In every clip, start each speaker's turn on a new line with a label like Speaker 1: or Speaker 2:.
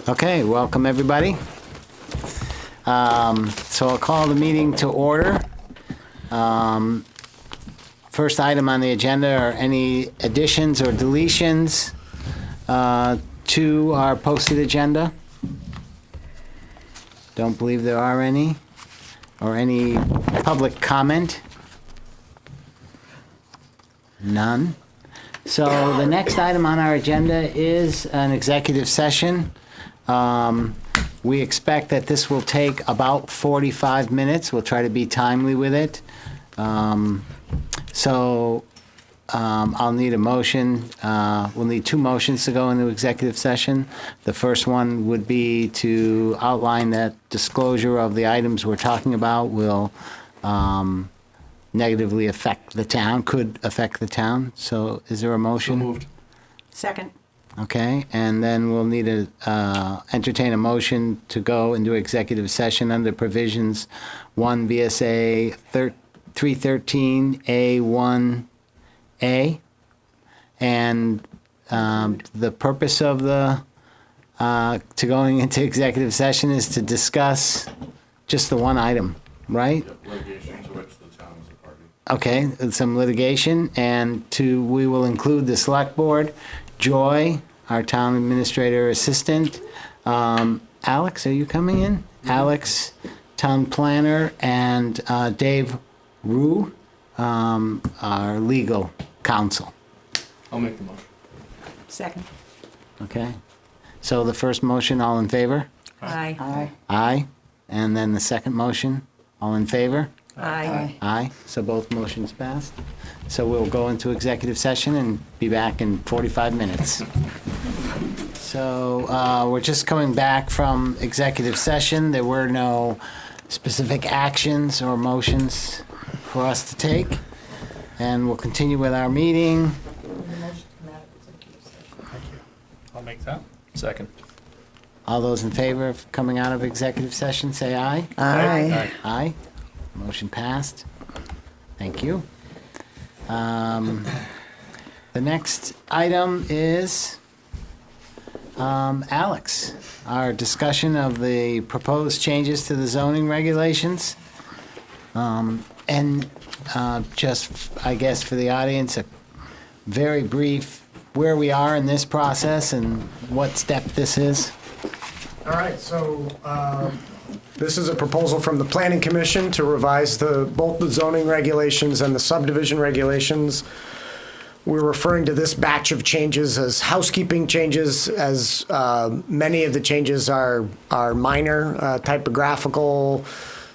Speaker 1: Okay, welcome everybody. So I'll call the meeting to order. First item on the agenda are any additions or deletions to our posted agenda? Don't believe there are any. Or any public comment? None. So the next item on our agenda is an executive session. We expect that this will take about 45 minutes. We'll try to be timely with it. I'll need a motion. We'll need two motions to go into executive session. The first one would be to outline that disclosure of the items we're talking about will negatively affect the town, could affect the town. So is there a motion?
Speaker 2: So moved.
Speaker 3: Second.
Speaker 1: Okay, and then we'll need to entertain a motion to go into executive session under provisions 1 VSA 313A1A. And the purpose of to going into executive session is to discuss just the one item, right?
Speaker 2: Yep, litigation to which the town is a party.
Speaker 1: Okay, some litigation, and we will include the select board, Joy, our town administrator assistant, Alex, are you coming in? Mm-hmm. Alex, town planner, and Dave Rue, our legal counsel.
Speaker 2: I'll make the motion.
Speaker 3: Second.
Speaker 1: Okay, so the first motion, all in favor?
Speaker 3: Aye. Aye.
Speaker 1: Aye, and then the second motion, all in favor?
Speaker 3: Aye.
Speaker 1: Aye, so both motions passed. So we'll go into executive session and be back in 45 minutes. So we're just coming back from executive session. There were no specific actions or motions for us to take. And we'll continue with our meeting.
Speaker 2: I'll make that. Second.
Speaker 1: All those in favor of coming out of executive session, say aye.
Speaker 3: Aye.
Speaker 1: Aye. Motion passed. Thank you. The next item is Alex, our discussion of the proposed changes to the zoning regulations. Just, I guess, for the audience, a very brief where we are in this process and what step this is.
Speaker 4: All right, so this is a proposal from the Planning Commission to revise both the zoning regulations and the subdivision regulations. We're referring to this batch of changes as housekeeping changes, as many of the changes are minor, typographical,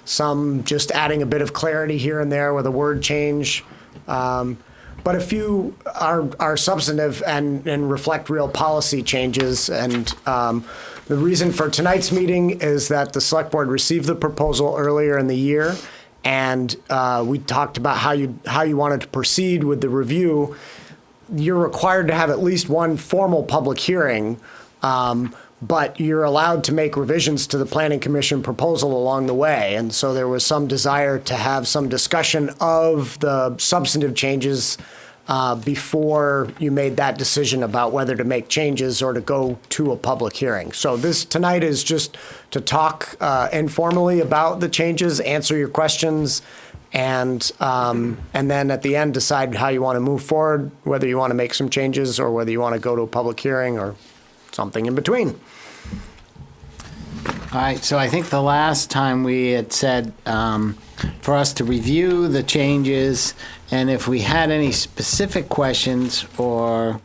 Speaker 4: some just adding a bit of clarity here and there with a word change. But a few are substantive and reflect real policy changes. And the reason for tonight's meeting is that the Select Board received the proposal earlier in the year, and we talked about how you wanted to proceed with the review. You're required to have at least one formal public hearing, but you're allowed to make revisions to the Planning Commission proposal along the way. And so there was some desire to have some discussion of the substantive changes before you made that decision about whether to make changes or to go to a public hearing. So this tonight is just to talk informally about the changes, answer your questions, and then at the end decide how you want to move forward, whether you want to make some changes or whether you want to go to a public hearing or something in between.
Speaker 1: All right, so I think the last time we had said for us to review the changes, and if we had any specific questions or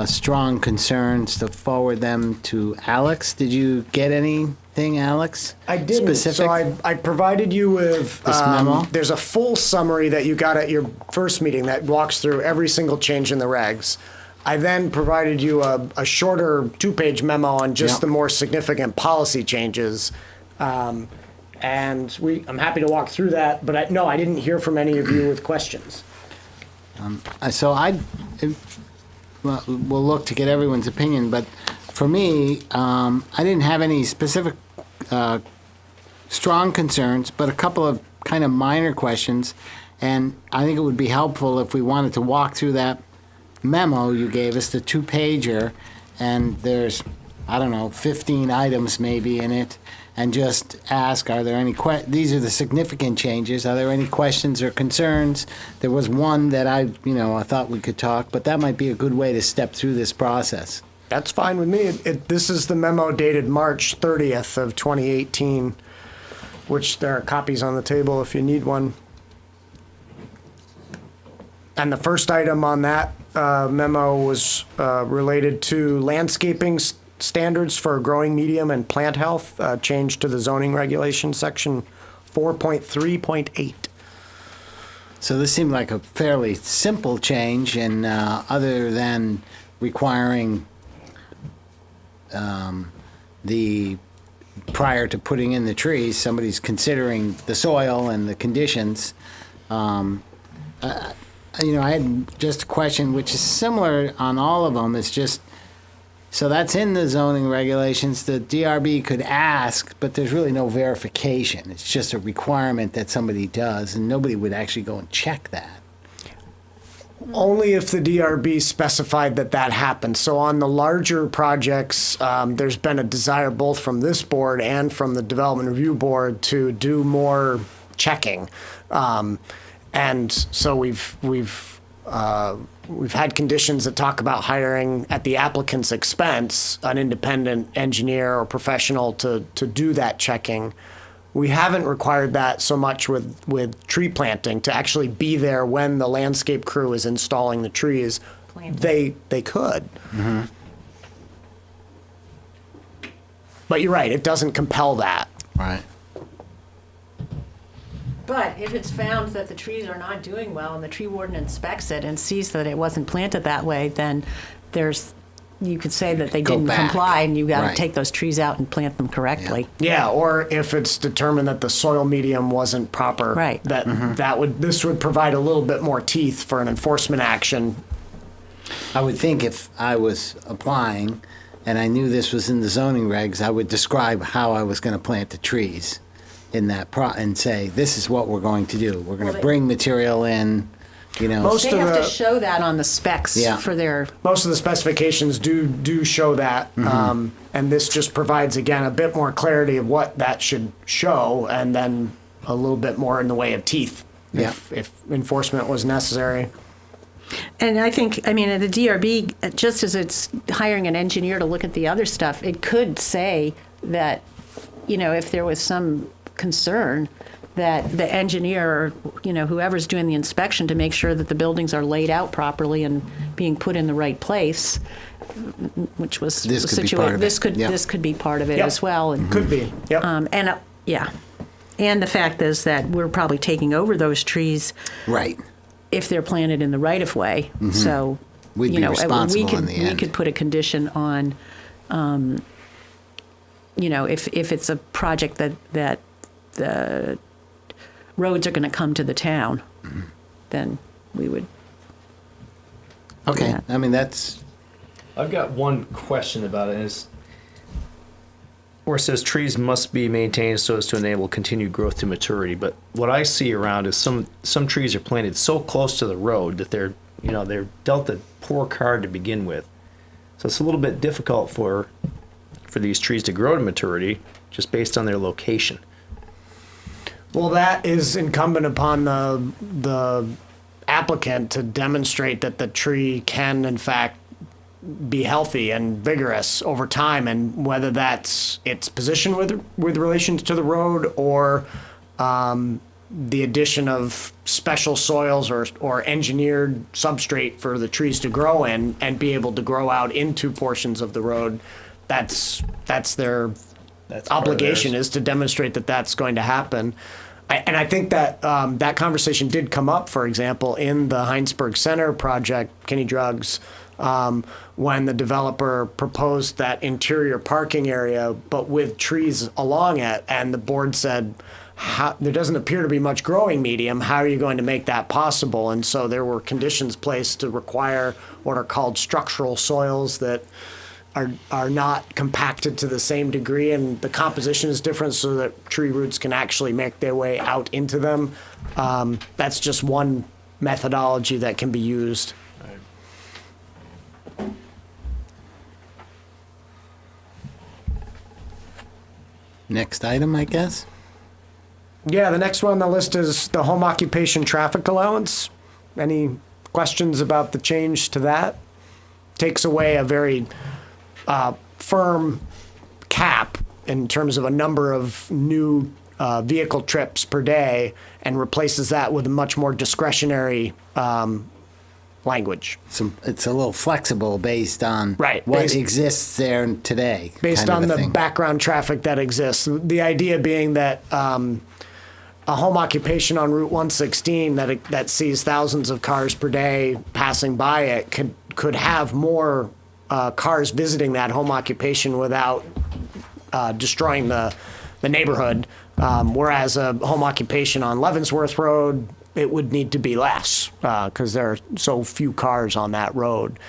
Speaker 1: strong concerns, to forward them to Alex. Did you get anything, Alex?
Speaker 4: I didn't.
Speaker 1: Specific?
Speaker 4: So I provided you with
Speaker 1: This memo?
Speaker 4: There's a full summary that you got at your first meeting that walks through every single change in the regs. I then provided you a shorter 2-page memo on just
Speaker 1: Yep.
Speaker 4: the more significant policy changes. And I'm happy to walk through that, but I didn't hear from any of you with questions.
Speaker 1: We'll look to get everyone's opinion, but for me, I didn't have any specific strong concerns, but a couple of kind of minor questions. And I think it would be helpful if we wanted to walk through that memo you gave us, the 2-pager, and there's I don't know, 15 items maybe in it, and just ask, are there any these are the significant changes, are there any questions or concerns? There was one that I thought we could talk, but that might be a good way to step through this process.
Speaker 4: That's fine with me. This is the memo dated March 30th of 2018, which there are copies on the table if you need one. And the first item on that memo was related to landscaping standards for growing medium and plant health, change to the zoning regulation section 4.3.8.
Speaker 1: So this seemed like a fairly simple change, and other than requiring the prior to putting in the trees, somebody's considering the soil and the conditions. I had just a question, which is similar on all of them. It's just, so that's in the zoning regulations. The DRB could ask, but there's really no verification. It's just a requirement that somebody does, and nobody would actually go and check that.
Speaker 4: Only if the DRB specified that happened. So on the larger projects, there's been a desire both from this board and from the Development Review Board to do more checking. And so we've had conditions that talk about hiring at the applicant's expense an independent engineer or professional to do that checking. We haven't required that so much with tree planting, to actually be there when the landscape crew is installing the trees.
Speaker 3: Planting.
Speaker 4: They could. Mm-hmm. But you're right, it doesn't compel that.
Speaker 1: Right.
Speaker 3: But if it's found that the trees are not doing well and the tree warden inspects it and sees that it wasn't planted that way, then you could say that they
Speaker 1: Go
Speaker 3: didn't
Speaker 1: back.
Speaker 3: comply, and you got to
Speaker 1: Right.
Speaker 3: take those trees out and plant them correctly.
Speaker 4: Yeah, or if it's determined that the soil medium wasn't proper,
Speaker 3: Right.
Speaker 4: This would provide a little bit more teeth for an enforcement action.
Speaker 1: I would think if I was applying and I knew this was in the zoning regs, I would describe how I was going to plant the trees in that and say, this is what we're going to do. We're going to bring material in,
Speaker 4: Most
Speaker 3: They
Speaker 4: of
Speaker 3: have
Speaker 4: the-
Speaker 3: to show that on the specs
Speaker 1: Yeah.
Speaker 3: for their,
Speaker 4: Most of the specifications do show that, and this just provides, again, a bit more clarity of what that should show, and then a little bit more in the way of teeth if enforcement was necessary.
Speaker 3: and I think, the DRB, just as it's hiring an engineer to look at the other stuff, it could say that, if there was some concern, that the engineer, or whoever's doing the inspection, to make sure that the buildings are laid out properly and being put in the right place, which was
Speaker 1: This
Speaker 3: the
Speaker 1: could be
Speaker 3: situation.
Speaker 1: part of it.
Speaker 3: This could be part of it
Speaker 4: Yep.
Speaker 3: as well. And,
Speaker 4: Could be, yep.
Speaker 3: And the fact is that we're probably taking over those trees
Speaker 1: right.
Speaker 3: if they're planted in the right of way. So,
Speaker 1: We'd be responsible
Speaker 3: we could
Speaker 1: in the
Speaker 3: we
Speaker 1: end.
Speaker 3: could put a condition on, if it's a project that the roads are going to come to the town, then we would.
Speaker 1: Okay.
Speaker 3: Yeah.
Speaker 1: That's
Speaker 2: I've got one question about it, is where it says trees must be maintained so as to enable continued growth to maturity. But what I see around is some trees are planted so close to the road that they're dealt a poor card to begin with. So it's a little bit difficult for these trees to grow to maturity just based on their location.
Speaker 4: Well, that is incumbent upon the applicant to demonstrate that the tree can, in fact, be healthy and vigorous over time, and whether that's its position with relation to the road, or the addition of special soils or engineered substrate for the trees to grow in and be able to grow out into portions of the road. That's their
Speaker 2: That's part of
Speaker 4: obligation,
Speaker 2: theirs.
Speaker 4: is to demonstrate that that's going to happen. And I think that that conversation did come up, for example, in the Hinesburg Center project, Kenny Drugs, when the developer proposed that interior parking area, but with trees along it, and the board said, there doesn't appear to be much growing medium. How are you going to make that possible? And so there were conditions placed to require what are called structural soils that are not compacted to the same degree, and the composition is different so that tree roots can actually make their way out into them. That's just one methodology that can be used.
Speaker 1: Next item, I guess.
Speaker 4: Yeah, the next one on the list is the home occupation traffic allowance. Any questions about the change to that? Takes away a very firm cap in terms of a number of new vehicle trips per day and replaces that with a much more discretionary language.
Speaker 1: It's a little flexible based on
Speaker 4: Right,
Speaker 1: what
Speaker 4: based-
Speaker 1: exists there today.
Speaker 4: Based
Speaker 1: kind of
Speaker 4: on
Speaker 1: a
Speaker 4: the
Speaker 1: thing.
Speaker 4: background traffic that exists. The idea being that a home occupation on Route 116 that sees thousands of cars per day passing by it could have more cars visiting that home occupation without destroying the neighborhood. Whereas a home occupation on Leavenworth Road, it would need to be less because there are so few cars on that road.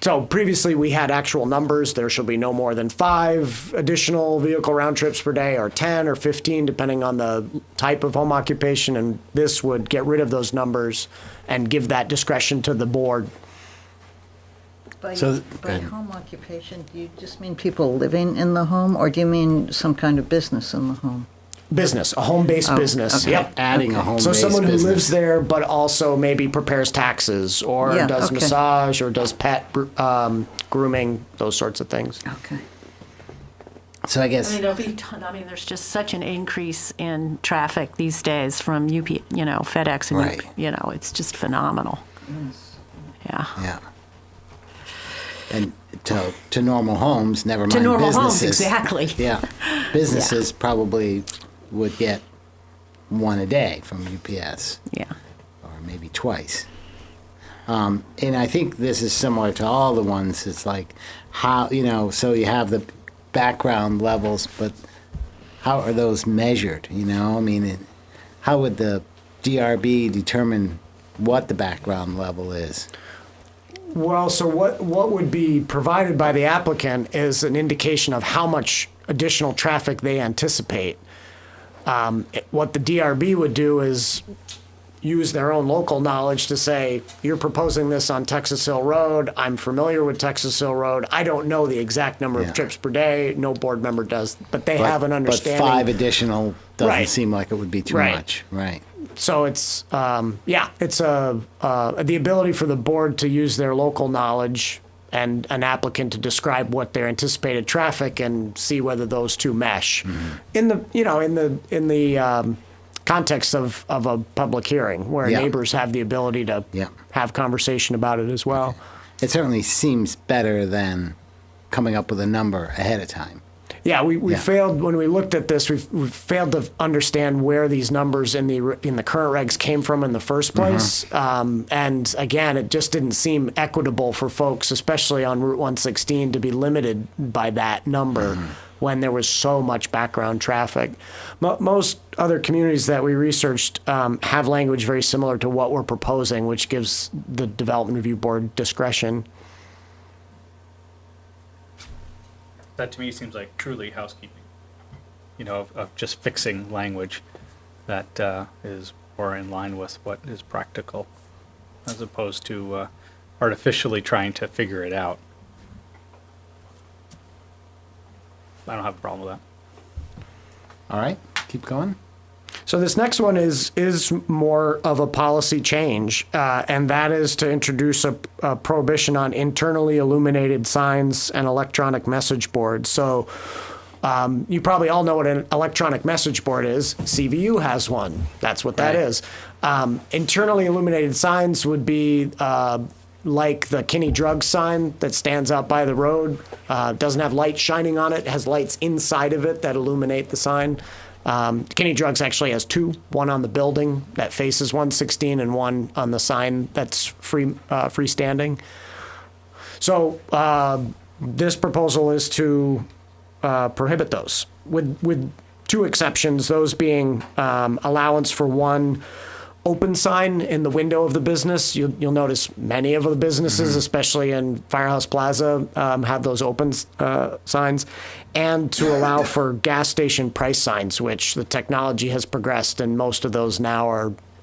Speaker 4: So previously we had actual numbers. There shall be no more than 5 additional vehicle round trips per day, or 10 or 15, depending on the type of home occupation. And this would get rid of those numbers and give that discretion to the board.
Speaker 5: By
Speaker 1: So-
Speaker 5: home occupation, do you just mean people living in the home, or do you mean some kind of business in the home?
Speaker 4: Business, a home-based
Speaker 5: Oh,
Speaker 4: business.
Speaker 5: okay.
Speaker 4: Yep.
Speaker 1: Adding a home-based
Speaker 4: So someone who
Speaker 1: business.
Speaker 4: lives there, but also maybe prepares taxes, or
Speaker 5: Yeah,
Speaker 4: does
Speaker 5: okay.
Speaker 4: massage, or does pet grooming, those sorts of things.
Speaker 5: Okay.
Speaker 1: So I guess
Speaker 3: I mean, there'll be there's just such an increase in traffic these days from FedEx and
Speaker 1: Right.
Speaker 3: it's just phenomenal. Yeah.
Speaker 1: yeah. And to normal homes, never mind
Speaker 3: To normal homes,
Speaker 1: businesses.
Speaker 3: exactly.
Speaker 1: Yeah, businesses probably would get one a day from UPS,
Speaker 3: Yeah.
Speaker 1: or maybe twice. And I think this is similar to all the ones. It's like how so you have the background levels, but how are those measured? I mean, how would the DRB determine what the background level is?
Speaker 4: Well, so what would be provided by the applicant is an indication of how much additional traffic they anticipate. What the DRB would do is use their own local knowledge to say, you're proposing this on Texas Hill Road. I'm familiar with Texas Hill Road. I don't know the exact number
Speaker 1: Yeah.
Speaker 4: of trips per day. No board member does, but they have an understanding.
Speaker 1: But 5 additional doesn't
Speaker 4: Right.
Speaker 1: seem like it would be too
Speaker 4: Right.
Speaker 1: much, right?
Speaker 4: So it's it's the ability for the board to use their local knowledge and an applicant to describe what their anticipated traffic and see whether those two mesh in the context of a public hearing where
Speaker 1: Yeah.
Speaker 4: neighbors have the ability to
Speaker 1: Yeah.
Speaker 4: have conversation about it as well.
Speaker 1: It certainly seems better than coming up with a number ahead of time.
Speaker 4: Yeah, we
Speaker 1: Yeah.
Speaker 4: failed when we looked at this. We failed to understand where these numbers in the current regs came from in the first place. And again, it just didn't seem equitable for folks, especially on Route 116, to be limited by that number when there was so much background traffic. Most other communities that we researched have language very similar to what we're proposing, which gives the Development Review Board discretion.
Speaker 6: That to me seems like truly housekeeping, of just fixing language that is more in line with what is practical, as opposed to artificially trying to figure it out. I don't have a problem with that.
Speaker 1: All right, keep going.
Speaker 4: So this next one is more of a policy change, and that is to introduce a prohibition on internally illuminated signs and electronic message boards. So you probably all know what an electronic message board is. CVU has one. That's what that
Speaker 1: Right.
Speaker 4: is. Internally illuminated signs would be like the Kinney Drugs sign that stands out by the road. Doesn't have light shining on it. It has lights inside of it that illuminate the sign. Kinney Drugs actually has 2, one on the building that faces 116 and one on the sign that's freestanding. So this proposal is to prohibit those with 2 exceptions, those being allowance for one open sign in the window of the business. You'll notice many of the businesses, especially in Firehouse Plaza, have those open signs, and to allow for gas station price signs, which the technology has progressed, and most of those now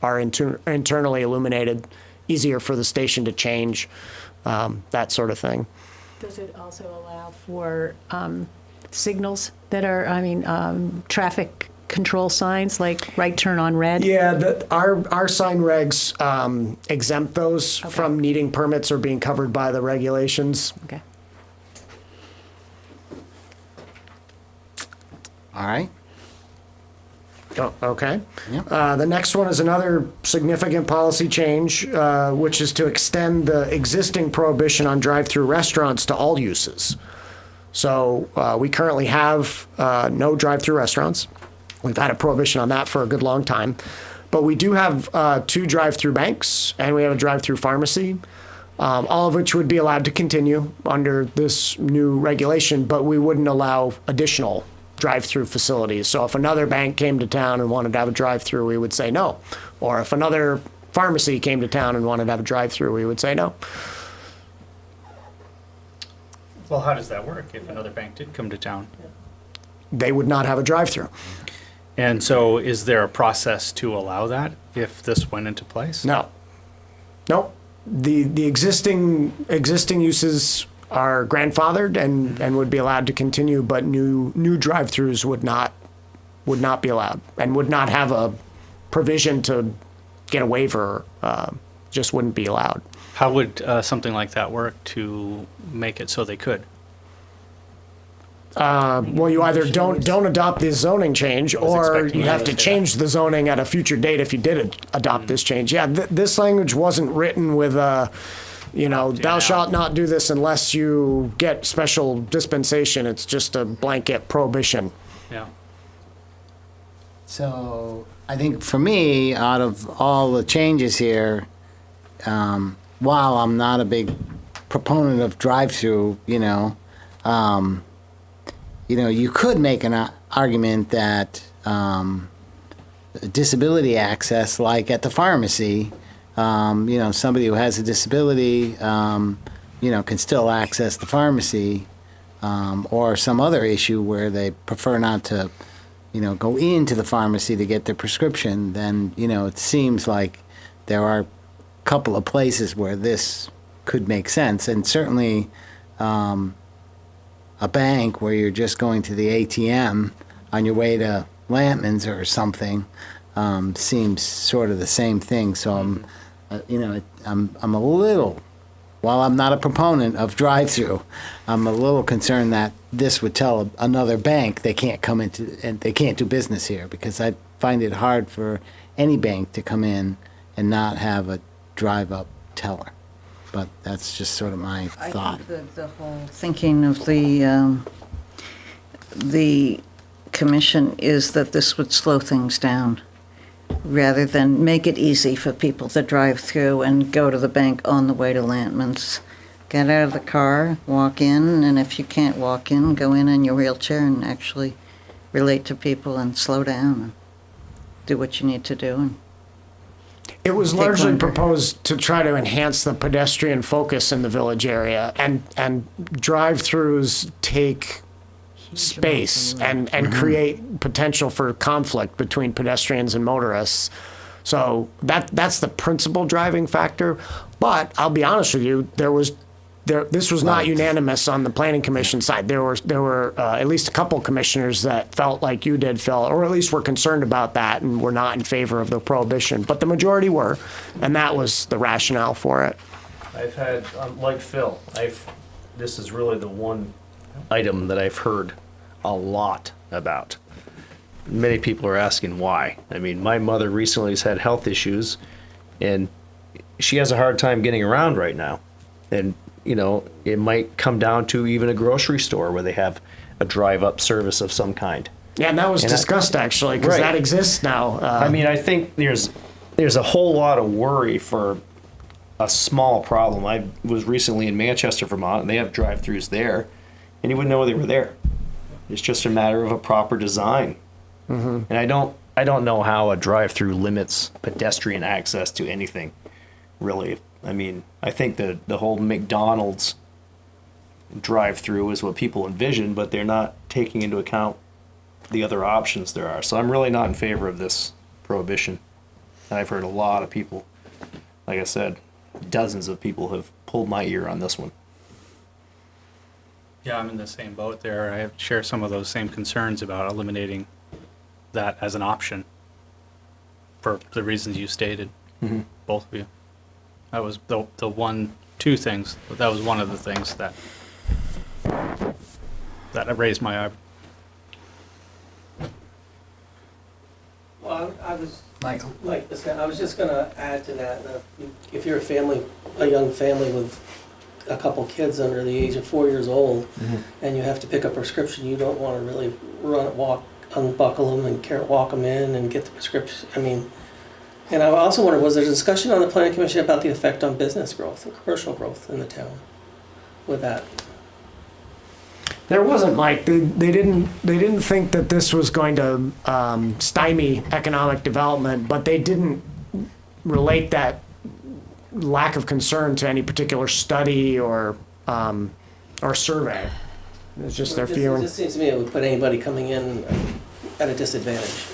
Speaker 4: are internally illuminated, easier for the station to change, that sort of thing.
Speaker 3: Does it also allow for signals that are, traffic control signs like right turn on red?
Speaker 4: Yeah, our sign regs exempt those from needing permits or being covered by the regulations.
Speaker 3: Okay.
Speaker 1: All right.
Speaker 4: Oh, okay.
Speaker 1: Yep.
Speaker 4: The next one is another significant policy change, which is to extend the existing prohibition on drive-through restaurants to all uses. So we currently have no drive-through restaurants. We've had a prohibition on that for a good long time. But we do have 2 drive-through banks, and we have a drive-through pharmacy, all of which would be allowed to continue under this new regulation, but we wouldn't allow additional drive-through facilities. So if another bank came to town and wanted to have a drive-through, we would say no. Or if another pharmacy came to town and wanted to have a drive-through, we would say no.
Speaker 6: Well, how does that work if another bank did come to town?
Speaker 4: They would not have a drive-through.
Speaker 6: And so is there a process to allow that if this went into place?
Speaker 4: No. Nope. The existing uses are grandfathered and would be allowed to continue, but new drive-throughs would not be allowed and would not have a provision to get a waiver. Just wouldn't be allowed.
Speaker 6: How would something like that work to make it so they could?
Speaker 4: Well, you either don't adopt this zoning change, or
Speaker 6: expecting
Speaker 4: you
Speaker 6: you
Speaker 4: have
Speaker 6: to
Speaker 4: to
Speaker 6: say
Speaker 4: change the zoning at a future date if you did adopt this change. Yeah, this language wasn't written with thou shalt not do this unless you get special dispensation. It's just a blanket prohibition.
Speaker 6: Yeah.
Speaker 1: So I think for me, out of all the changes here, while I'm not a big proponent of drive-through, you could make an argument that disability access, like at the pharmacy, somebody who has a disability, can still access the pharmacy, or some other issue where they prefer not to, go into the pharmacy to get their prescription, then, it seems like there are a couple of places where this could make sense. And certainly a bank where you're just going to the ATM on your way to Lampman's or something seems sort of the same thing. So I'm a little, while I'm not a proponent of drive-through, I'm a little concerned that this would tell another bank they can't come into and they can't do business here, because I find it hard for any bank to come in and not have a drive-up teller. But that's just sort of my thought.
Speaker 5: I think the whole thinking of the commission is that this would slow things down, rather than make it easy for people to drive through and go to the bank on the way to Lampman's. Get out of the car, walk in, and if you can't walk in, go in your wheelchair and actually relate to people and slow down and do what you need to do. And
Speaker 4: It was
Speaker 5: Take
Speaker 4: largely
Speaker 5: longer.
Speaker 4: proposed to try to enhance the pedestrian focus in the village area, and drive-throughs take space and create potential for conflict between pedestrians and motorists. So that's the principal driving factor. But I'll be honest with you, this was not unanimous on the planning commission side. There were at least a couple commissioners that felt like you did, Phil, or at least were concerned about that and were not in favor of the prohibition. But the majority were, and that was the rationale for it.
Speaker 2: I've had, like Phil, this is really the one item that I've heard a lot about. Many people are asking why. I mean, my mother recently has had health issues, and she has a hard time getting around right now. And, it might come down to even a grocery store where they have a drive-up service of some kind.
Speaker 4: Yeah, and that was discussed actually, because
Speaker 2: Right.
Speaker 4: that exists now.
Speaker 2: I mean, I think there's a whole lot of worry for a small problem. I was recently in Manchester, Vermont, and they have drive-throughs there, and you wouldn't know they were there. It's just a matter of a proper design. And I don't know how a drive-through limits pedestrian access to anything, really. I mean, I think the whole McDonald's drive-through is what people envision, but they're not taking into account the other options there are. So I'm really not in favor of this prohibition. And I've heard a lot of people, like I said, dozens of people have pulled my ear on this one.
Speaker 6: Yeah, I'm in the same boat there. I share some of those same concerns about eliminating that as an option for the reasons you stated, both of you. That was the two things, that was one of the things that raised my eye.
Speaker 7: Well, I was,
Speaker 1: Michael?
Speaker 7: like, I was just gonna add to that, if you're a young family with a couple kids under the age of 4 years old, and you have to pick a prescription, you don't wanna really unbuckle them and walk them in and get the prescription, and I also wonder, was there a discussion on the planning commission about the effect on business growth and commercial growth in the town with that?
Speaker 4: There wasn't, Mike. They didn't think that this was going to stymie economic development, but they didn't relate that lack of concern to any particular study or survey. It's just their
Speaker 7: It
Speaker 4: feeling.
Speaker 7: just seems to me it would put anybody coming in at a disadvantage.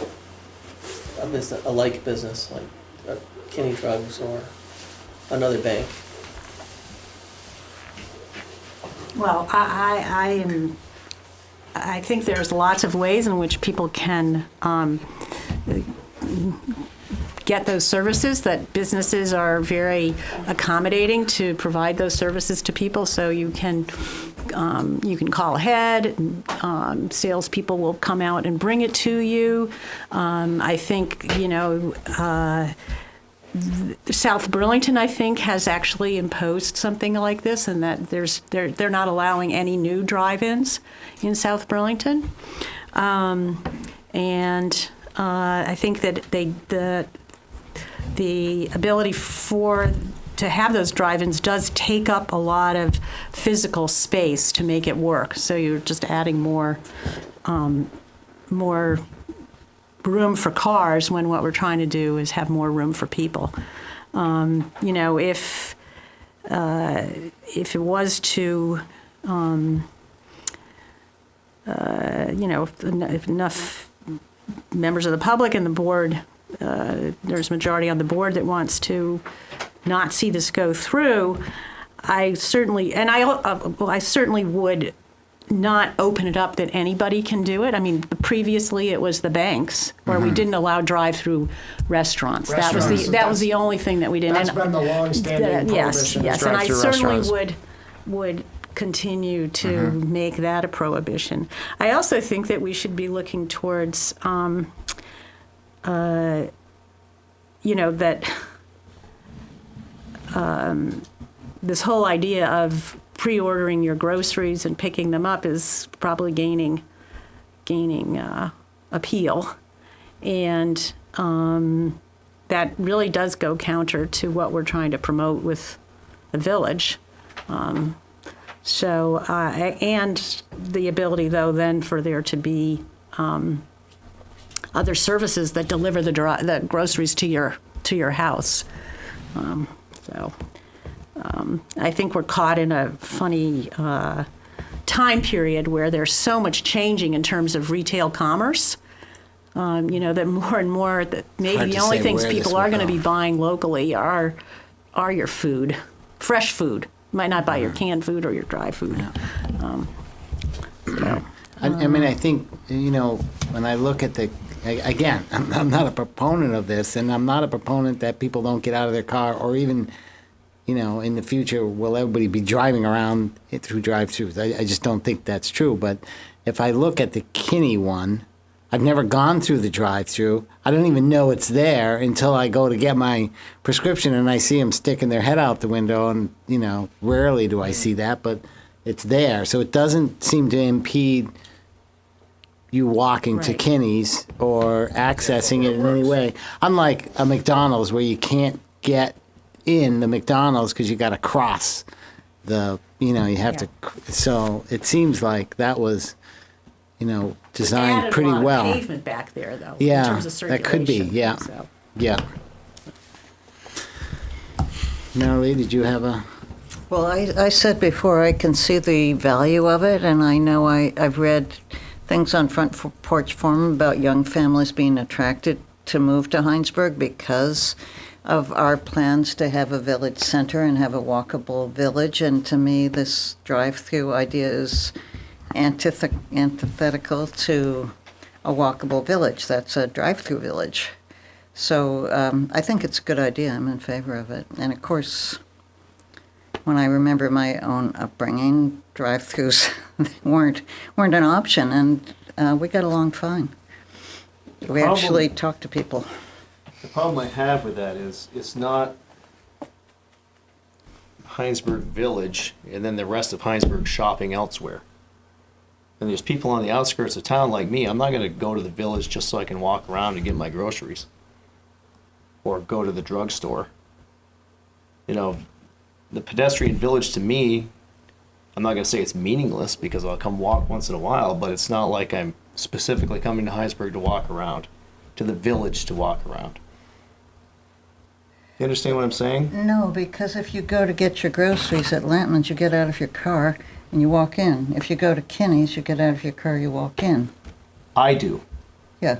Speaker 7: A like business, like Kinney Drugs or another bank.
Speaker 3: Well, I think there's lots of ways in which people can get those services, that businesses are very accommodating to provide those services to people. So you can call ahead, salespeople will come out and bring it to you. I think, South Burlington, I think, has actually imposed something like this, and that they're not allowing any new drive-ins in South Burlington. And I think that the ability to have those drive-ins does take up a lot of physical space to make it work. So you're just adding more room for cars when what we're trying to do is have more room for people. If it was to, if enough members of the public and the board, there's a majority on the board that wants to not see this go through, I certainly would not open it up that anybody can do it. Previously it was the banks where we didn't allow drive-through restaurants. That was the only thing that we didn't.
Speaker 4: That's been the long-standing prohibition.
Speaker 3: Yes, and I
Speaker 4: drive-through
Speaker 3: certainly
Speaker 4: restaurants.
Speaker 3: would continue to make that a prohibition. I also think that we should be looking towards, this whole idea of pre-ordering your groceries and picking them up is probably gaining appeal, and that really does go counter to what we're trying to promote with the village. And the ability, though, then for there to be other services that deliver the groceries to your house. I think we're caught in a funny time period where there's so much changing in terms of retail commerce. That more and more, that maybe
Speaker 1: Hard
Speaker 3: the
Speaker 1: to
Speaker 3: only
Speaker 1: say
Speaker 3: things
Speaker 1: where this
Speaker 3: people
Speaker 1: will
Speaker 3: are going to
Speaker 1: go.
Speaker 3: be buying locally are your food, fresh food. You might not buy your canned food or your dry food.
Speaker 1: I think, when I look at again, I'm not a proponent of this, and I'm not a proponent that people don't get out of their car, or even, in the future, will everybody be driving around through drive-thrus? I just don't think that's true. But if I look at the Kinney one, I've never gone through the drive-thru. I don't even know it's there until I go to get my prescription and I see them sticking their head out the window, and, rarely do I see that, but it's there. So it doesn't seem to impede you walking to
Speaker 3: Right.
Speaker 1: Kinney's or accessing it in any way. Unlike a McDonald's where you can't get in the McDonald's because you got to cross you have to. So it seems like that was, designed
Speaker 3: Added
Speaker 1: pretty
Speaker 3: a lot
Speaker 1: well.
Speaker 3: of pavement back there, though.
Speaker 1: Yeah,
Speaker 3: in terms of
Speaker 1: that could be,
Speaker 3: circulation,
Speaker 1: yeah.
Speaker 3: so.
Speaker 1: Yeah. Marilee, did you have a?
Speaker 5: Well, I said before, I can see the value of it, and I know I've read things on Front Porch Forum about young families being attracted to move to Hinesburg because of our plans to have a village center and have a walkable village. And to me, this drive-through idea is antithetical to a walkable village. That's a drive-through village. So I think it's a good idea. I'm in favor of it. And of course, when I remember my own upbringing, drive-throughs weren't an option, and we got along fine. We actually talked to people.
Speaker 2: The problem I have with that is it's not Hinesburg Village and then the rest of Hinesburg shopping elsewhere. And there's people on the outskirts of town like me. I'm not going to go to the village just so I can walk around and get my groceries or go to the drugstore. You know, the pedestrian village to me, I'm not going to say it's meaningless because I'll come walk once in a while, but it's not like I'm specifically coming to Hinesburg to walk around, to the village to walk around. You understand what I'm saying?
Speaker 5: No, because if you go to get your groceries at Lampman's, you get out of your car and you walk in. If you go to Kinney's, you get out of your car, you walk in.
Speaker 2: I do,
Speaker 5: Yeah.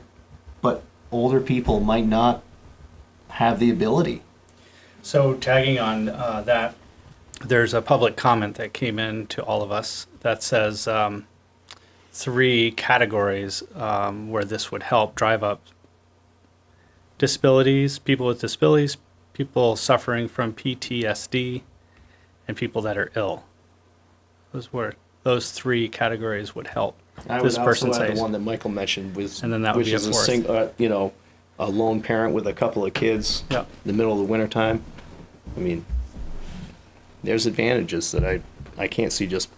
Speaker 2: but older people might not have the ability.
Speaker 6: So tagging on that, there's a public comment that came in to all of us that says 3 categories where this would help drive up: disabilities, people with disabilities, people suffering from PTSD, and people that are ill. Those 3 categories would help.
Speaker 2: I
Speaker 6: This
Speaker 2: would
Speaker 6: person
Speaker 2: also add
Speaker 6: says.
Speaker 2: the one that Michael mentioned was,
Speaker 6: And then that would
Speaker 2: which
Speaker 6: be a
Speaker 2: is a
Speaker 6: fourth.
Speaker 2: a lone parent with a couple of kids
Speaker 6: Yeah.
Speaker 2: in the middle of the winter time. I mean, there's advantages that I can't see just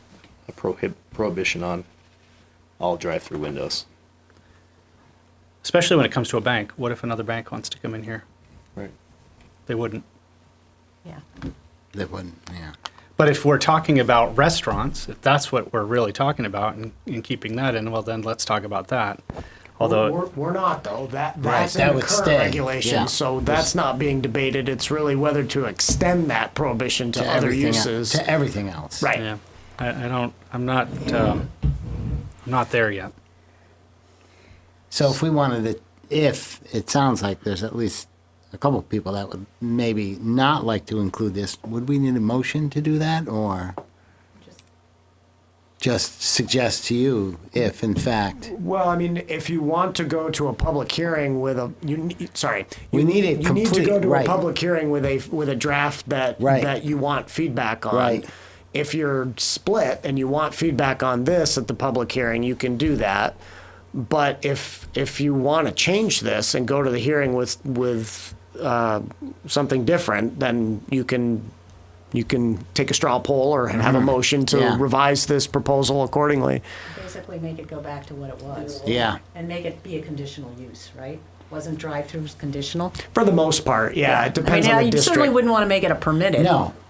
Speaker 2: a prohibition on all drive-through windows.
Speaker 6: Especially when it comes to a bank. What if another bank wants to come in here?
Speaker 2: Right.
Speaker 6: They wouldn't.
Speaker 3: Yeah.
Speaker 1: That wouldn't, yeah.
Speaker 6: But if we're talking about restaurants, if that's what we're really talking about and keeping that in, well, then let's talk about that. Although,
Speaker 4: We're not, though. That's
Speaker 1: that
Speaker 4: in the
Speaker 1: would
Speaker 4: current
Speaker 1: stay,
Speaker 4: regulation,
Speaker 1: yeah.
Speaker 4: so that's not being debated. It's really whether to extend that prohibition to other
Speaker 1: everything
Speaker 4: uses.
Speaker 1: To everything else.
Speaker 4: Right.
Speaker 6: yeah, I'm not there yet.
Speaker 1: So if we wanted to, if it sounds like there's at least a couple of people that would maybe not like to include this, would we need a motion to do that, or just suggest to you if in fact
Speaker 4: Well, I mean, if you want to go to a public hearing with a,
Speaker 1: We need it
Speaker 4: you need to
Speaker 1: complete,
Speaker 4: go to
Speaker 1: right.
Speaker 4: a public hearing with a draft that
Speaker 1: Right.
Speaker 4: that you want feedback on.
Speaker 1: Right.
Speaker 4: If you're split and you want feedback on this at the public hearing, you can do that. But if you want to change this and go to the hearing with something different, then you can take a straw poll or have a motion to
Speaker 1: Yeah.
Speaker 4: revise this proposal accordingly.
Speaker 3: Basically make it go back to what it was.
Speaker 1: yeah.
Speaker 3: And make it be a conditional use, right? Wasn't drive-throughs conditional?
Speaker 4: For the most part, yeah, it depends on the
Speaker 3: You certainly
Speaker 4: district.
Speaker 3: wouldn't want to make it a permitted.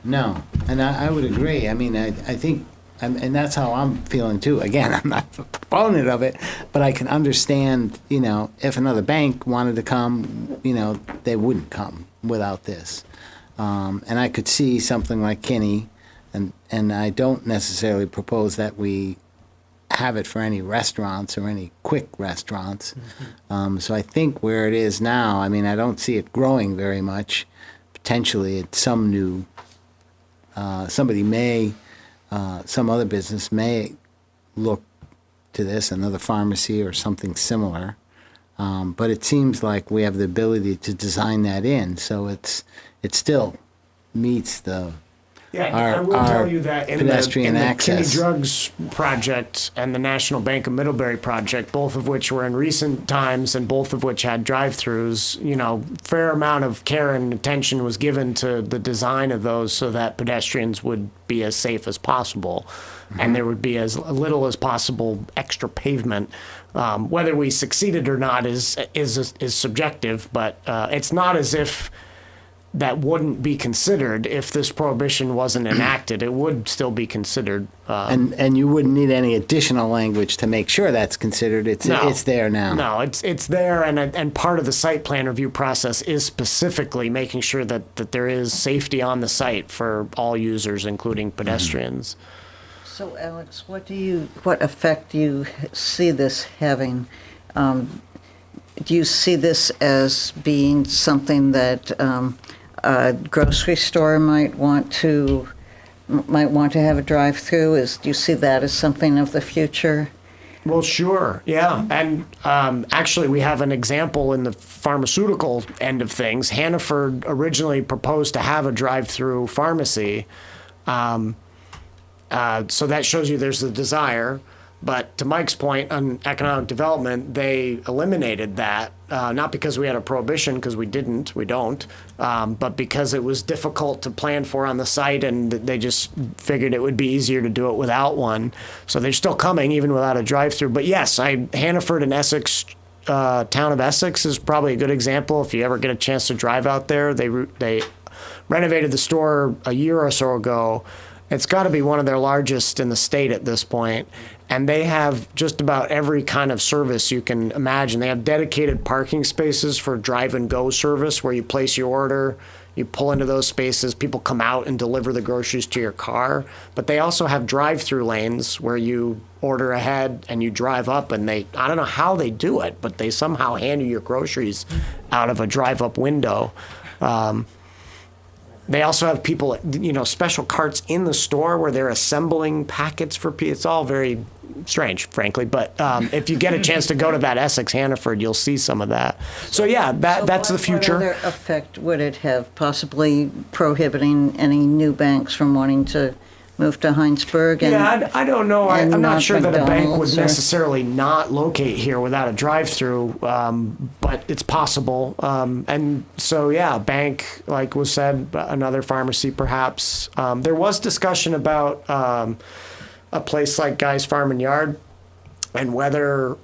Speaker 1: No, and I would agree. I mean, I think, and that's how I'm feeling too. Again, I'm not a proponent of it, but I can understand, if another bank wanted to come, they wouldn't come without this. And I could see something like Kinney, and I don't necessarily propose that we have it for any restaurants or any quick restaurants. So I think where it is now, I mean, I don't see it growing very much. Potentially, it's some new, somebody may, some other business may look to this, another pharmacy or something similar. But it seems like we have the ability to design that in, so it still meets the,
Speaker 4: Yeah,
Speaker 1: our-
Speaker 4: I will
Speaker 1: our
Speaker 4: tell you that in
Speaker 1: pedestrian
Speaker 4: the Kinney
Speaker 1: access.
Speaker 4: Drugs project and the National Bank of Middlebury project, both of which were in recent times and both of which had drive-throughs, fair amount of care and attention was given to the design of those so that pedestrians would be as safe as possible. And there would be as little as possible extra pavement. Whether we succeeded or not is subjective, but it's not as if that wouldn't be considered if this prohibition wasn't enacted. It would still be considered.
Speaker 1: and you wouldn't need any additional language to make sure that's considered. It's there now.
Speaker 4: No, it's there, and part of the site plan review process is specifically making sure that there is safety on the site for all users, including pedestrians.
Speaker 5: So Alex, what effect do you see this having? do you see this as being something that a grocery store might want to have a drive-through? Do you see that as something of the future?
Speaker 4: Well, sure, yeah. And actually, we have an example in the pharmaceutical end of things. Hannaford originally proposed to have a drive-through pharmacy. So that shows you there's the desire. But to Mike's point on economic development, they eliminated that, not because we had a prohibition, because we don't, but because it was difficult to plan for on the site, and they just figured it would be easier to do it without one. So they're still coming, even without a drive-through. But yes, Hannaford and Essex, town of Essex is probably a good example. If you ever get a chance to drive out there, they renovated the store a year or so ago. It's got to be one of their largest in the state at this point. And they have just about every kind of service you can imagine. They have dedicated parking spaces for drive and go service where you place your order, you pull into those spaces, people come out and deliver the groceries to your car. But they also have drive-through lanes where you order ahead and you drive up, and I don't know how they do it, but they somehow hand you your groceries out of a drive-up window. They also have people, special carts in the store where they're assembling packets for people. It's all very strange, frankly. But if you get a chance to go to that Essex Hannaford, you'll see some of that. So yeah, that's the future.
Speaker 5: What other effect would it have, possibly prohibiting any new banks from wanting to move to Hinesburg?
Speaker 4: I don't know. I'm not sure that a bank would
Speaker 5: McDonald's or-
Speaker 4: necessarily not locate here without a drive-through, but it's possible. And so, yeah, bank, like was said, another pharmacy perhaps. There was discussion about a place like Guy's Farm and Yard, and whether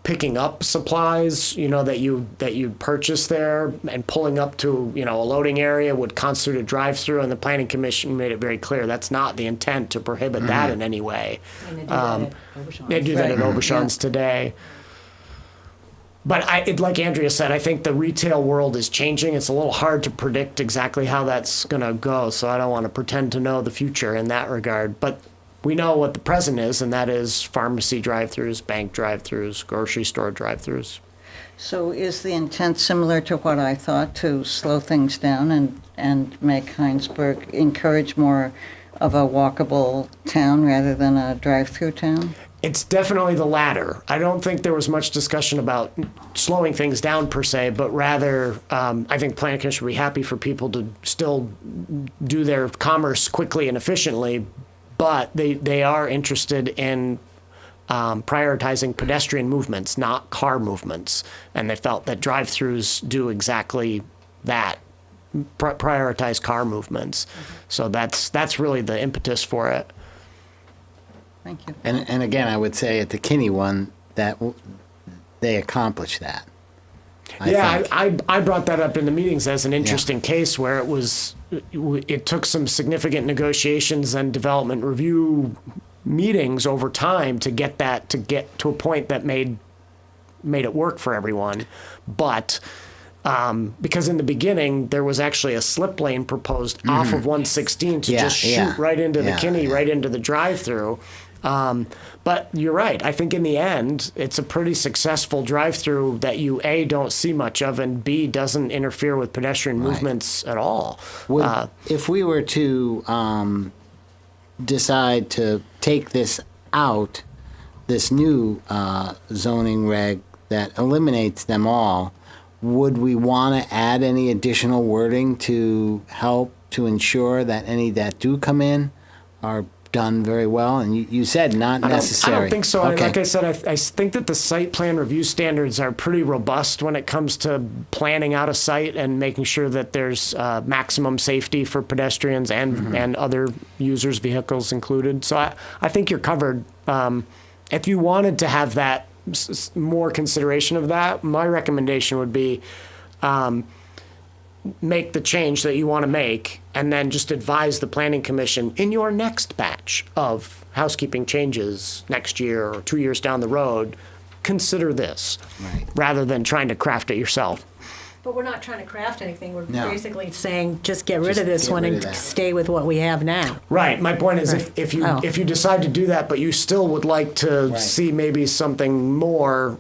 Speaker 4: picking up supplies, that you purchase there and pulling up to, a loading area would constitute a drive-through, and the Planning Commission made it very clear that's not the intent to prohibit that in any way.
Speaker 3: And they do that at Aubuchon's.
Speaker 4: They do that at
Speaker 5: Right.
Speaker 4: Aubuchon's today. But like Andrea said, I think the retail world is changing. It's a little hard to predict exactly how that's going to go, so I don't want to pretend to know the future in that regard. But we know what the present is, and that is pharmacy drive-throughs, bank drive-throughs, grocery store drive-throughs.
Speaker 5: So is the intent similar to what I thought, to slow things down and make Hinesburg, encourage more of a walkable town rather than a drive-through town?
Speaker 4: It's definitely the latter. I don't think there was much discussion about slowing things down per se, but rather I think Planning Commission would be happy for people to still do their commerce quickly and efficiently, but they are interested in prioritizing pedestrian movements, not car movements. And they felt that drive-throughs do exactly that, prioritize car movements. So that's really the impetus for it.
Speaker 5: Thank you.
Speaker 1: And again, I would say at the Kinney one, that they accomplished that.
Speaker 4: I brought that up in the meetings as an interesting case where it took some significant negotiations and development review meetings over time to get to a point that made it work for everyone. But because in the beginning there was actually a slip lane proposed off of 116 to just shoot right into the Kinney, right into the drive-through. But you're right. I think in the end, it's a pretty successful drive-through that you, A, don't see much of, and B, doesn't interfere with pedestrian movements at all.
Speaker 1: If we were to decide to take this out, this new zoning reg that eliminates them all, would we want to add any additional wording to help to ensure that any that do come in are done very well? And you said not necessary.
Speaker 4: I don't think so.
Speaker 1: Okay.
Speaker 4: Like I said, I think that the site plan review standards are pretty robust when it comes to planning out a site and making sure that there's maximum safety for pedestrians and other users' vehicles included. So I think you're covered. If you wanted to have that more consideration of that, my recommendation would be make the change that you want to make and then just advise the Planning Commission in your next batch of housekeeping changes next year or 2 years down the road, consider this, rather than trying to craft it yourself.
Speaker 3: But we're not trying to craft anything. We're
Speaker 1: No.
Speaker 3: basically saying, just get rid
Speaker 1: Just
Speaker 3: of this
Speaker 1: get
Speaker 3: one
Speaker 1: rid
Speaker 3: and
Speaker 1: of that.
Speaker 3: stay with what we have now.
Speaker 4: Right. My point is,
Speaker 3: Right.
Speaker 4: if you
Speaker 3: Oh.
Speaker 4: if you decide to do that, but you still would like to
Speaker 1: Right.
Speaker 4: see maybe something more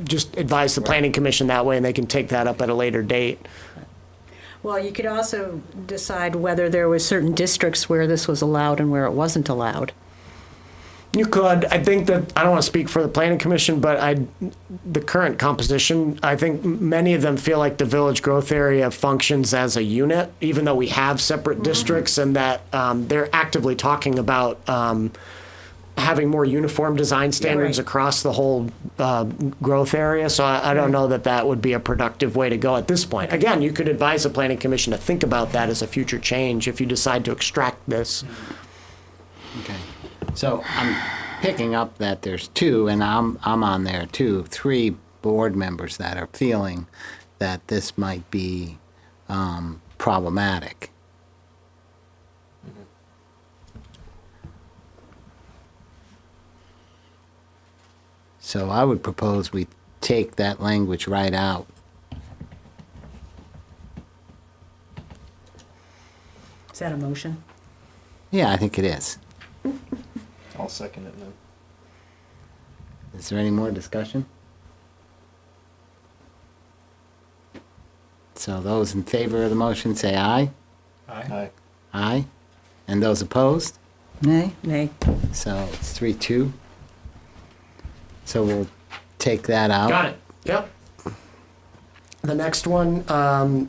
Speaker 4: just advise the planning commission that way, and they can take that up at a later date.
Speaker 3: Well, you could also decide whether there were certain districts where this was allowed and where it wasn't allowed.
Speaker 4: You could. I think that, I don't want to speak for the planning commission, but the current composition, I think many of them feel like the village growth area functions as a unit, even though we have separate districts, and that they're actively talking about having more uniform design standards
Speaker 3: right.
Speaker 4: across the whole growth area. So I don't know that that would be a productive way to go at this point. Again, you could advise the planning commission to think about that as a future change if you decide to extract this.
Speaker 1: Okay. So I'm picking up that there's two, and I'm on there too, 3 board members that are feeling that this might be problematic. So I would propose we take that language right out.
Speaker 3: Is that a motion?
Speaker 1: Yeah, I think it is.
Speaker 2: I'll second it then.
Speaker 1: Is there any more discussion? So those in favor of the motion say aye.
Speaker 2: Aye.
Speaker 1: Aye. And those opposed?
Speaker 5: Nay?
Speaker 3: Nay.
Speaker 1: So it's 3-2. So we'll take that out.
Speaker 4: Got it. Yep. The next one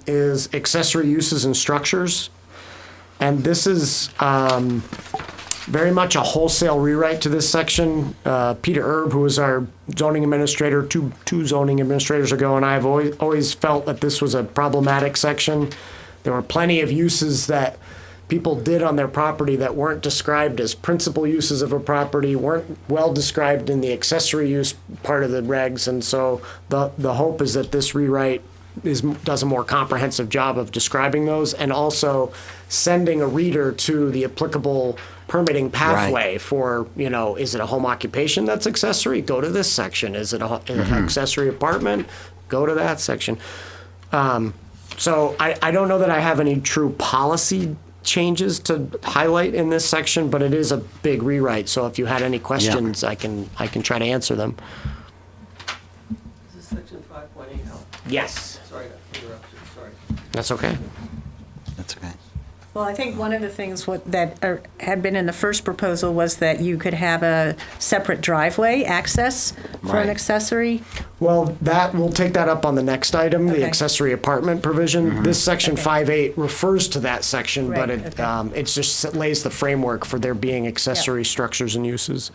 Speaker 4: is accessory uses and structures. And this is very much a wholesale rewrite to this section. Peter Erb, who was our zoning administrator two zoning administrators ago, and I have always felt that this was a problematic section. There were plenty of uses that people did on their property that weren't described as principal uses of a property, weren't well described in the accessory use part of the regs, and so the hope is that this rewrite does a more comprehensive job of describing those, and also sending a reader to the applicable permitting pathway for, is it a home occupation that's accessory? Go to this section. Is it an accessory apartment? Go to that section. So I don't know that I have any true policy changes to highlight in this section, but it is a big rewrite. So if you had any questions, I can try to answer them.
Speaker 7: Is this section 5.8 now?
Speaker 4: Yes.
Speaker 7: Sorry to interrupt you, sorry.
Speaker 4: That's okay.
Speaker 1: That's okay.
Speaker 3: Well, I think one of the things that had been in the first proposal was that you could have a separate driveway access for
Speaker 1: Right.
Speaker 3: an accessory.
Speaker 4: Well, we'll take that up on the next item,
Speaker 3: Okay.
Speaker 4: the accessory apartment provision. This section
Speaker 3: Okay.
Speaker 4: 5.8 refers to that section, but
Speaker 3: Right, okay.
Speaker 4: it just lays the framework for there being accessory structures and uses.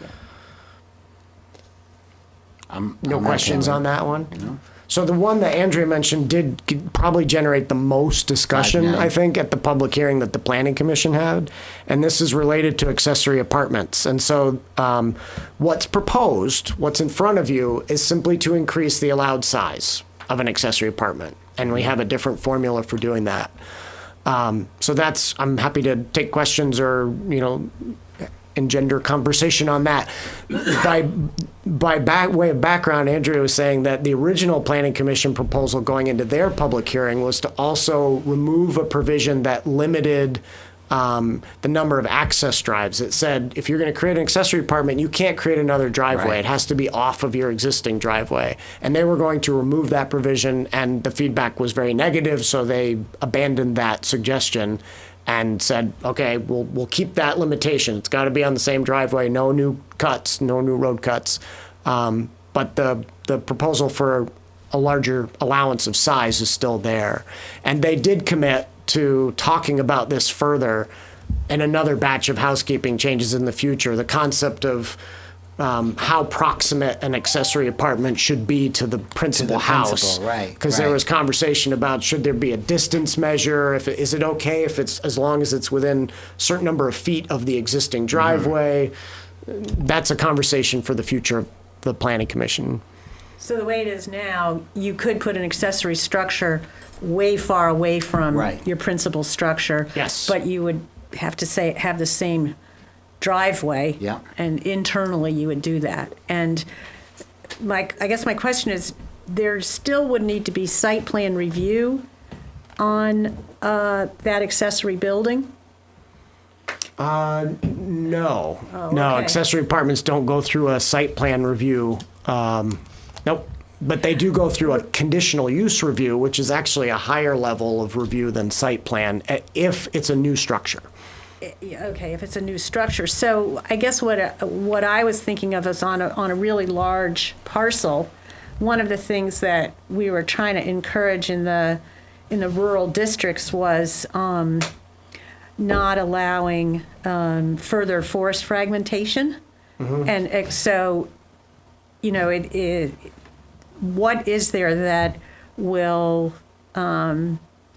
Speaker 4: No questions on that one?
Speaker 1: No.
Speaker 4: So the one that Andrea mentioned did probably generate the most discussion,
Speaker 1: 5.9.
Speaker 4: I think, at the public hearing that the Planning Commission had. And this is related to accessory apartments. And so what's proposed, what's in front of you, is simply to increase the allowed size of an accessory apartment. And we have a different formula for doing that. So I'm happy to take questions or, engender conversation on that. By way of background, Andrea was saying that the original Planning Commission proposal going into their public hearing was to also remove a provision that limited the number of access drives. It said, if you're going to create an accessory apartment, you can't create another driveway.
Speaker 1: Right.
Speaker 4: It has to be off of your existing driveway. And they were going to remove that provision, and the feedback was very negative, so they abandoned that suggestion and said, okay, we'll keep that limitation. It's got to be on the same driveway, no new cuts, no new road cuts. But the proposal for a larger allowance of size is still there. And they did commit to talking about this further in another batch of housekeeping changes in the future. The concept of how proximate an accessory apartment should be to the principal house.
Speaker 1: right,
Speaker 4: Because there
Speaker 1: right.
Speaker 4: was conversation about should there be a distance measure? Is it okay if it's as long as it's within a certain number of feet of the existing driveway? That's a conversation for the future of the Planning Commission.
Speaker 3: So the way it is now, you could put an accessory structure way far away from
Speaker 1: Right.
Speaker 3: your principal structure.
Speaker 4: Yes.
Speaker 3: But you would have to have the same driveway.
Speaker 1: Yeah.
Speaker 3: And internally, you would do that. And I guess my question is, there still would need to be site plan review on that accessory building?
Speaker 4: No.
Speaker 3: Oh,
Speaker 4: No,
Speaker 3: okay.
Speaker 4: accessory apartments don't go through a site plan review. Nope. But they do go through a conditional use review, which is actually a higher level of review than site plan if it's a new structure.
Speaker 3: Yeah, okay, if it's a new structure. So I guess what I was thinking of is on a really large parcel, one of the things that we were trying to encourage in the rural districts was not allowing further forest fragmentation. And so, you know, what is there that will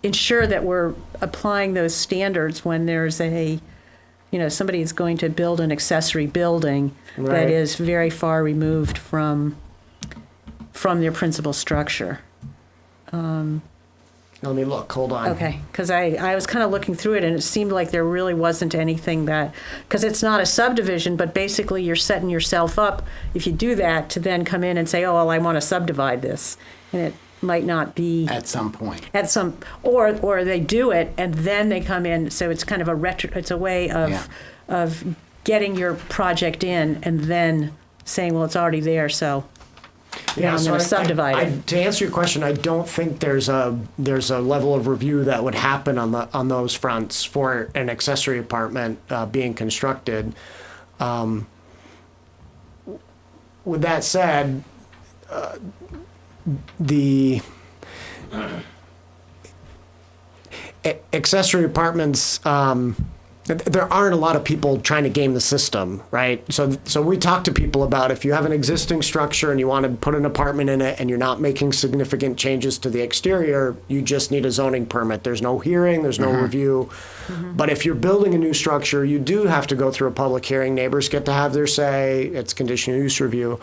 Speaker 3: ensure that we're applying those standards when there's somebody is going to build an accessory building that
Speaker 4: Right.
Speaker 3: is very far removed from their principal structure.
Speaker 4: Let me look. Hold on.
Speaker 3: Okay, because I was kind of looking through it, and it seemed like there really wasn't anything that, because it's not a subdivision, but basically you're setting yourself up, if you do that, to then come in and say, oh, well, I want to subdivide this. And it might not be
Speaker 1: At some point.
Speaker 3: at some, or they do it, and then they come in, so it's kind of it's a way of getting your project in, and then saying, well, it's already there, so yeah, I'm
Speaker 4: so
Speaker 3: going to subdivide it.
Speaker 4: To answer your question, I don't think there's a level of review that would happen on those fronts for an accessory apartment being constructed. With that said, the accessory apartments, there aren't a lot of people trying to game the system, right? So we talk to people about if you have an existing structure and you want to put an apartment in it and you're not making significant changes to the exterior, you just need a zoning permit. There's no hearing, there's no review. But if you're building a new structure, you do have to go through a public hearing. Neighbors get to have their say. It's conditional use review.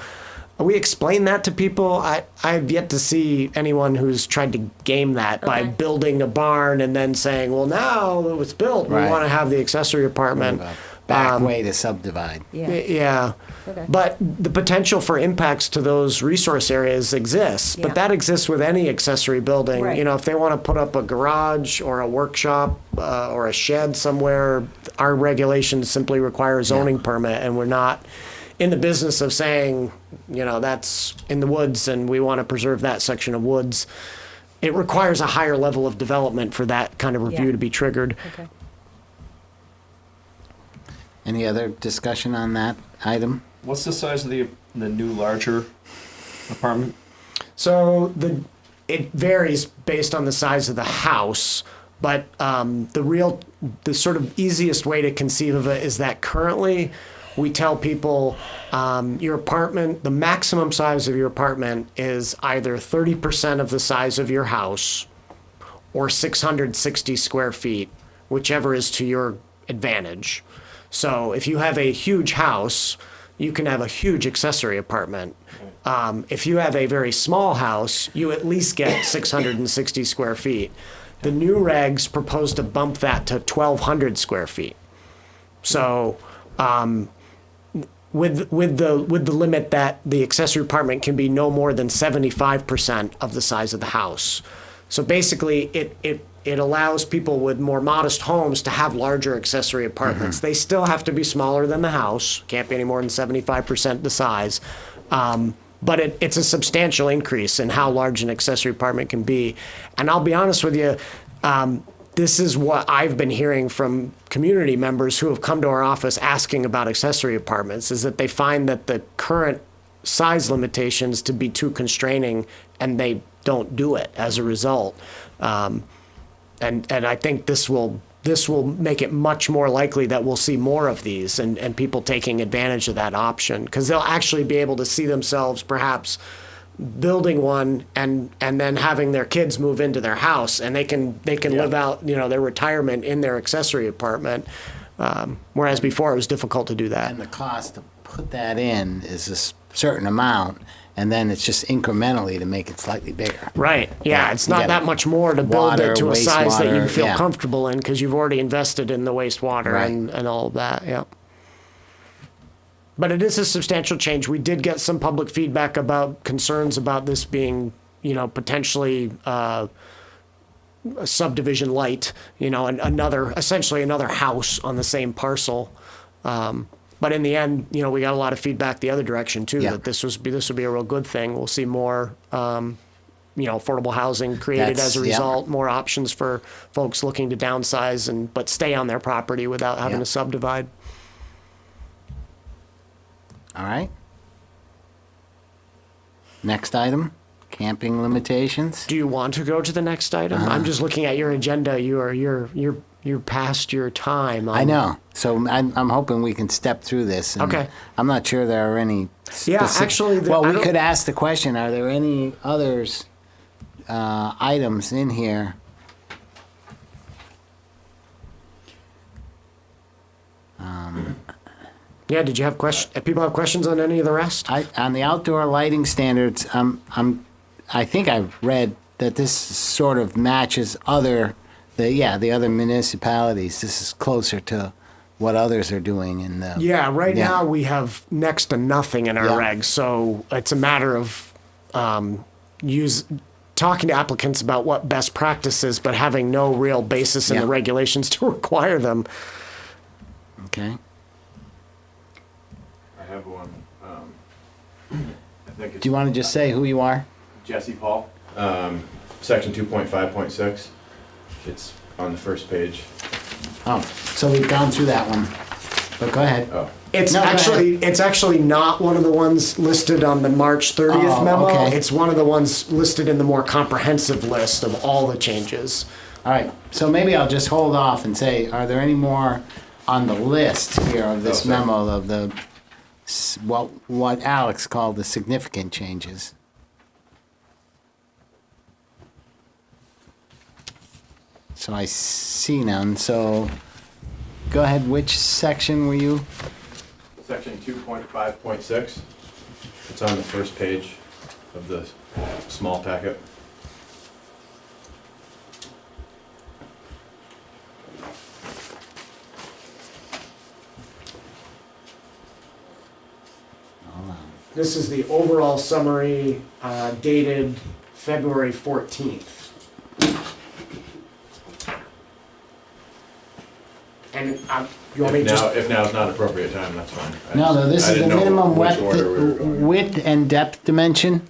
Speaker 4: We explain that to people. I've yet to see anyone who's tried to game that by building a barn and then saying, well, now that it's built, we
Speaker 1: Right.
Speaker 4: want to have the accessory apartment.
Speaker 1: Back way to subdivide.
Speaker 4: Yeah.
Speaker 3: Okay.
Speaker 4: But the potential for impacts to those resource areas exists.
Speaker 3: Yeah.
Speaker 4: But that exists with any accessory building.
Speaker 3: Right.
Speaker 4: You know, if they want to put up a garage or a workshop or a shed somewhere, our regulations simply require a zoning permit, and we're not in the business of saying, you know, that's in the woods and we want to preserve that section of woods. It requires a higher level of development for that kind of review
Speaker 3: Yeah.
Speaker 4: to be triggered.
Speaker 3: Okay.
Speaker 1: Any other discussion on that item?
Speaker 2: What's the size of the new larger apartment?
Speaker 4: So it varies based on the size of the house, but the sort of easiest way to conceive of it is that currently we tell people your apartment, the maximum size of your apartment is either 30% of the size of your house or 660 square feet, whichever is to your advantage. So if you have a huge house, you can have a huge accessory apartment. If you have a very small house, you at least get 660 square feet. The new regs propose to bump that to 1,200 square feet. So with the limit that the accessory apartment can be no more than 75% of the size of the house. So basically, it allows people with more modest homes to have larger accessory apartments. They still have to be smaller than the house, can't be any more than 75% the size. But it's a substantial increase in how large an accessory apartment can be. And I'll be honest with you, this is what I've been hearing from community members who have come to our office asking about accessory apartments, is that they find that the current size limitations to be too constraining and they don't do it as a result. And I think this will make it much more likely that we'll see more of these and people taking advantage of that option, because they'll actually be able to see themselves perhaps building one and then having their kids move into their house, and they can live out, you know, their retirement in their accessory apartment, whereas before it was difficult to do that.
Speaker 1: And the cost to put that in is a certain amount, and then it's just incrementally to make it slightly bigger.
Speaker 4: Right. Yeah. It's not
Speaker 1: Yeah.
Speaker 4: that much more to build
Speaker 1: Water,
Speaker 4: it to a size that you
Speaker 1: wastewater,
Speaker 4: feel
Speaker 1: yeah.
Speaker 4: comfortable in, because you've already invested in the wastewater
Speaker 1: Right.
Speaker 4: and all of that. Yeah. But it is a substantial change. We did get some public feedback about concerns about this being, you know, potentially a subdivision light, you know, and essentially another house on the same parcel. But in the end, you know, we got a lot of feedback the other direction too,
Speaker 1: Yeah.
Speaker 4: that this would be a real good thing. We'll see more, you know, affordable housing created
Speaker 1: That's-
Speaker 4: as a
Speaker 1: yeah.
Speaker 4: result, more options for folks looking to downsize but stay on their property without having
Speaker 1: Yeah.
Speaker 4: to subdivide.
Speaker 1: All right. Next item, camping limitations.
Speaker 4: Do you want to go to the next item? I'm just looking at your agenda. You're past your time.
Speaker 1: I know. So I'm hoping we can step through this. And
Speaker 4: Okay.
Speaker 1: I'm not sure there are any.
Speaker 4: Yeah,
Speaker 1: specific-
Speaker 4: actually,
Speaker 1: Well,
Speaker 4: I
Speaker 1: we
Speaker 4: don't-
Speaker 1: could ask the question: are there any others items in here?
Speaker 4: Yeah. Did you have people have questions on any of the rest?
Speaker 1: On the outdoor lighting standards, I think I read that this sort of matches the other municipalities. This is closer to what others are doing in the.
Speaker 4: Yeah, right
Speaker 1: Yeah.
Speaker 4: now we have next to nothing in our
Speaker 1: Yeah.
Speaker 4: regs, so it's a matter of talking to applicants about what best practices, but having no real basis in
Speaker 1: Yeah.
Speaker 4: the regulations to require them.
Speaker 1: Okay.
Speaker 8: I have one. I think it's
Speaker 1: Do you want to just say who you are?
Speaker 8: Jesse Paul. Section 2.5.6. It's on the first page.
Speaker 1: Oh, so we've gone through that one. But go ahead.
Speaker 8: Oh,
Speaker 4: It's
Speaker 1: No, go
Speaker 4: actually not one of the ones listed on the March 30th
Speaker 1: Oh,
Speaker 4: memo.
Speaker 1: okay.
Speaker 4: It's one of the ones listed in the more comprehensive list of all the changes.
Speaker 1: All right. So maybe I'll just hold off and say, are there any more on the list here of this
Speaker 8: Oh, sorry.
Speaker 1: memo of the what Alex called the significant changes? So I see none. So go ahead. Which section were you?
Speaker 8: Section 2.5.6. It's on the first page of the small packet.
Speaker 4: This is the overall summary dated February 14th. And you want me to just...
Speaker 8: If now is not appropriate time, that's fine.
Speaker 1: No, this
Speaker 8: I
Speaker 1: is the
Speaker 8: didn't know
Speaker 1: minimum
Speaker 8: which order we were going.
Speaker 1: width and depth dimension.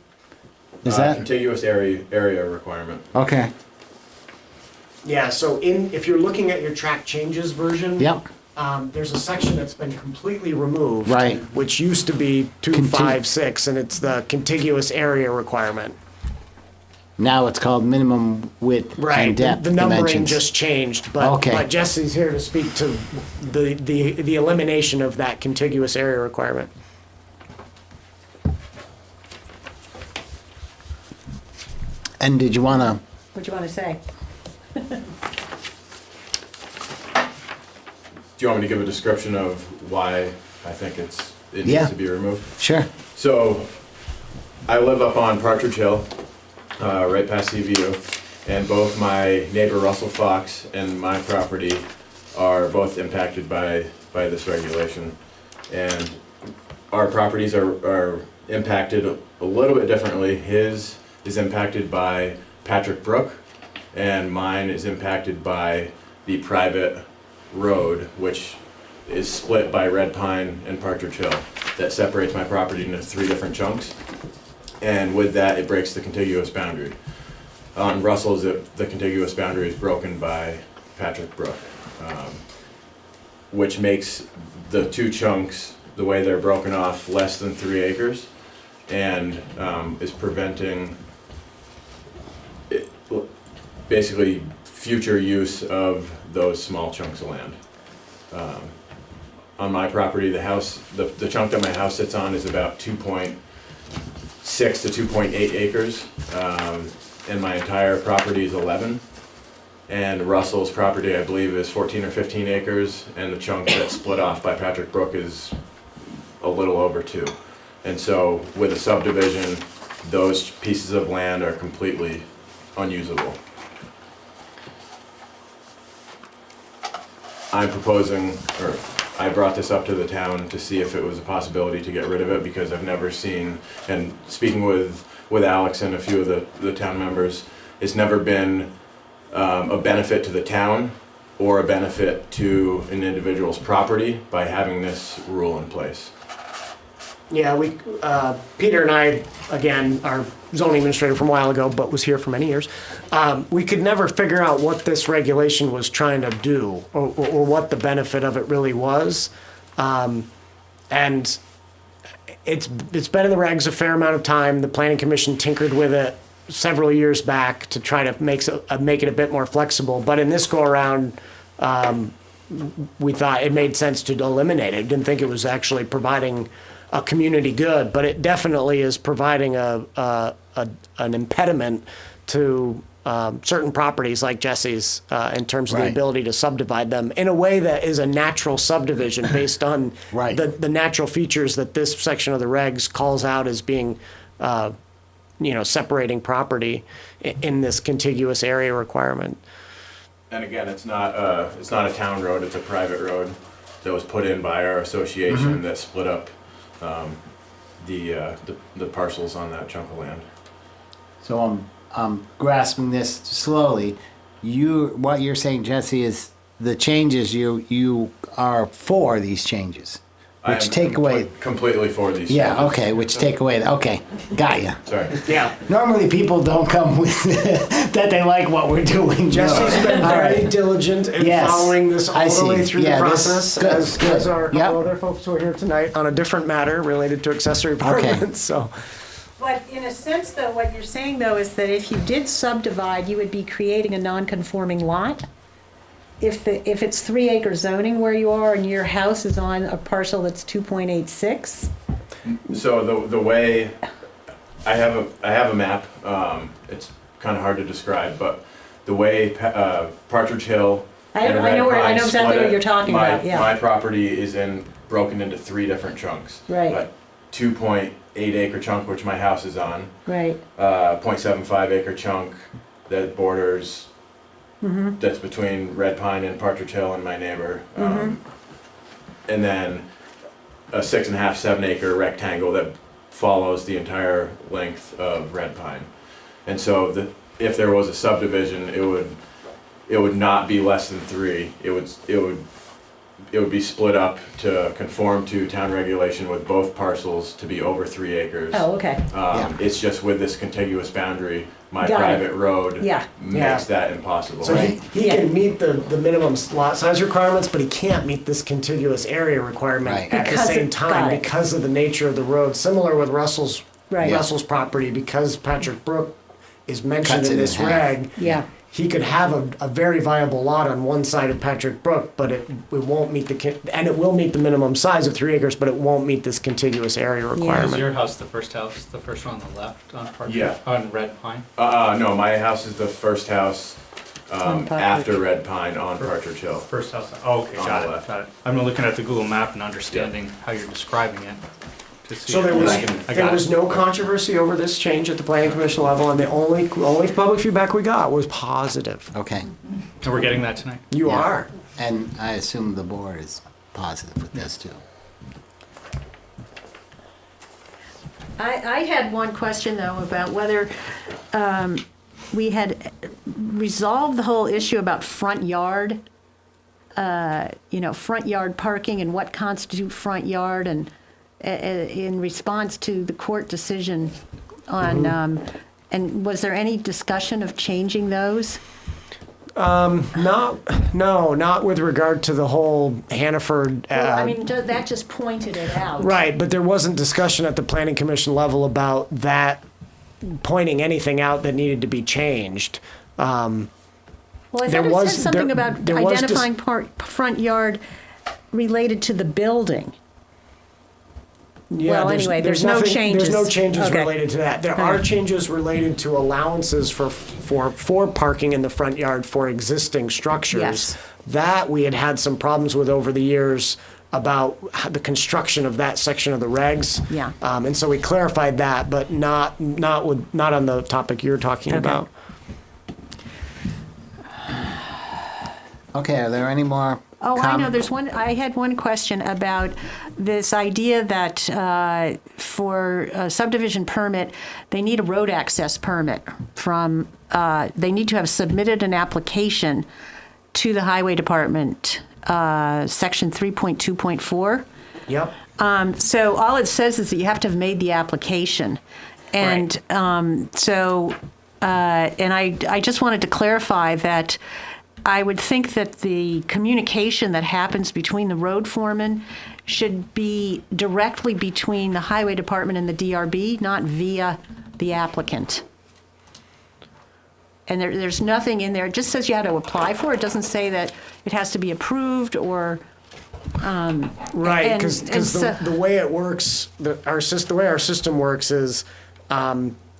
Speaker 1: Is that
Speaker 8: Contiguous area requirement.
Speaker 1: okay?
Speaker 4: Yeah, so if you're looking at your track changes version,
Speaker 1: Yep.
Speaker 4: there's a section that's been completely removed.
Speaker 1: Right.
Speaker 4: Which used to be 256, and it's the contiguous area requirement.
Speaker 1: Now it's called minimum width and depth
Speaker 4: The numbering
Speaker 1: dimensions.
Speaker 4: just changed, but,
Speaker 1: Okay.
Speaker 4: but Jesse's here to speak to the elimination of that contiguous area requirement.
Speaker 1: And did you want to?
Speaker 3: What do you want to say?
Speaker 8: Do you want me to give a description of why I think it
Speaker 1: Yeah.
Speaker 8: needs to be removed?
Speaker 1: Sure.
Speaker 8: So, I live up on Partridge Hill, right past CVU, and both my neighbor Russell Fox and my property are both impacted by this regulation. And our properties are impacted a little bit differently. His is impacted by Patrick Brook, and mine is impacted by the private road, which is split by Red Pine and Partridge Hill, that separates my property into 3 different chunks. And with that, it breaks the contiguous boundary. On Russell's, the contiguous boundary is broken by Patrick Brook, which makes the 2 chunks, the way they're broken off, less than 3 acres, and is preventing basically future use of those small chunks of land. On my property, the house, the chunk that my house sits on is about 2.6 to 2.8 acres, and my entire property is 11. And Russell's property, I believe, is 14 or 15 acres, and the chunk that's split off by Patrick Brook is a little over 2. And so with a subdivision, those pieces of land are completely unusable. I'm proposing, or I brought this up to the town to see if it was a possibility to get rid of it, because I've never seen, and speaking with Alex and a few of the town members, it's never been a benefit to the town or a benefit to an individual's property by having this rule in place.
Speaker 4: Yeah, Peter and I, again, our zoning administrator from a while ago, but was here for many years. We could never figure out what this regulation was trying to do or what the benefit of it really was. And it's been in the regs a fair amount of time. The Planning Commission tinkered with it several years back to try to make it a bit more flexible. But in this go around, we thought it made sense to eliminate it. Didn't think it was actually providing a community good, but it definitely is providing an impediment to certain properties like Jesse's in terms of the
Speaker 1: Right.
Speaker 4: ability to subdivide them in a way that is a natural subdivision based on
Speaker 1: Right.
Speaker 4: the natural features that this section of the regs calls out as being, separating property in this contiguous area requirement.
Speaker 8: And again, it's not a town road, it's a private road that was put in by our association that split up the parcels on that chunk of land.
Speaker 1: So I'm grasping this slowly. What you're saying, Jesse, is the changes you are for these changes,
Speaker 8: I
Speaker 1: which
Speaker 8: am
Speaker 1: take away.
Speaker 8: completely for these.
Speaker 1: Yeah.
Speaker 8: changes.
Speaker 1: Okay. Which take away. Okay. Got you.
Speaker 8: Sorry.
Speaker 4: Yeah.
Speaker 1: Normally people don't come with that they like what we're doing.
Speaker 4: Jesse's
Speaker 1: No.
Speaker 4: been
Speaker 1: All
Speaker 4: very
Speaker 1: right.
Speaker 4: diligent in
Speaker 1: Yes,
Speaker 4: following this all
Speaker 1: I
Speaker 4: the way
Speaker 1: see.
Speaker 4: through
Speaker 1: Yeah,
Speaker 4: the
Speaker 1: this-
Speaker 4: process,
Speaker 1: good,
Speaker 4: as
Speaker 1: good.
Speaker 4: are
Speaker 1: Yep.
Speaker 4: all other folks who are here tonight on a different matter related to accessory
Speaker 1: Okay.
Speaker 4: apartments. So,
Speaker 3: But in a sense, though, what you're saying, though, is that if you did subdivide, you would be creating a non-conforming lot? If it's 3 acre zoning where you are and your house is on a parcel that's 2.86?
Speaker 8: So the way I have a map. It's kind of hard to describe, but the way Partridge Hill
Speaker 3: I
Speaker 8: and
Speaker 3: know
Speaker 8: Red
Speaker 3: where- I
Speaker 8: Pine
Speaker 3: know exactly
Speaker 8: split
Speaker 3: what
Speaker 8: it,
Speaker 3: you're talking about, yeah.
Speaker 8: My property is broken into 3 different chunks.
Speaker 3: Right.
Speaker 8: A 2.8 acre chunk, which my house is on.
Speaker 3: Right.
Speaker 8: 0.75 acre chunk that borders. That's between Red Pine and Partridge Hill and my neighbor. And then a 6.5, 7 acre rectangle that follows the entire length of Red Pine. And so if there was a subdivision, it would not be less than 3. It would be split up to conform to town regulation with both parcels to be over 3 acres.
Speaker 3: Oh, okay.
Speaker 8: It's just with this contiguous boundary, my
Speaker 3: Got it.
Speaker 8: private road
Speaker 3: Yeah.
Speaker 8: makes that impossible.
Speaker 4: so he
Speaker 3: Yeah.
Speaker 4: can meet the minimum lot size requirements, but he can't meet this contiguous area requirement
Speaker 1: Right.
Speaker 4: at the
Speaker 3: Because
Speaker 4: same
Speaker 3: it-
Speaker 4: time
Speaker 3: got it.
Speaker 4: because of the nature of the road. Similar with Russell's
Speaker 3: Right.
Speaker 4: Russell's property, because Patrick Brook is mentioned
Speaker 1: Cuts
Speaker 4: in
Speaker 1: it
Speaker 4: this
Speaker 1: in half.
Speaker 4: reg.
Speaker 3: Yeah.
Speaker 4: He could have a very viable lot on one side of Patrick Brook, but it won't meet and it will meet the minimum size of 3 acres, but it won't meet this contiguous area
Speaker 6: Is
Speaker 4: requirement.
Speaker 6: your house, the first one on the left on Park?
Speaker 8: Yeah.
Speaker 6: On Red Pine?
Speaker 8: No, my house is the first house
Speaker 3: On Partridge.
Speaker 8: after Red Pine on Partridge Hill.
Speaker 6: First house, oh, okay,
Speaker 8: On
Speaker 6: got
Speaker 8: the
Speaker 6: it,
Speaker 8: left.
Speaker 6: got it. I'm looking at the Google map and understanding how you're describing it. To see
Speaker 4: So there
Speaker 6: if
Speaker 4: was
Speaker 6: I can- I
Speaker 4: there
Speaker 6: got
Speaker 4: was
Speaker 6: it.
Speaker 4: no controversy over this change at the planning commission level, and the only public feedback we got was positive.
Speaker 1: Okay.
Speaker 6: And we're getting that tonight?
Speaker 4: You
Speaker 1: Yeah.
Speaker 4: are.
Speaker 1: And I assume the board is positive with this too.
Speaker 3: I had one question, though, about whether we had resolved the whole issue about front yard, front yard parking and what constitutes front yard, and in response to the court decision on, and was there any discussion of changing those?
Speaker 4: Not with regard to the whole Hannaford.
Speaker 3: Well, I mean, that just pointed it out.
Speaker 4: Right, but there wasn't discussion at the planning commission level about that pointing anything out that needed to be changed.
Speaker 3: Well, I
Speaker 4: There
Speaker 3: thought it
Speaker 4: was-
Speaker 3: said something
Speaker 4: there-
Speaker 3: about
Speaker 4: there was
Speaker 3: identifying front yard related to the building.
Speaker 4: Yeah,
Speaker 3: Well, anyway, there's no changes.
Speaker 4: There's no changes
Speaker 3: Okay.
Speaker 4: related to that. There are changes related to allowances for parking in the front yard for existing structures.
Speaker 3: Yes.
Speaker 4: That we had some problems with over the years about the construction of that section of the regs.
Speaker 3: Yeah.
Speaker 4: And so we clarified that, but not on the topic you're talking
Speaker 3: Okay.
Speaker 4: about.
Speaker 1: Okay, are there any more?
Speaker 3: Oh, I know, I had one question about this idea that for a subdivision permit, they need a road access permit they need to have submitted an application to the Highway Department, section 3.2.4.
Speaker 4: Yep.
Speaker 3: So all it says is that you have to have made the application. And and I just wanted to clarify that I would think that the communication that happens between the road foreman should be directly between the Highway Department and the DRB, not via the applicant. And there's nothing in there. It just says you have to apply for it. It doesn't say that it has to be approved or.
Speaker 4: Right,
Speaker 3: and
Speaker 4: because
Speaker 3: so-
Speaker 4: the way it works, the way our system works is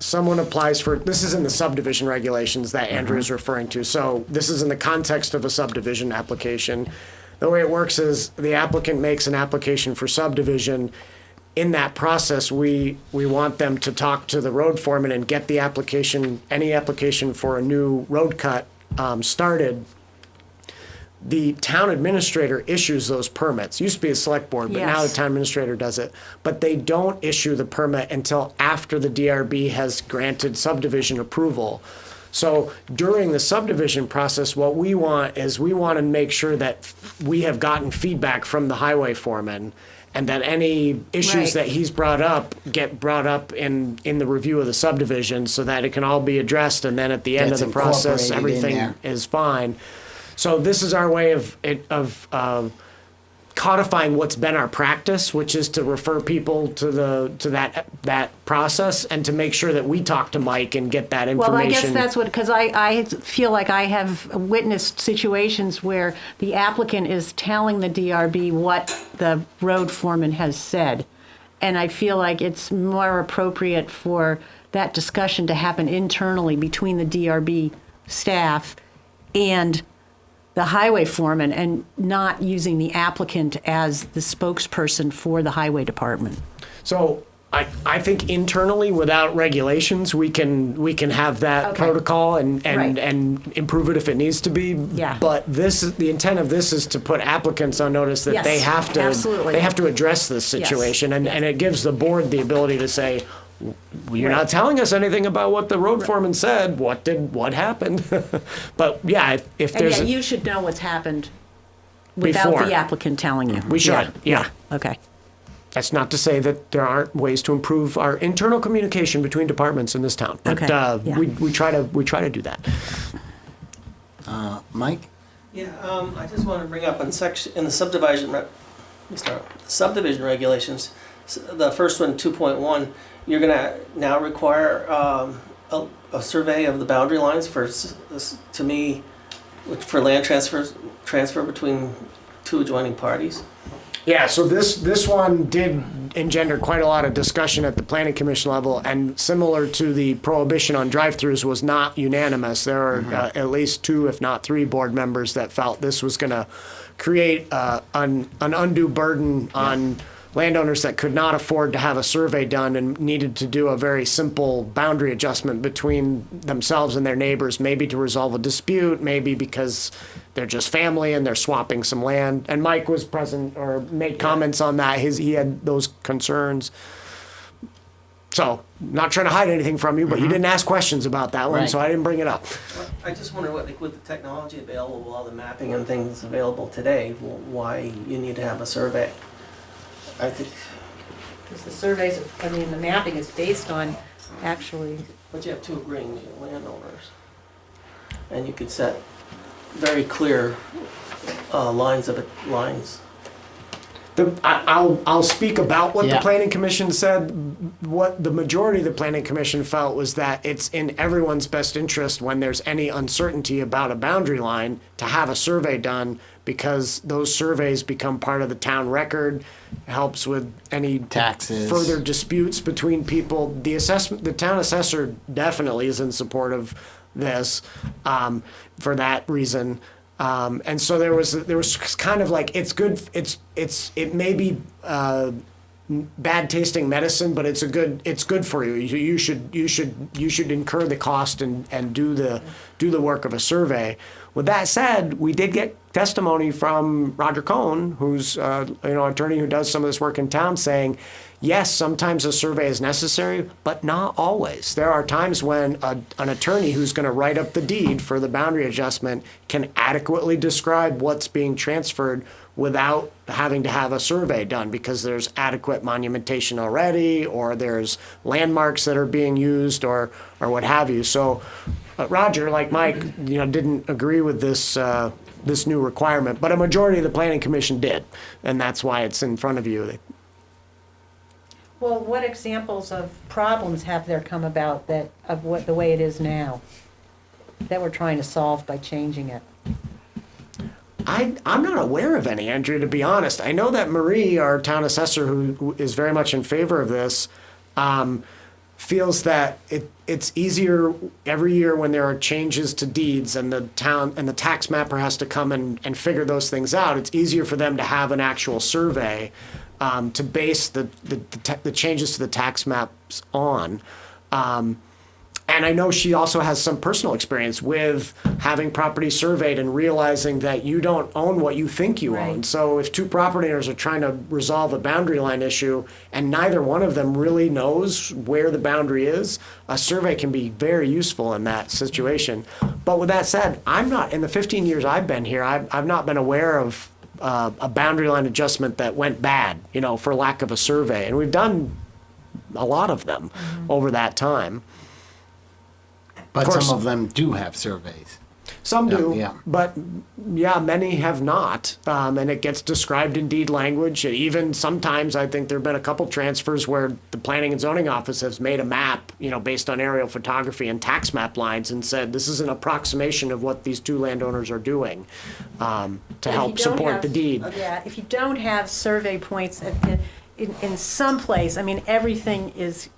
Speaker 4: someone applies for, this is in the subdivision regulations that Andrew is referring to. So this is in the context of a subdivision application. The way it works is the applicant makes an application for subdivision. In that process, we want them to talk to the road foreman and get the application, any application for a new road cut started. The town administrator issues those permits. Used to be a select board, but now the
Speaker 3: Yes.
Speaker 4: town administrator does it. But they don't issue the permit until after the DRB has granted subdivision approval. So during the subdivision process, what we want is we want to make sure that we have gotten feedback from the highway foreman and that any issues
Speaker 3: Right.
Speaker 4: that he's brought up get brought up in the review of the subdivision so that it can all be addressed, and then at the end
Speaker 1: That's
Speaker 4: of the process,
Speaker 1: incorporated in
Speaker 4: everything
Speaker 1: there.
Speaker 4: is fine. So this is our way of codifying what's been our practice, which is to refer people to that process and to make sure that we talk to Mike and get that information.
Speaker 3: Well, I guess that's what, because I feel like I have witnessed situations where the applicant is telling the DRB what the road foreman has said. And I feel like it's more appropriate for that discussion to happen internally between the DRB staff and the highway foreman, and not using the applicant as the spokesperson for the highway department.
Speaker 4: So I think internally, without regulations, we can have that
Speaker 3: Okay.
Speaker 4: protocol and
Speaker 3: Right.
Speaker 4: improve it if it needs to be.
Speaker 3: Yeah.
Speaker 4: But the intent of this is to put applicants on notice that
Speaker 3: Yes,
Speaker 4: they have to
Speaker 3: absolutely.
Speaker 4: address this situation, and it gives the board the ability to say, well, you're
Speaker 3: Right.
Speaker 4: not telling us anything about what the road foreman said. What happened? But yeah, if
Speaker 3: And
Speaker 4: there's
Speaker 3: yet you should know what's happened without
Speaker 4: Before.
Speaker 3: the applicant telling you.
Speaker 4: We should, yeah.
Speaker 3: Okay.
Speaker 4: That's not to say that there aren't ways to improve our internal communication between departments in this town. But
Speaker 3: Okay, yeah.
Speaker 4: we try to do that.
Speaker 1: Mike?
Speaker 7: Yeah, I just want to bring up in the subdivision regulations, the first one, 2.1, you're gonna now require a survey of the boundary lines for land transfer between two adjoining parties.
Speaker 4: Yeah, so this one did engender quite a lot of discussion at the planning commission level, and similar to the prohibition on drive-throughs, was not unanimous. There are at least 2, if not 3 board members that felt this was gonna create an undue burden on landowners that could not afford to have a survey done and needed to do a very simple boundary adjustment between themselves and their neighbors, maybe to resolve a dispute, maybe because they're just family and they're swapping some land. And Mike was present or made comments on that. He had those concerns. So, not trying to hide anything from you, but you didn't ask questions about that one,
Speaker 1: Right.
Speaker 4: so I didn't bring it up.
Speaker 7: I just wonder what, like, with the technology available, all the mapping and things available today, why you need to have a survey? I think,
Speaker 3: Because the surveys, the mapping is based on actually.
Speaker 7: but you have 2 agreeing landowners, and you could set very clear lines.
Speaker 4: I'll speak about what
Speaker 1: Yeah.
Speaker 4: the planning commission said. What the majority of the planning commission felt was that it's in everyone's best interest when there's any uncertainty about a boundary line to have a survey done, because those surveys become part of the town record, helps with any
Speaker 1: Taxes.
Speaker 4: further disputes between people. The town assessor definitely is in support of this for that reason. And so there was kind of like, it's good, it may be bad tasting medicine, but it's good for you. You should incur the cost and do the work of a survey. With that said, we did get testimony from Roger Cohn, who's attorney who does some of this work in town, saying, yes, sometimes a survey is necessary, but not always. There are times when an attorney who's going to write up the deed for the boundary adjustment can adequately describe what's being transferred without having to have a survey done, because there's adequate monumentation already, or there's landmarks that are being used, or what have you. So Roger, like Mike, didn't agree with this new requirement, but a majority of the planning commission did, and that's why it's in front of you.
Speaker 3: Well, what examples of problems have there come about the way it is now that we're trying to solve by changing it?
Speaker 4: I'm not aware of any, Andrea, to be honest. I know that Marie, our town assessor, who is very much in favor of this, feels that it's easier every year when there are changes to deeds and the town and the tax mapper has to come and figure those things out. It's easier for them to have an actual survey to base the changes to the tax maps on. And I know she also has some personal experience with having property surveyed and realizing that you don't own what you think you own.
Speaker 3: Right.
Speaker 4: So if two property owners are trying to resolve a boundary line issue and neither one of them really knows where the boundary is, a survey can be very useful in that situation. But with that said, in the 15 years I've been here, I've not been aware of a boundary line adjustment that went bad, for lack of a survey. And we've done a lot of them over that time.
Speaker 1: But
Speaker 4: course.
Speaker 1: some of them do have surveys.
Speaker 4: Some do,
Speaker 1: Yeah.
Speaker 4: but many have not, and it gets described in deed language. And even sometimes, I think there have been a couple transfers where the Planning and Zoning Office has made a map, based on aerial photography and tax map lines, and said this is an approximation of what these two landowners are doing to help support the deed.
Speaker 3: Yeah, if you don't have survey points in some place, everything is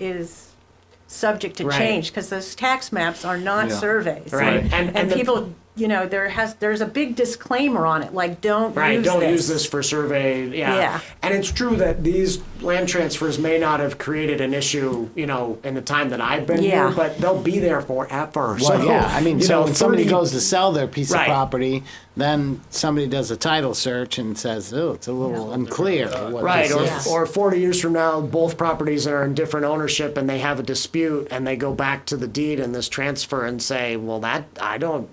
Speaker 3: subject to
Speaker 4: Right.
Speaker 3: change, because those tax maps are not
Speaker 1: Yeah.
Speaker 3: surveys.
Speaker 4: Right.
Speaker 3: And people, there's a big disclaimer on it, like, don't
Speaker 4: Use this for survey.
Speaker 3: Yeah.
Speaker 4: And it's true that these land transfers may not have created an issue, in the time that I've been
Speaker 3: Yeah.
Speaker 4: here, but they'll be there forever.
Speaker 1: Well, yeah, so when somebody
Speaker 4: 30
Speaker 1: goes to sell their piece
Speaker 4: Right.
Speaker 1: of property, then somebody does a title search and says, oh, it's a little unclear what
Speaker 4: Right,
Speaker 1: this is.
Speaker 4: or 40 years from now, both properties are in different ownership and they have a dispute and they go back to the deed and this transfer and say, well,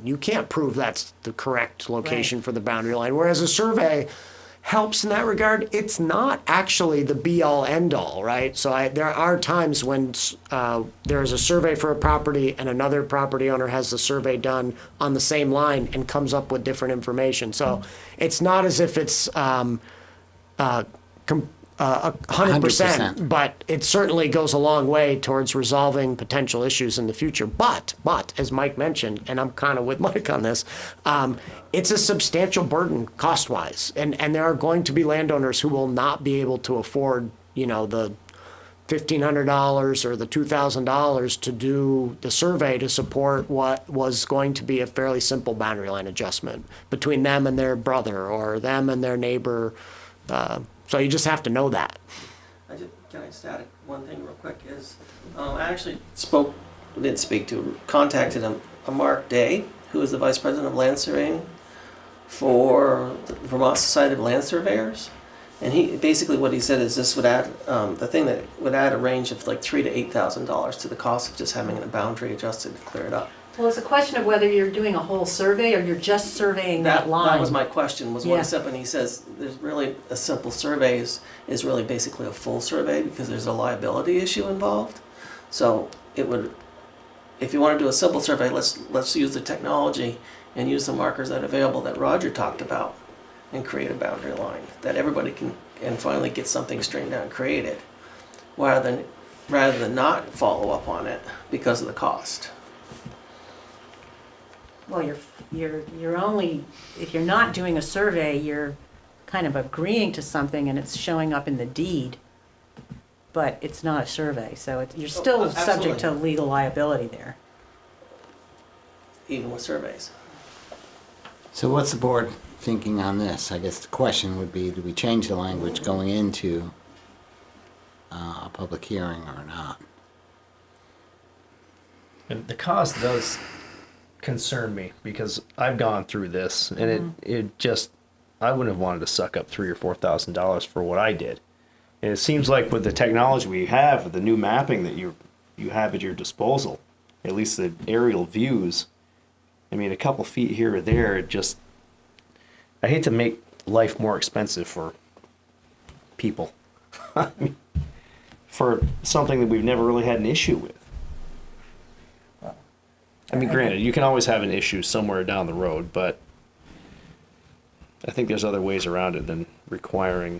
Speaker 4: you can't prove that's the correct location for the boundary line. Whereas a survey helps in that regard. It's not actually the be-all, end-all, right? So there are times when there's a survey for a property and another property owner has the survey done on the same line and comes up with different information. So it's not as if it's 100%, but it certainly goes a long way towards resolving potential issues in the future. But as Mike mentioned, and I'm kind of with Mike on this, it's a substantial burden cost-wise, and there are going to be landowners who will not be able to afford, the $1,500 or the $2,000 to do the survey to support what was going to be a fairly simple boundary line adjustment between them and their brother or them and their neighbor. So you just have to know that.
Speaker 7: Can I just add one thing real quick? I actually contacted a Mark Day, who is the Vice President of Land Surveying for the Vermont Society of Land Surveyors. And what he said is this would add, the thing that would add a range of like $3,000 to $8,000 to the cost of just having a boundary adjusted to clear it up.
Speaker 3: Well, it's a question of whether you're doing a whole survey or you're just surveying that line.
Speaker 7: That was my question, was one
Speaker 3: Yeah.
Speaker 7: step, and he says there's really a simple survey is really basically a full survey because there's a liability issue involved. So if you want to do a simple survey, let's use the technology and use the markers that are available that Roger talked about and create a boundary line that everybody can and finally get something straightened out and created, rather than not follow up on it because of the cost.
Speaker 3: Well, you're only, if you're not doing a survey, you're kind of agreeing to something and it's showing up in the deed, but it's not a survey, so you're still subject to
Speaker 7: absolutely.
Speaker 3: legal liability there.
Speaker 7: Even with surveys.
Speaker 1: So what's the board thinking on this? I guess the question would be, do we change the language going into a public hearing or not.
Speaker 2: And the cost does concern me because I've gone through this and it just, I wouldn't have wanted to suck up $3,000 or $4,000 for what I did. And it seems like with the technology we have, with the new mapping that you have at your disposal, at least the aerial views, I mean, a couple feet here or there, it just, I hate to make life more expensive for people. I mean, for something that we've never really had an issue with. I mean, granted, you can always have an issue somewhere down the road, but I think there's other ways around it than requiring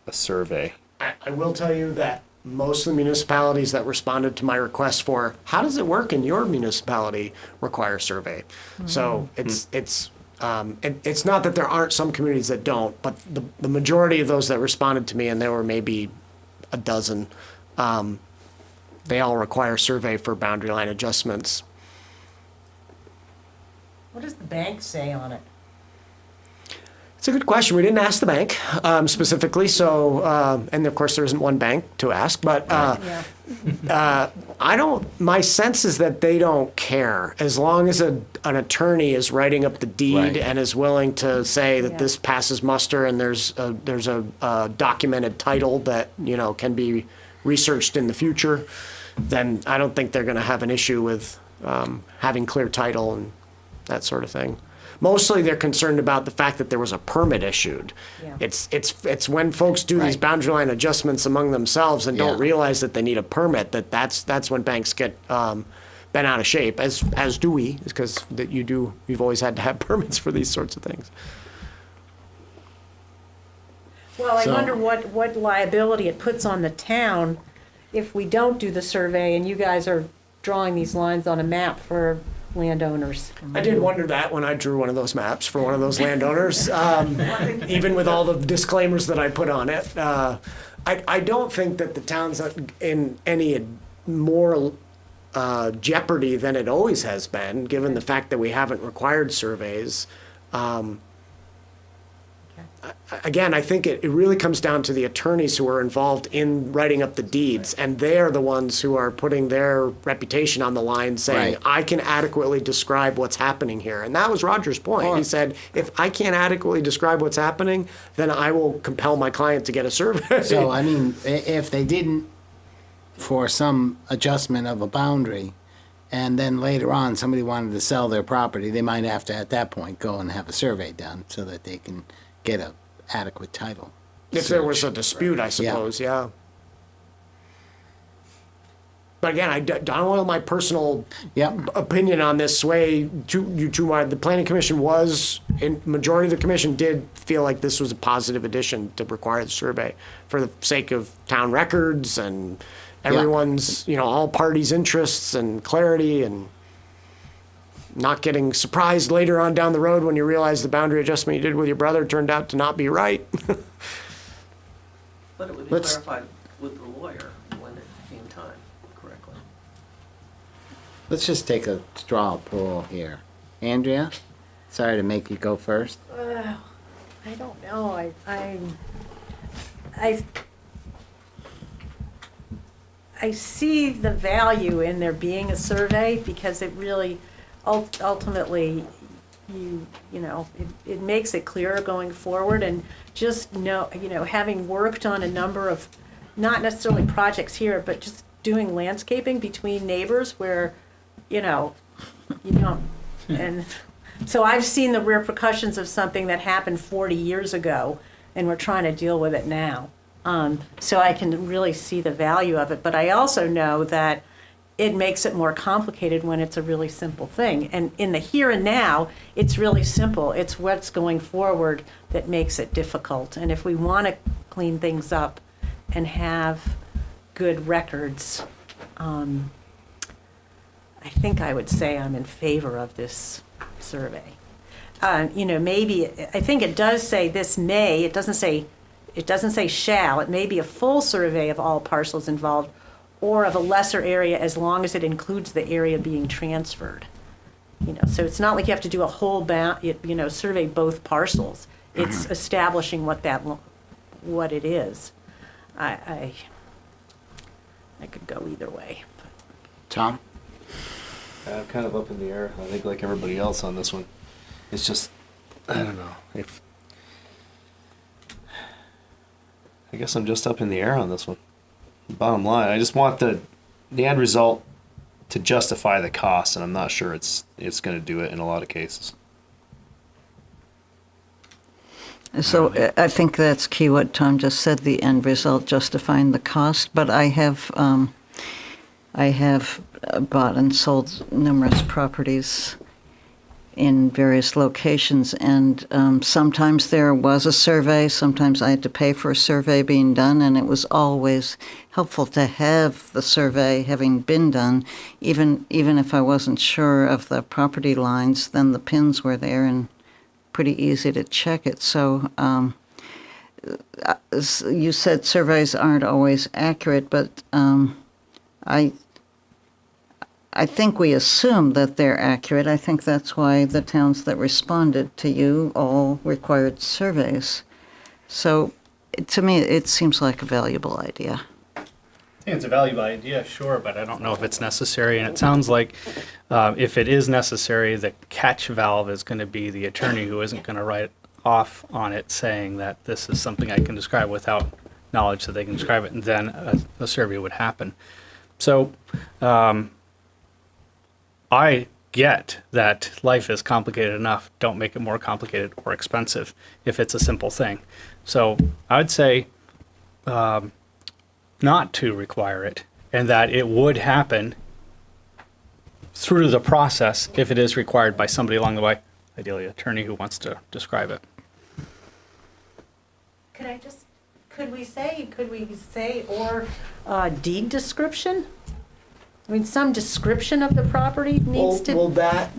Speaker 2: a survey.
Speaker 4: I will tell you that most of the municipalities that responded to my request for, how does it work in your municipality, require survey. So it's not that there aren't some communities that don't, but the majority of those that responded to me, and there were maybe a dozen, they all require survey for boundary line adjustments.
Speaker 3: What does the bank say on it?
Speaker 4: It's a good question. We didn't ask the bank specifically, so and of course there isn't one bank to ask. But I don't. My sense is that they don't care as long as an attorney is writing up the deed
Speaker 1: Right.
Speaker 4: and is willing to say that
Speaker 3: Yeah.
Speaker 4: this passes muster and there's a documented title that can be researched in the future. Then I don't think they're going to have an issue with having clear title and that sort of thing. Mostly they're concerned about the fact that there was a permit issued.
Speaker 3: Yeah.
Speaker 4: It's when folks do these
Speaker 1: Right.
Speaker 4: boundary line adjustments among themselves and don't
Speaker 1: Yeah.
Speaker 4: realize that they need a permit, that's when banks get bent out of shape, as do we, because you've always had to have permits for these sorts of things.
Speaker 3: Well, I
Speaker 1: So-
Speaker 3: wonder what liability it puts on the town if we don't do the survey and you guys are drawing these lines on a map for landowners.
Speaker 4: I did wonder that when I drew one of those maps for one of those landowners, even with all the disclaimers that I put on it. I don't think that the town's in any more jeopardy than it always has been, given the fact that we haven't required surveys. Again, I think it really comes down to the attorneys who are involved in writing up the deeds, and they're the ones who are putting their reputation on the line, saying,
Speaker 1: Right.
Speaker 4: I can adequately describe what's happening here. And that was Roger's point.
Speaker 1: Or-
Speaker 4: He said, if I can't adequately describe what's happening, then I will compel my client to get a survey.
Speaker 1: So, I mean, if they didn't, for some adjustment of a boundary, and then later on somebody wanted to sell their property, they might have to, at that point, go and have a survey done so that they can get a adequate title.
Speaker 4: If there was a dispute, I suppose, yeah. But again, I don't want my personal
Speaker 1: Yep.
Speaker 4: opinion on this sway too much. The planning commission majority of the commission did feel like this was a positive addition to require the survey for the sake of town records and everyone's, all parties' interests and clarity, and not getting surprised later on down the road when you realize the boundary adjustment you did with your brother turned out to not be right.
Speaker 7: But it would be
Speaker 1: Let's-
Speaker 7: clarified with the lawyer when it came time, correctly.
Speaker 1: Let's just take a straw poll here. Andrea, sorry to make you go first.
Speaker 3: I don't know. I see the value in there being a survey because it really ultimately it makes it clearer going forward, and just having worked on a number of not necessarily projects here, but just doing landscaping between neighbors where you don't, and so I've seen the repercussions of something that happened 40 years ago, and we're trying to deal with it now. So I can really see the value of it, but I also know that it makes it more complicated when it's a really simple thing. And in the here and now, it's really simple. It's what's going forward that makes it difficult. And if we want to clean things up and have good records, I think I would say I'm in favor of this survey. Maybe, I think it does say this may, it doesn't say shall, it may be a full survey of all parcels involved or of a lesser area as long as it includes the area being transferred. So it's not like you have to do a whole survey both parcels. It's establishing what that what it is. I could go either way.
Speaker 1: Tom?
Speaker 2: I'm kind of up in the air. I think like everybody else on this one. It's just, I don't know. I guess I'm just up in the air on this one. Bottom line, I just want the end result to justify the cost, and I'm not sure it's going to do it in a lot of cases.
Speaker 5: So I think that's key what Tom just said, the end result justifying the cost. But I have bought and sold numerous properties in various locations, and sometimes there was a survey, sometimes I had to pay for a survey being done, and it was always helpful to have the survey having been done, even if I wasn't sure of the property lines, then the pins were there and pretty easy to check it. So you said surveys aren't always accurate, but I think we assume that they're accurate. I think that's why the towns that responded to you all required surveys. So to me, it seems like a valuable idea.
Speaker 6: I think it's a valuable idea, sure, but I don't know if it's necessary. And it sounds like if it is necessary, the catch valve is going to be the attorney who isn't going to write off on it saying that this is something I can describe without knowledge that they can describe it, and then a survey would happen. So I get that life is complicated enough. Don't make it more complicated or expensive if it's a simple thing. So I would say not to require it, and that it would happen through the process if it is required by somebody along the way, ideally an attorney who wants to describe it.
Speaker 3: Could we say, or deed description? I mean, some description of the property needs to.
Speaker 4: Well, that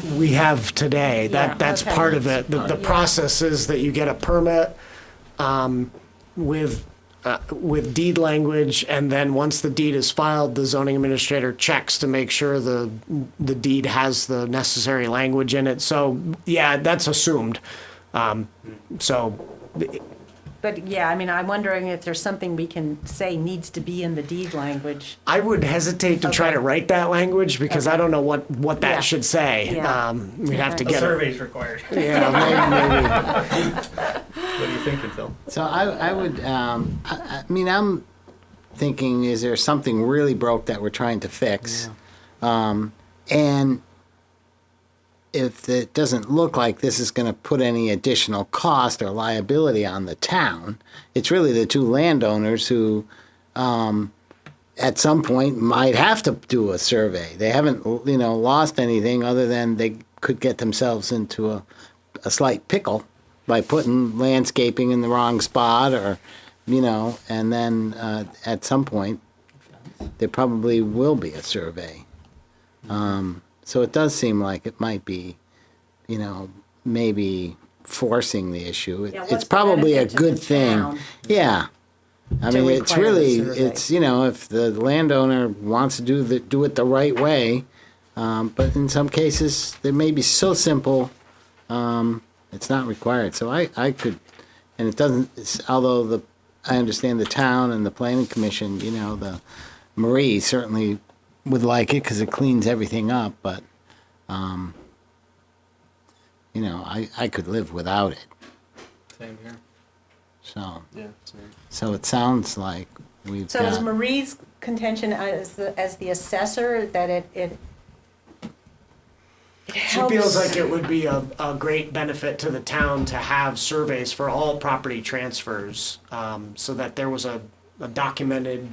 Speaker 4: we have today.
Speaker 3: Yeah,
Speaker 4: That's
Speaker 3: okay.
Speaker 4: part of it. The process is that you get a permit with deed language, and then once the deed is filed, the zoning administrator checks to make sure the deed has the necessary language in it. So yeah, that's assumed.
Speaker 3: But yeah, I mean, I'm wondering if there's something we can say needs to be in the deed language.
Speaker 4: I would hesitate to try
Speaker 3: Okay.
Speaker 4: to write that language because I don't know what that
Speaker 3: Yeah.
Speaker 4: should say.
Speaker 3: Yeah.
Speaker 4: We'd have to
Speaker 3: Okay.
Speaker 4: get it.
Speaker 6: Survey's required.
Speaker 4: Yeah, maybe.
Speaker 2: What are you thinking, Phil?
Speaker 1: So I would, I mean, I'm thinking, is there something really broke that we're trying to fix? And if it doesn't look like this is going to put any additional cost or liability on the town, it's really the two landowners who, at some point, might have to do a survey. They haven't, lost anything other than they could get themselves into a slight pickle by putting landscaping in the wrong spot, or, and then at some point, there probably will be a survey. So it does seem like it might be, maybe forcing the issue.
Speaker 3: Yeah, what's
Speaker 1: It's
Speaker 3: the
Speaker 1: probably a
Speaker 3: benefit to
Speaker 1: good
Speaker 3: the
Speaker 1: thing.
Speaker 3: town?
Speaker 1: Yeah. I
Speaker 3: To
Speaker 1: mean, it's
Speaker 3: require the
Speaker 1: really,
Speaker 3: survey.
Speaker 1: it's, if the landowner wants to do it the right way, but in some cases, they may be so simple, it's not required. So I could, and it doesn't, although I understand the town and the planning commission, the Marie certainly would like it because it cleans everything up, but, I could live without it.
Speaker 2: Same here.
Speaker 1: So,
Speaker 2: Yeah, same.
Speaker 1: so it sounds like we've
Speaker 3: So is
Speaker 1: got,
Speaker 3: Marie's contention as the assessor that it
Speaker 4: She
Speaker 3: helps?
Speaker 4: feels like it would be a great benefit to the town to have surveys for all property transfers, so that there was a documented,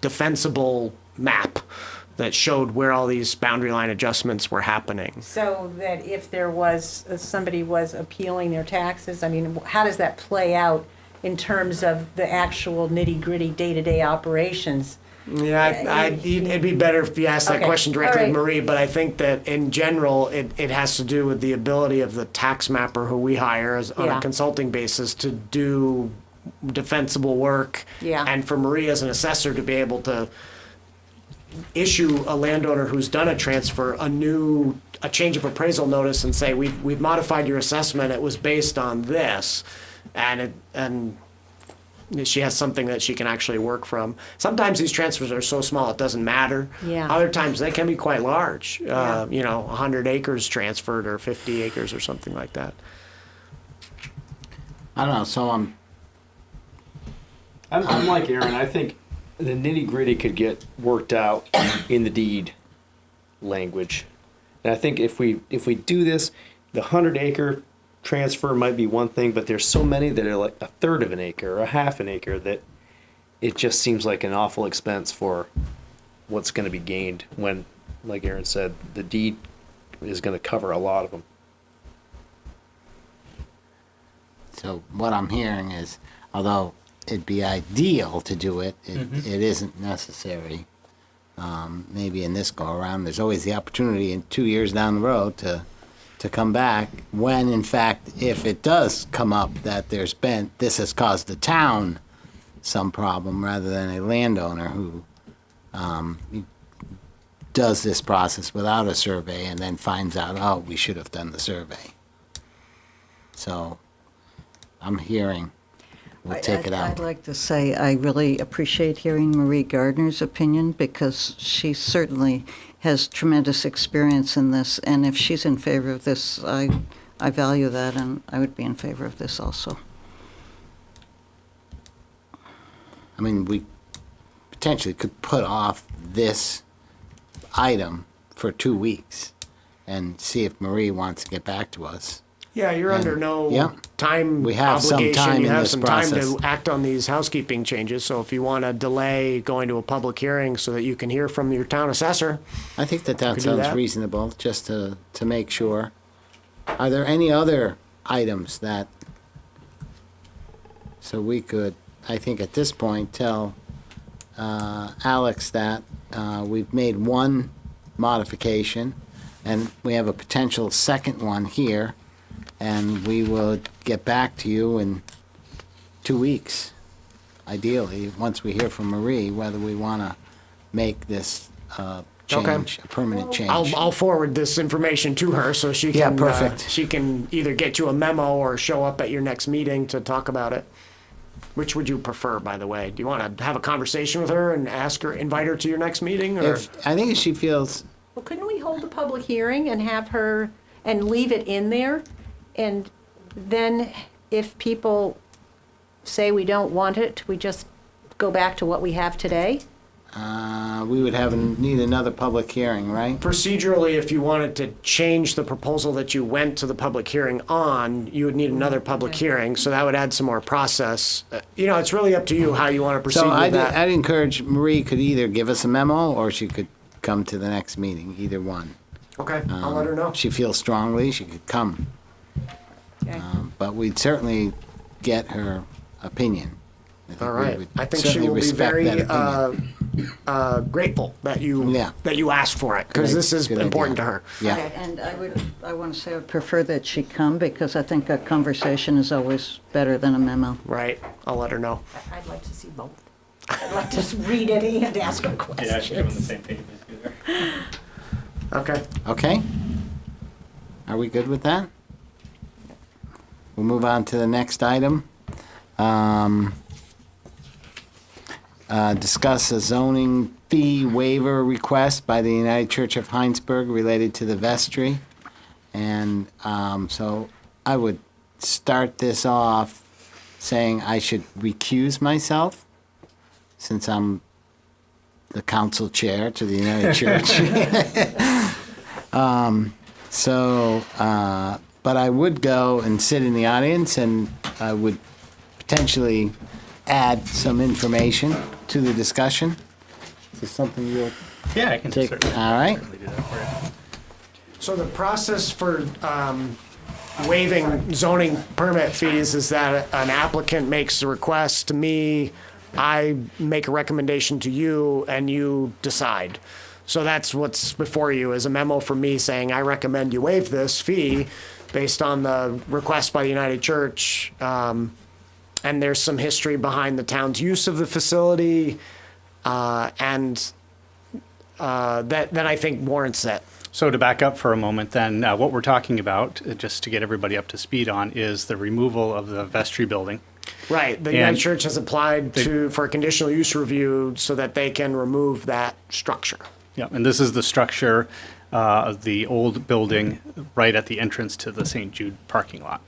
Speaker 4: defensible map that showed where all these boundary line adjustments were happening.
Speaker 3: So that if there was, somebody was appealing their taxes, I mean, how does that play out in terms of the actual nitty-gritty day-to-day operations?
Speaker 4: Yeah, it'd be better if you asked that
Speaker 3: Okay,
Speaker 4: question directly to
Speaker 3: all right.
Speaker 4: Marie, but I think that in general, it has to do with the ability of the tax mapper who we hire on
Speaker 3: Yeah.
Speaker 4: a consulting basis to do defensible work.
Speaker 3: Yeah.
Speaker 4: And for Marie as an assessor to be able to issue a landowner who's done a transfer a change of appraisal notice and say, we've modified your assessment, it was based on this. and she has something that she can actually work from. Sometimes these transfers are so small it doesn't matter.
Speaker 3: Yeah.
Speaker 4: Other times they can be quite large.
Speaker 3: Yeah.
Speaker 4: 100 acres transferred or 50 acres or something like that.
Speaker 1: I don't know, so
Speaker 2: I'm like Aaron. I think the nitty gritty could get worked out in the deed language, and I think if we do this, the 100-acre transfer might be one thing, but there's so many that are like a third of an acre or a half an acre that it just seems like an awful expense for what's going to be gained when, like Aaron said, the deed is going to cover a lot of them.
Speaker 1: So what I'm hearing is, although it'd be ideal to do it, it isn't necessary. Maybe in this go-around, there's always the opportunity in 2 years down the road to come back when, in fact, if it does come up that this has caused the town some problem rather than a landowner who does this process without a survey and then finds out, oh, we should have done the survey. So I'm hearing we'll take it out.
Speaker 5: I'd like to say I really appreciate hearing Marie Gardner's opinion because she certainly has tremendous experience in this, and if she's in favor of this, I value that, and I would be in favor of this also.
Speaker 1: I mean, we potentially could put off this item for 2 weeks and see if Marie wants to get back to us.
Speaker 4: Yeah, you're
Speaker 1: And-
Speaker 4: under no
Speaker 1: yeah.
Speaker 4: time
Speaker 1: We have some
Speaker 4: obligation.
Speaker 1: time
Speaker 4: You
Speaker 1: in
Speaker 4: have
Speaker 1: this
Speaker 4: some
Speaker 1: process.
Speaker 4: time to act on these housekeeping changes. So if you want to delay going to a public hearing so that you can hear from your town assessor,
Speaker 1: I think that
Speaker 4: could do
Speaker 1: sounds
Speaker 4: that.
Speaker 1: reasonable, just to make sure. Are there any other items that, so we could, I think at this point, tell Alex that we've made one modification, and we have a potential second one here, and we will get back to you in 2 weeks, ideally, once we hear from Marie, whether we want to make this change, a permanent change.
Speaker 4: I'll forward this information to her so she can
Speaker 1: Yeah, perfect.
Speaker 4: she can either get you a memo or show up at your next meeting to talk about it. Which would you prefer, by the way? Do you want to have a conversation with her and invite her to your next meeting, or?
Speaker 1: I think if she feels,
Speaker 3: Well, couldn't we hold a public hearing and have her, and leave it in there? And then if people say we don't want it, we just go back to what we have today?
Speaker 1: we would need another public hearing, right?
Speaker 4: Procedurally, if you wanted to change the proposal that you went to the public hearing on, you would need another public hearing, so that would add some more process. It's really up to you how you want to proceed
Speaker 1: So
Speaker 4: with that.
Speaker 1: I'd encourage Marie could either give us a memo or she could come to the next meeting, either one.
Speaker 4: Okay, I'll let her know.
Speaker 1: If she feels strongly, she could come.
Speaker 3: Okay.
Speaker 1: But we'd certainly get her opinion. think
Speaker 4: All
Speaker 1: we
Speaker 4: right.
Speaker 1: would
Speaker 4: I think she
Speaker 1: certainly
Speaker 4: will be
Speaker 1: respect
Speaker 4: very
Speaker 1: that opinion.
Speaker 4: grateful that you
Speaker 1: Yeah.
Speaker 4: asked for it, because
Speaker 1: Great.
Speaker 4: this is
Speaker 1: Good
Speaker 4: important
Speaker 1: idea.
Speaker 4: to her.
Speaker 1: Yeah.
Speaker 5: Okay, and I want to say I would prefer that she come because I think a conversation is always better than a memo.
Speaker 4: Right. I'll let her know.
Speaker 3: I'd like to see both. I'd like to read it and ask them questions.
Speaker 6: Yeah, I should be on the same page as you there.
Speaker 4: Okay.
Speaker 1: Okay? Are we good with that? We'll move on to the next item. Discuss a zoning fee waiver request by the United Church of Hinesburg related to the vestry. And so I would start this off saying I should recuse myself since I'm the council chair to the United Church. But I would go and sit in the audience and I would potentially add some information to the discussion. Is this something you'll
Speaker 6: Yeah, I can
Speaker 1: take?
Speaker 6: certainly,
Speaker 1: All right.
Speaker 6: certainly do that for you.
Speaker 4: So the process for waiving zoning permit fees is that an applicant makes a request to me, I make a recommendation to you, and you decide. So that's what's before you, is a memo from me saying, I recommend you waive this fee based on the request by the United Church. And there's some history behind the town's use of the facility, and that I think warrants it.
Speaker 6: So to back up for a moment, then, what we're talking about, just to get everybody up to speed on, is the removal of the Vestry building.
Speaker 4: Right, the
Speaker 6: And
Speaker 4: United Church has applied for a conditional use review so that they can remove that structure.
Speaker 6: Yeah, and this is the structure of the old building right at the entrance to the St. Jude parking lot.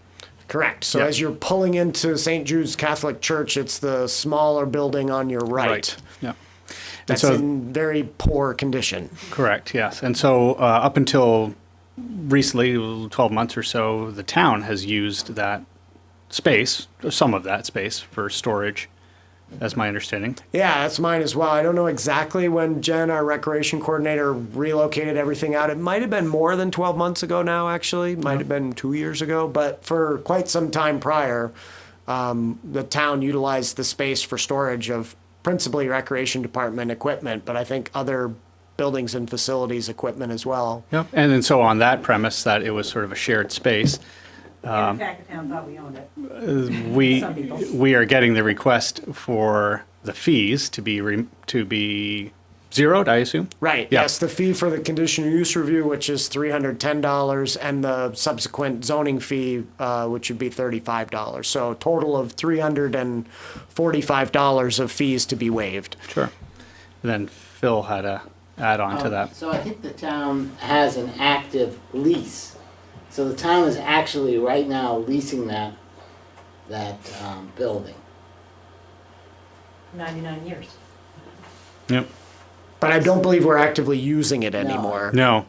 Speaker 4: Correct. So
Speaker 6: Yeah.
Speaker 4: as you're pulling into St. Jude's Catholic Church, it's the smaller building on your right.
Speaker 6: Yeah. And
Speaker 4: That's
Speaker 6: so,
Speaker 4: in very poor condition.
Speaker 6: correct, yes. And so up until recently, 12 months or so, the town has used that space, some of that space, for storage, as my understanding.
Speaker 4: Yeah, that's mine as well. I don't know exactly when Jen, our recreation coordinator, relocated everything out. It might have been more than 12 months ago now, actually. Might have been 2 years ago. But for quite some time prior, the town utilized the space for storage of principally recreation department equipment, but I think other buildings and facilities equipment as well.
Speaker 6: Yep. And then so on that premise that it was sort of a shared space,
Speaker 3: In fact, the town thought we owned it.
Speaker 6: we
Speaker 3: Some people.
Speaker 6: we are getting the request for the fees to be zeroed, I assume.
Speaker 4: Right,
Speaker 6: Yeah.
Speaker 4: yes, the fee for the conditional use review, which is $310, and the subsequent zoning fee, which would be $35. So a total of $345 of fees to be waived.
Speaker 6: Sure. Then Phil had a add on to that.
Speaker 1: So I think the town has an active lease. So the town is actually right now leasing that building.
Speaker 3: 99 years.
Speaker 6: Yep.
Speaker 4: But I don't believe we're actively using it anymore.
Speaker 6: No.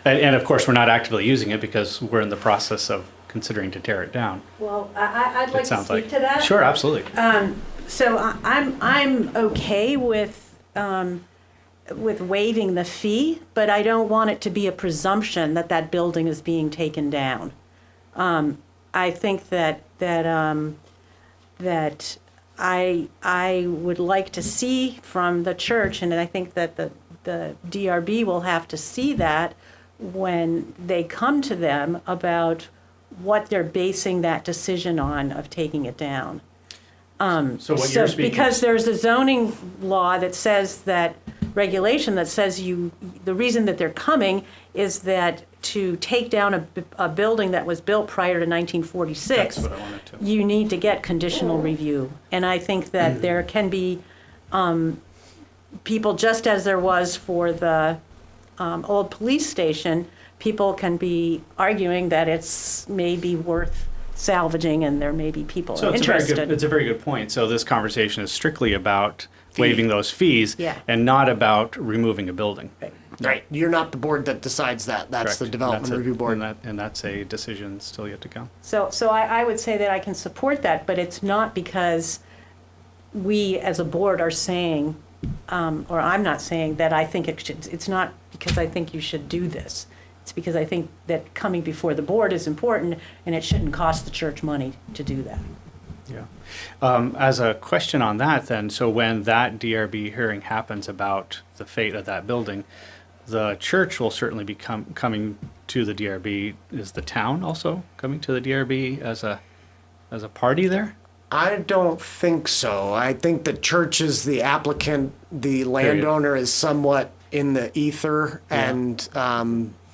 Speaker 6: And of course, we're not actively using it because we're in the process of considering to tear it down.
Speaker 3: Well, I'd like
Speaker 6: It
Speaker 3: to
Speaker 6: sounds
Speaker 3: speak
Speaker 6: like.
Speaker 3: to that.
Speaker 6: Sure, absolutely.
Speaker 3: So I'm okay with waiving the fee, but I don't want it to be a presumption that that building is being taken down. I think that I would like to see from the church, and I think that the DRB will have to see that when they come to them about what they're basing that decision on of taking it down.
Speaker 6: So what you're speaking.
Speaker 3: Because there's a zoning law that says that, regulation that says the reason that they're coming is that to take down a building that was built prior to 1946,
Speaker 6: That's what I wanted to.
Speaker 3: you need to get conditional review. And I think that there can be people, just as there was for the old police station, people can be arguing that it's maybe worth salvaging, and there may be people
Speaker 6: So it's
Speaker 3: interested.
Speaker 6: it's a very good point. So this conversation is strictly about waiving those fees
Speaker 3: Yeah.
Speaker 6: and not about removing a building.
Speaker 4: Right, you're not the board that decides that. That's
Speaker 6: Correct.
Speaker 4: the development
Speaker 6: That's
Speaker 4: review board.
Speaker 6: And that's a decision still yet to come.
Speaker 3: So I would say that I can support that, but it's not because we as a board are saying, or I'm not saying that I think it's not because I think you should do this. It's because I think that coming before the board is important, and it shouldn't cost the church money to do that.
Speaker 6: Yeah. As a question on that then, so when that DRB hearing happens about the fate of that building, the church will certainly be coming to the DRB. Is the town also coming to the DRB as a party there?
Speaker 4: I don't think so. I think the church is the applicant, the landowner is somewhat in the ether, and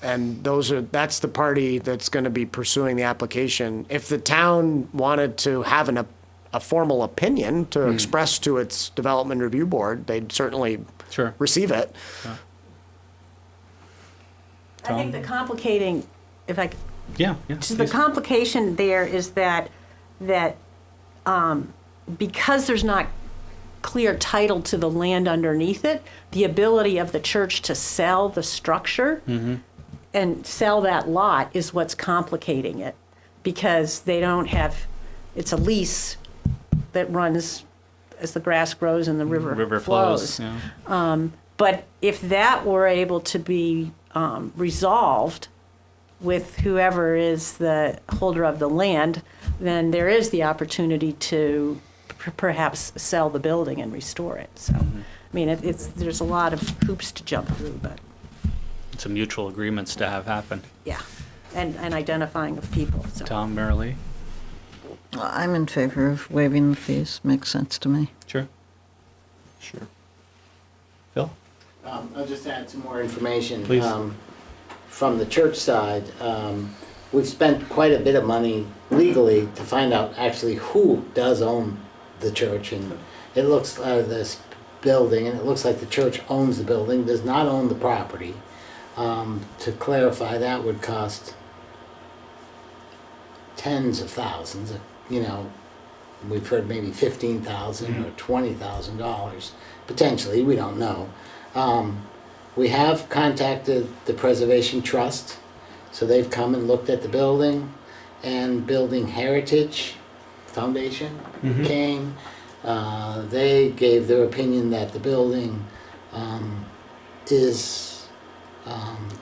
Speaker 4: that's the party that's going to be pursuing the application. If the town wanted to have a formal opinion to express to its development review board, they'd certainly
Speaker 6: Sure.
Speaker 4: receive it.
Speaker 3: I think the complicating, if I
Speaker 6: Yeah.
Speaker 3: So the
Speaker 6: please.
Speaker 3: complication there is that because there's not clear title to the land underneath it, the ability of the church to sell the structure and sell that lot is what's complicating it, because they don't have, it's a lease that runs as the grass grows and the river flows.
Speaker 6: Yeah.
Speaker 3: But if that were able to be resolved with whoever is the holder of the land, then there is the opportunity to perhaps sell the building and restore it. So, I mean, there's a lot of hoops to jump through, but
Speaker 6: Some mutual agreements to have happen.
Speaker 3: yeah, and identifying of people. So.
Speaker 6: Tom, Marilee?
Speaker 5: Well, I'm in favor of waiving the fees. Makes sense to me.
Speaker 6: Sure.
Speaker 8: Sure.
Speaker 6: Phil?
Speaker 1: I'll just add some more information.
Speaker 6: Please.
Speaker 1: from the church side, we've spent quite a bit of money legally to find out actually who does own the church, and it looks this building, and it looks like the church owns the building, does not own the property. To clarify, that would cost tens of thousands. You know, we've heard maybe $15,000 or $20,000 potentially. We don't know. We have contacted the Preservation Trust, so they've come and looked at the building, and Building Heritage Foundation came. They gave their opinion that the building is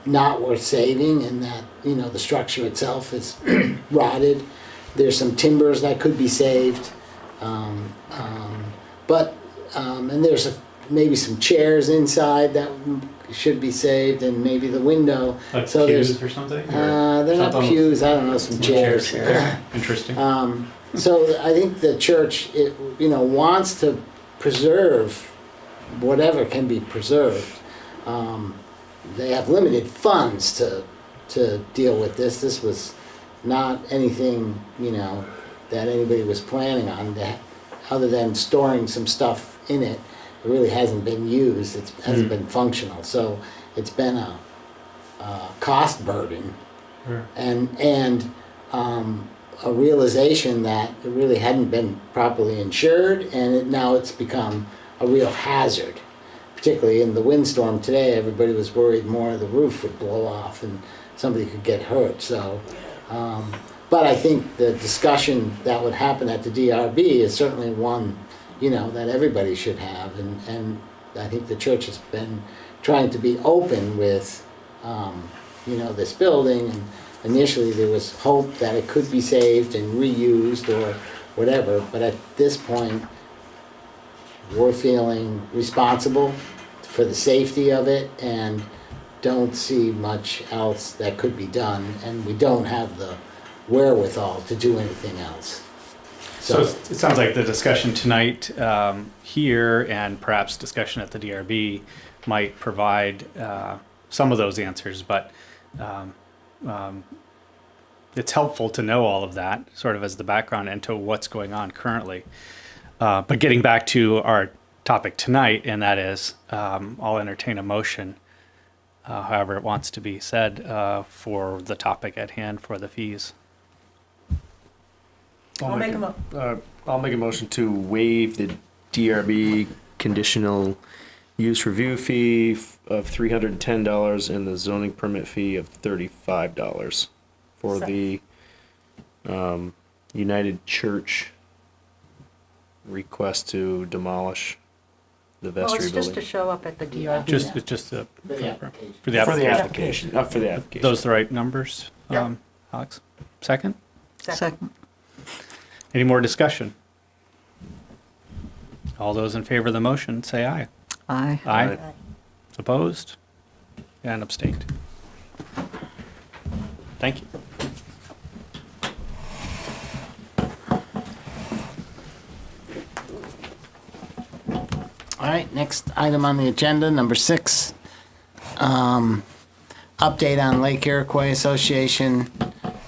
Speaker 1: not worth saving, and that, you know, the structure itself is rotted. There's some timbers that could be saved, but and there's maybe some chairs inside that should be saved, and maybe the window.
Speaker 6: Like
Speaker 1: so
Speaker 6: pews or something?
Speaker 1: They're not pews. I don't know, some chairs.
Speaker 6: Interesting.
Speaker 1: So I think the church, wants to preserve whatever can be preserved. They have limited funds to deal with this. This was not anything, that anybody was planning on, other than storing some stuff in it. It really hasn't been used. It hasn't been functional. So it's been a cost burden, and a realization that it really hadn't been properly insured, and now it's become a real hazard. Particularly in the windstorm today, everybody was worried more the roof would blow off and somebody could get hurt. So, but I think the discussion that would happen at the DRB is certainly one, that everybody should have, and I think the church has been trying to be open with, this building. And initially there was hope that it could be saved and reused or whatever, but at this point, we're feeling responsible for the safety of it and don't see much else that could be done, and we don't have the wherewithal to do anything else.
Speaker 6: So it sounds like the discussion tonight here and perhaps discussion at the DRB might provide some of those answers, but it's helpful to know all of that sort of as the background and to what's going on currently. But getting back to our topic tonight, and that is, I'll entertain a motion, however it wants to be said, for the topic at hand for the fees.
Speaker 3: I'll make
Speaker 2: I'll make a motion to waive the DRB conditional use review fee of $310 and the zoning permit fee of $35 for the United Church request to demolish the Vestry
Speaker 3: Well, it's just
Speaker 2: building.
Speaker 3: to show up at the DRB.
Speaker 6: It's just
Speaker 1: For the application.
Speaker 6: for the
Speaker 2: For the
Speaker 6: application.
Speaker 2: application. For the application.
Speaker 6: Those the right numbers, Alex? Second?
Speaker 5: Second.
Speaker 6: Any more discussion? All those in favor of the motion, say aye.
Speaker 5: Aye.
Speaker 6: Aye. Opposed? And abstained. Thank you.
Speaker 1: All right, next item on the agenda, number 6. Update on Lake Iroquois Association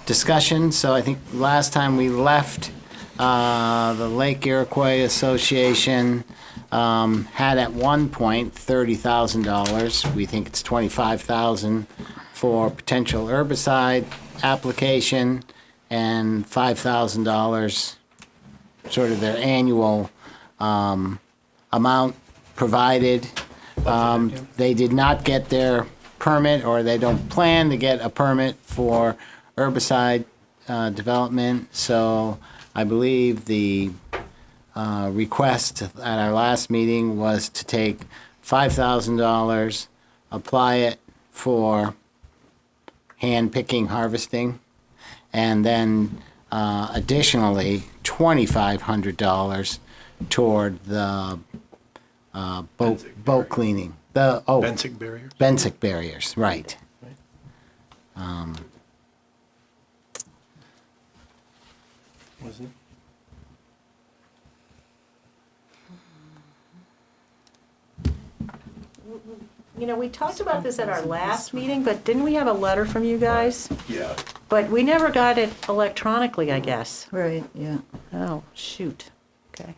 Speaker 1: discussion. So I think last time we left, the Lake Iroquois Association had at one point $30,000. We think it's $25,000 for potential herbicide application, and $5,000 sort of their annual amount provided. They did not get their permit, or they don't plan to get a permit for herbicide development. So I believe the request at our last meeting was to take $5,000, apply it for hand picking, harvesting, and then additionally $2,500 toward the boat cleaning.
Speaker 9: Benthic barriers.
Speaker 1: Benthic barriers, right.
Speaker 9: Wasn't it?
Speaker 3: you know, we talked about this at our last meeting, but didn't we have a letter from you guys?
Speaker 9: Yeah.
Speaker 3: But we never got it electronically, I guess.
Speaker 5: Right, yeah.
Speaker 3: Oh, shoot. Okay.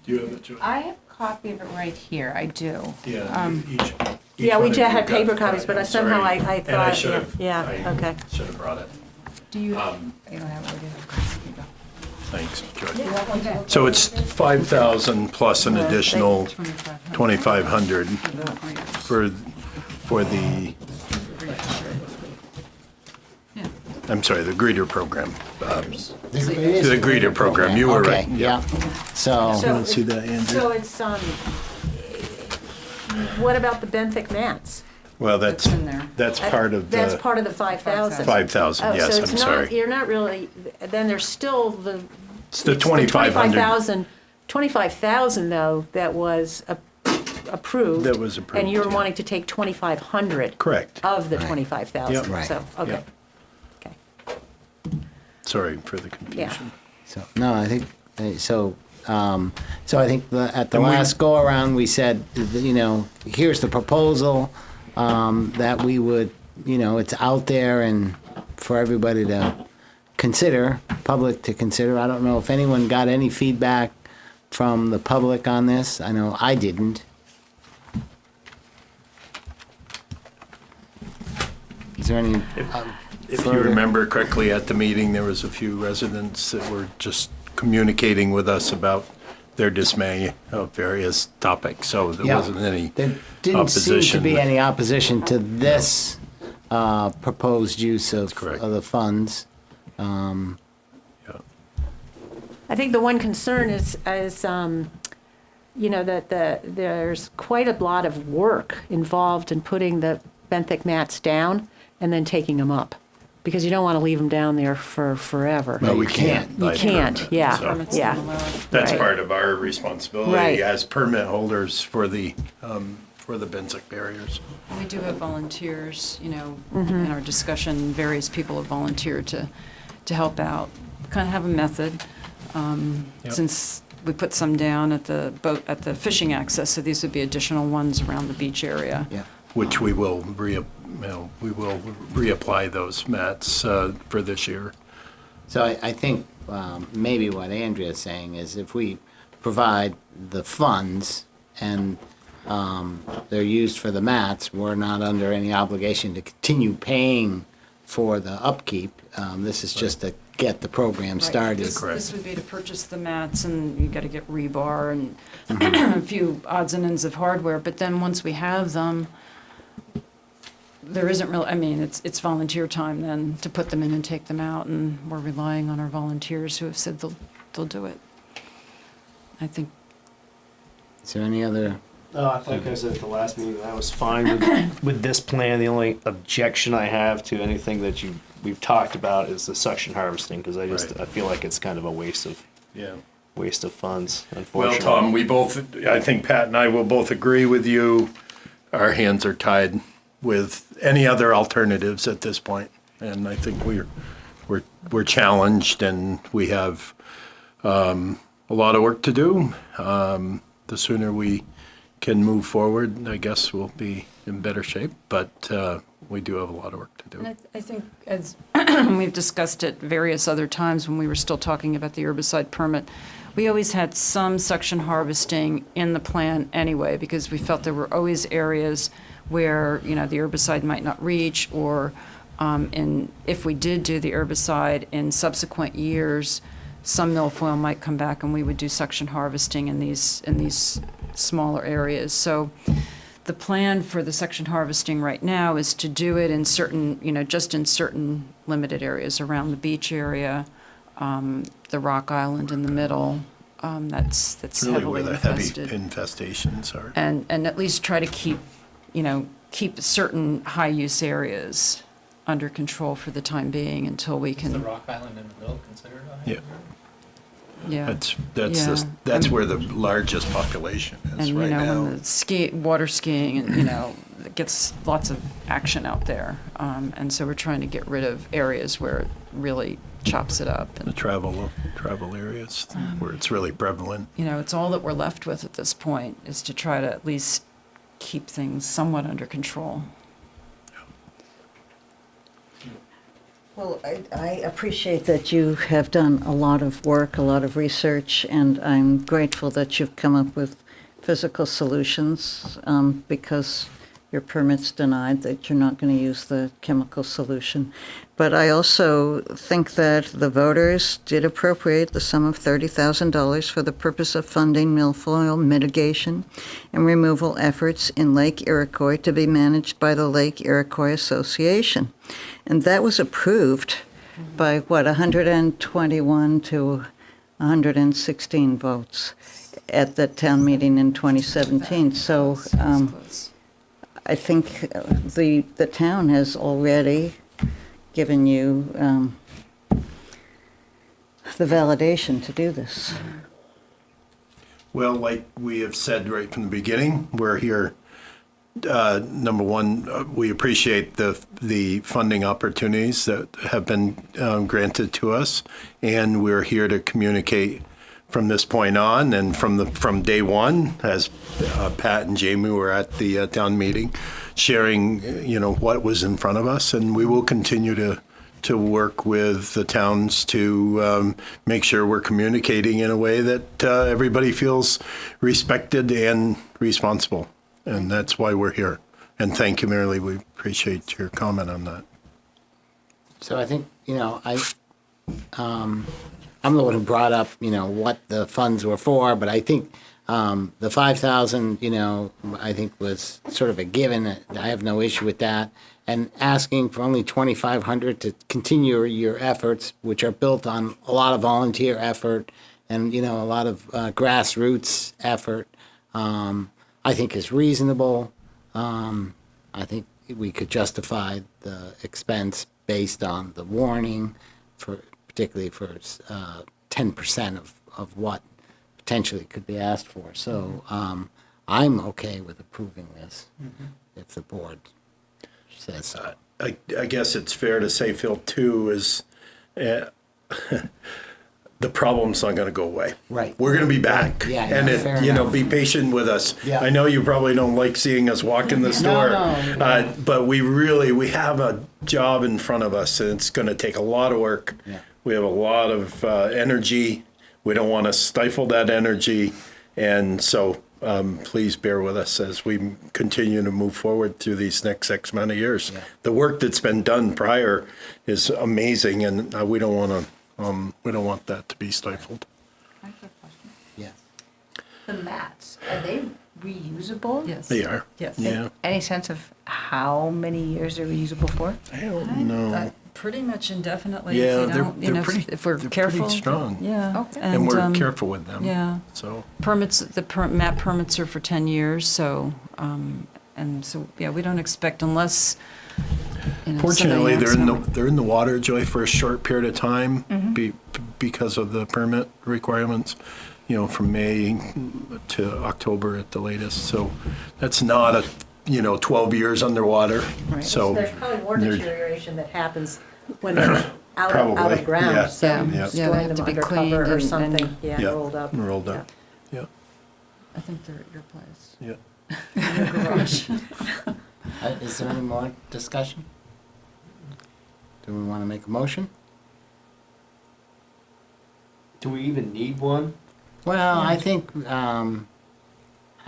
Speaker 9: Do you have it, Joy?
Speaker 10: I have a copy of it right here, I do.
Speaker 9: Yeah, each
Speaker 3: Yeah,
Speaker 9: one
Speaker 3: we
Speaker 9: of
Speaker 3: just
Speaker 9: you
Speaker 3: had
Speaker 9: got
Speaker 3: paper
Speaker 9: it.
Speaker 3: copies, but I
Speaker 9: I'm
Speaker 3: somehow
Speaker 9: sorry.
Speaker 3: I
Speaker 9: And I
Speaker 3: thought,
Speaker 9: should have.
Speaker 3: yeah, okay.
Speaker 9: Should have brought it.
Speaker 10: Do you, you don't have it, here you go.
Speaker 9: Thanks, Joy. So it's 5,000 plus an additional 2,500 for the, I'm sorry, the greeter program. The greeter program, you were right.
Speaker 1: Okay, yeah. So,
Speaker 3: So
Speaker 9: See that, Andrew?
Speaker 3: So it's, what about the benthic mats?
Speaker 9: Well, that's
Speaker 10: in there.
Speaker 9: part of
Speaker 3: That's
Speaker 9: the
Speaker 3: part of the 5,000.
Speaker 9: 5,000,
Speaker 3: Oh,
Speaker 9: yes,
Speaker 3: so
Speaker 9: I'm
Speaker 3: it's not,
Speaker 9: sorry.
Speaker 3: you're not really, then there's still the.
Speaker 9: It's the 2,500.
Speaker 3: 25,000 though, that was approved.
Speaker 9: That was approved,
Speaker 3: And you were
Speaker 9: yeah.
Speaker 3: wanting to take 2,500.
Speaker 9: Correct.
Speaker 3: Of the 25,000.
Speaker 9: Yep.
Speaker 1: Right.
Speaker 3: So, okay.
Speaker 9: Yep.
Speaker 3: Okay.
Speaker 9: Sorry for the confusion.
Speaker 1: so, no, I think, so I think at the
Speaker 9: And we-
Speaker 1: last go-around, we said, you know, here's the proposal, that we would, you know, it's out there and for everybody to consider, public to consider. I don't know if anyone got any feedback from the public on this. I know I didn't. Is there any?
Speaker 9: If you
Speaker 1: further-
Speaker 9: remember correctly, at the meeting, there was a few residents that were just communicating with us about their dismay of various topics, so there
Speaker 1: Yeah.
Speaker 9: wasn't any
Speaker 1: There didn't seem to
Speaker 9: opposition.
Speaker 1: be any opposition to this proposed use of
Speaker 9: correct.
Speaker 1: of the funds.
Speaker 3: I think the one concern is you know, that there's quite a lot of work involved in putting the benthic mats down and then taking them up. Because you don't want to leave them down there for forever.
Speaker 9: No, we
Speaker 1: you
Speaker 9: can't.
Speaker 3: You
Speaker 9: by
Speaker 3: can't,
Speaker 9: permit,
Speaker 3: yeah.
Speaker 9: so
Speaker 3: Yeah.
Speaker 9: That's
Speaker 3: Right.
Speaker 9: part of our responsibility
Speaker 3: Right.
Speaker 9: as permit holders for the Benzik barriers.
Speaker 10: We do have volunteers, you know, in our discussion, various people have volunteered to help out, kind of have a method.
Speaker 9: Yep.
Speaker 10: Since we put some down at the fishing access, so these would be additional ones around the beach area.
Speaker 1: Yeah.
Speaker 9: Which we will reapply those mats for this year.
Speaker 1: So I think maybe what Andrea's saying is if we provide the funds and they're used for the mats, we're not under any obligation to continue paying for the upkeep. This is just to get the program
Speaker 10: Right.
Speaker 1: started.
Speaker 10: This would be to purchase the mats, and you got to get rebar and a few odds and ends of hardware, but then once we have them, there isn't really, I mean, it's volunteer time then to put them in and take them out, and we're relying on our volunteers who have said they'll do it. I think,
Speaker 1: Is there any other?
Speaker 2: No, I think I said at the last meeting that I was fine with this plan. The only objection I have to anything that we've talked about is the suction harvesting, because I
Speaker 9: Right.
Speaker 2: feel like it's kind of a waste of funds,
Speaker 9: Well,
Speaker 2: unfortunately.
Speaker 9: Tom, I think Pat and I will both agree with you. Our hands are tied with any other alternatives at this point, and I think we're challenged, and we have a lot of work to do. The sooner we can move forward, I guess we'll be in better shape, but we do have a lot of work to do.
Speaker 10: and I think as we've discussed at various other times when we were still talking about the herbicide permit, we always had some suction harvesting in the plan anyway, because we felt there were always areas where, you know, the herbicide might not reach, or if we did do the herbicide in subsequent years, some milfoil might come back and we would do suction harvesting in these smaller areas. So the plan for the suction harvesting right now is to do it in certain, you know, just in certain limited areas around the beach area, the rock island in the middle, that's
Speaker 9: Really
Speaker 10: heavily
Speaker 9: where the heavy
Speaker 10: infested.
Speaker 9: infestations are.
Speaker 10: And at least try to keep certain high-use areas under control for the time being until we
Speaker 6: Is the
Speaker 10: can,
Speaker 6: rock island in the middle considered a
Speaker 9: Yeah.
Speaker 10: yeah.
Speaker 9: That's where the largest population
Speaker 10: And,
Speaker 9: is
Speaker 10: you
Speaker 9: right
Speaker 10: know,
Speaker 9: now.
Speaker 10: when the water skiing, and, you know, it gets lots of action out there. And so we're trying to get rid of areas where it really chops it up.
Speaker 9: The
Speaker 10: And,
Speaker 9: travel areas where it's really prevalent.
Speaker 10: you know, it's all that we're left with at this point, is to try to at least keep things somewhat under control.
Speaker 5: Well, I appreciate that you have done a lot of work, a lot of research, and I'm grateful that you've come up with physical solutions, because your permit's denied, that you're not going to use the chemical solution. But I also think that the voters did appropriate the sum of $30,000 for the purpose of funding milfoil mitigation and removal efforts in Lake Iroquois to be managed by the Lake Iroquois Association. And that was approved by, 121 to 116 votes at the town meeting in 2017. So I think the town has already given you the validation to do this.
Speaker 9: Well, like we have said right from the beginning, we're here. Number one, we appreciate the funding opportunities that have been granted to us, and we're here to communicate from this point on, and from day one, as Pat and Jamie were at the town meeting, sharing what was in front of us, and we will continue to work with the towns to make sure we're communicating in a way that everybody feels respected and responsible. And that's why we're here. And thank you, Mary Lee. We appreciate your comment on that.
Speaker 1: So I think, I'm the one who brought up, what the funds were for, but I think the 5,000, I think was sort of a given. I have no issue with that. And asking for only 2,500 to continue your efforts, which are built on a lot of volunteer effort and, a lot of grassroots effort, I think is reasonable. I think we could justify the expense based on the warning, particularly for 10% of what potentially could be asked for. So I'm okay with approving this if the board says so.
Speaker 9: I guess it's fair to say, Phil, too, is the problem's not going to go away.
Speaker 1: Right.
Speaker 9: We're going to be back.
Speaker 1: Yeah,
Speaker 9: and
Speaker 1: fair enough.
Speaker 9: be patient with us.
Speaker 1: Yeah.
Speaker 9: I know you probably don't like seeing us walk in the store,
Speaker 1: No.
Speaker 9: but we have a job in front of us, and it's going to take a lot of work.
Speaker 1: Yeah.
Speaker 9: We have a lot of energy. We don't want to stifle that energy, and so please bear with us as we continue to move forward through these next X amount of years.
Speaker 1: Yeah.
Speaker 9: The work that's been done prior is amazing, and we don't want that to be stifled.
Speaker 11: I have a question.
Speaker 1: Yes.
Speaker 11: The mats, are they reusable?
Speaker 10: Yes.
Speaker 9: They are.
Speaker 10: Yes.
Speaker 9: Yeah.
Speaker 11: Any sense of how many years they're reusable for?
Speaker 9: I don't know.
Speaker 10: Pretty much indefinitely.
Speaker 9: Yeah,
Speaker 10: if you don't,
Speaker 9: they're pretty.
Speaker 10: if we're
Speaker 9: they're
Speaker 10: careful.
Speaker 9: Pretty strong.
Speaker 10: Yeah.
Speaker 11: Okay.
Speaker 9: And we're careful with them.
Speaker 10: Yeah.
Speaker 9: So.
Speaker 10: Permits, map permits are for 10 years, so, we don't expect unless,
Speaker 9: Fortunately,
Speaker 10: somebody
Speaker 9: they're in the water, Joy, for a short period of time because of the permit requirements, from May to October at the latest. So that's not 12 years underwater.
Speaker 10: Right.
Speaker 9: So
Speaker 3: There's probably more
Speaker 9: they're-
Speaker 3: deterioration that happens when they're out
Speaker 9: Probably,
Speaker 3: of ground.
Speaker 9: yeah.
Speaker 3: So
Speaker 10: Yeah.
Speaker 9: Yeah.
Speaker 10: they
Speaker 3: storing
Speaker 10: have to
Speaker 3: them
Speaker 10: be
Speaker 3: under
Speaker 10: cleaned
Speaker 3: cover or
Speaker 10: and-
Speaker 3: something,
Speaker 10: and-
Speaker 3: rolled up.
Speaker 9: Rolled up. Yeah.
Speaker 10: I think they're at your place.
Speaker 9: Yeah.
Speaker 10: In your garage.
Speaker 1: Is there any more discussion? Do we want to make a motion?
Speaker 2: Do we even need one?
Speaker 1: Well, I think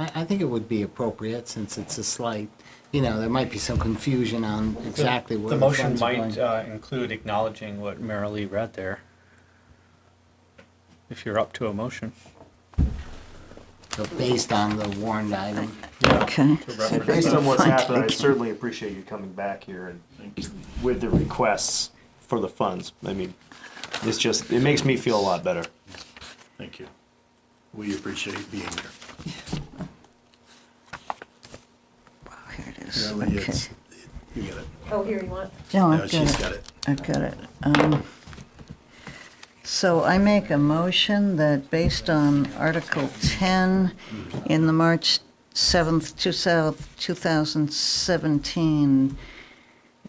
Speaker 1: I think it would be appropriate since it's a slight. There might be some confusion on exactly where
Speaker 6: The
Speaker 1: the
Speaker 6: motion
Speaker 1: funds are
Speaker 6: might
Speaker 1: going.
Speaker 6: include acknowledging what Mary Lee read there. If you're up to a motion.
Speaker 1: So based on the warned item.
Speaker 5: Okay.
Speaker 2: Based on what's
Speaker 5: Fine.
Speaker 2: happened, I certainly appreciate you coming back here and with the requests for the funds. I mean, it makes me feel a lot better.
Speaker 9: Thank you. We appreciate being here.
Speaker 5: Here it is.
Speaker 9: Really,
Speaker 5: Okay.
Speaker 9: you get it.
Speaker 3: Oh, here you want?
Speaker 5: No,
Speaker 9: No,
Speaker 5: I've
Speaker 9: she's
Speaker 5: got
Speaker 9: got
Speaker 5: it.
Speaker 9: it.
Speaker 5: I've got it. So I make a motion that based on Article 10 in the March 7th, 2017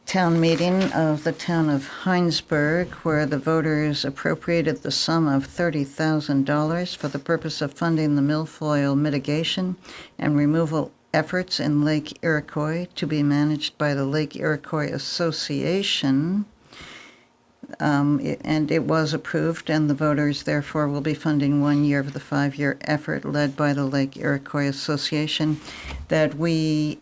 Speaker 5: town meeting of the town of Hinesburg, where the voters appropriated the sum of $30,000 for the purpose of funding the milfoil mitigation and removal efforts in Lake Iroquois to be managed by the Lake Iroquois Association. And it was approved, and the voters therefore will be funding 1 year of the 5-year effort led by the Lake Iroquois Association, that we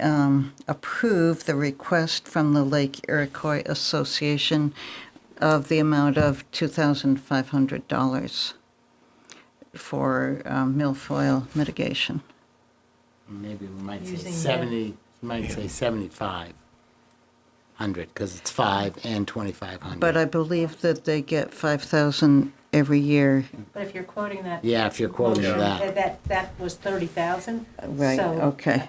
Speaker 5: approve the request from the Lake Iroquois Association of the amount of $2,500 for milfoil mitigation.
Speaker 1: Maybe we might say
Speaker 11: Using
Speaker 1: 70, might say 7,500, because it's 5 and 2,500.
Speaker 5: But I believe that they get 5,000 every year.
Speaker 3: But if you're quoting that.
Speaker 1: Yeah, if you're quoting
Speaker 3: motion,
Speaker 1: that.
Speaker 3: That was 30,000.
Speaker 5: Right,
Speaker 3: So-
Speaker 5: okay,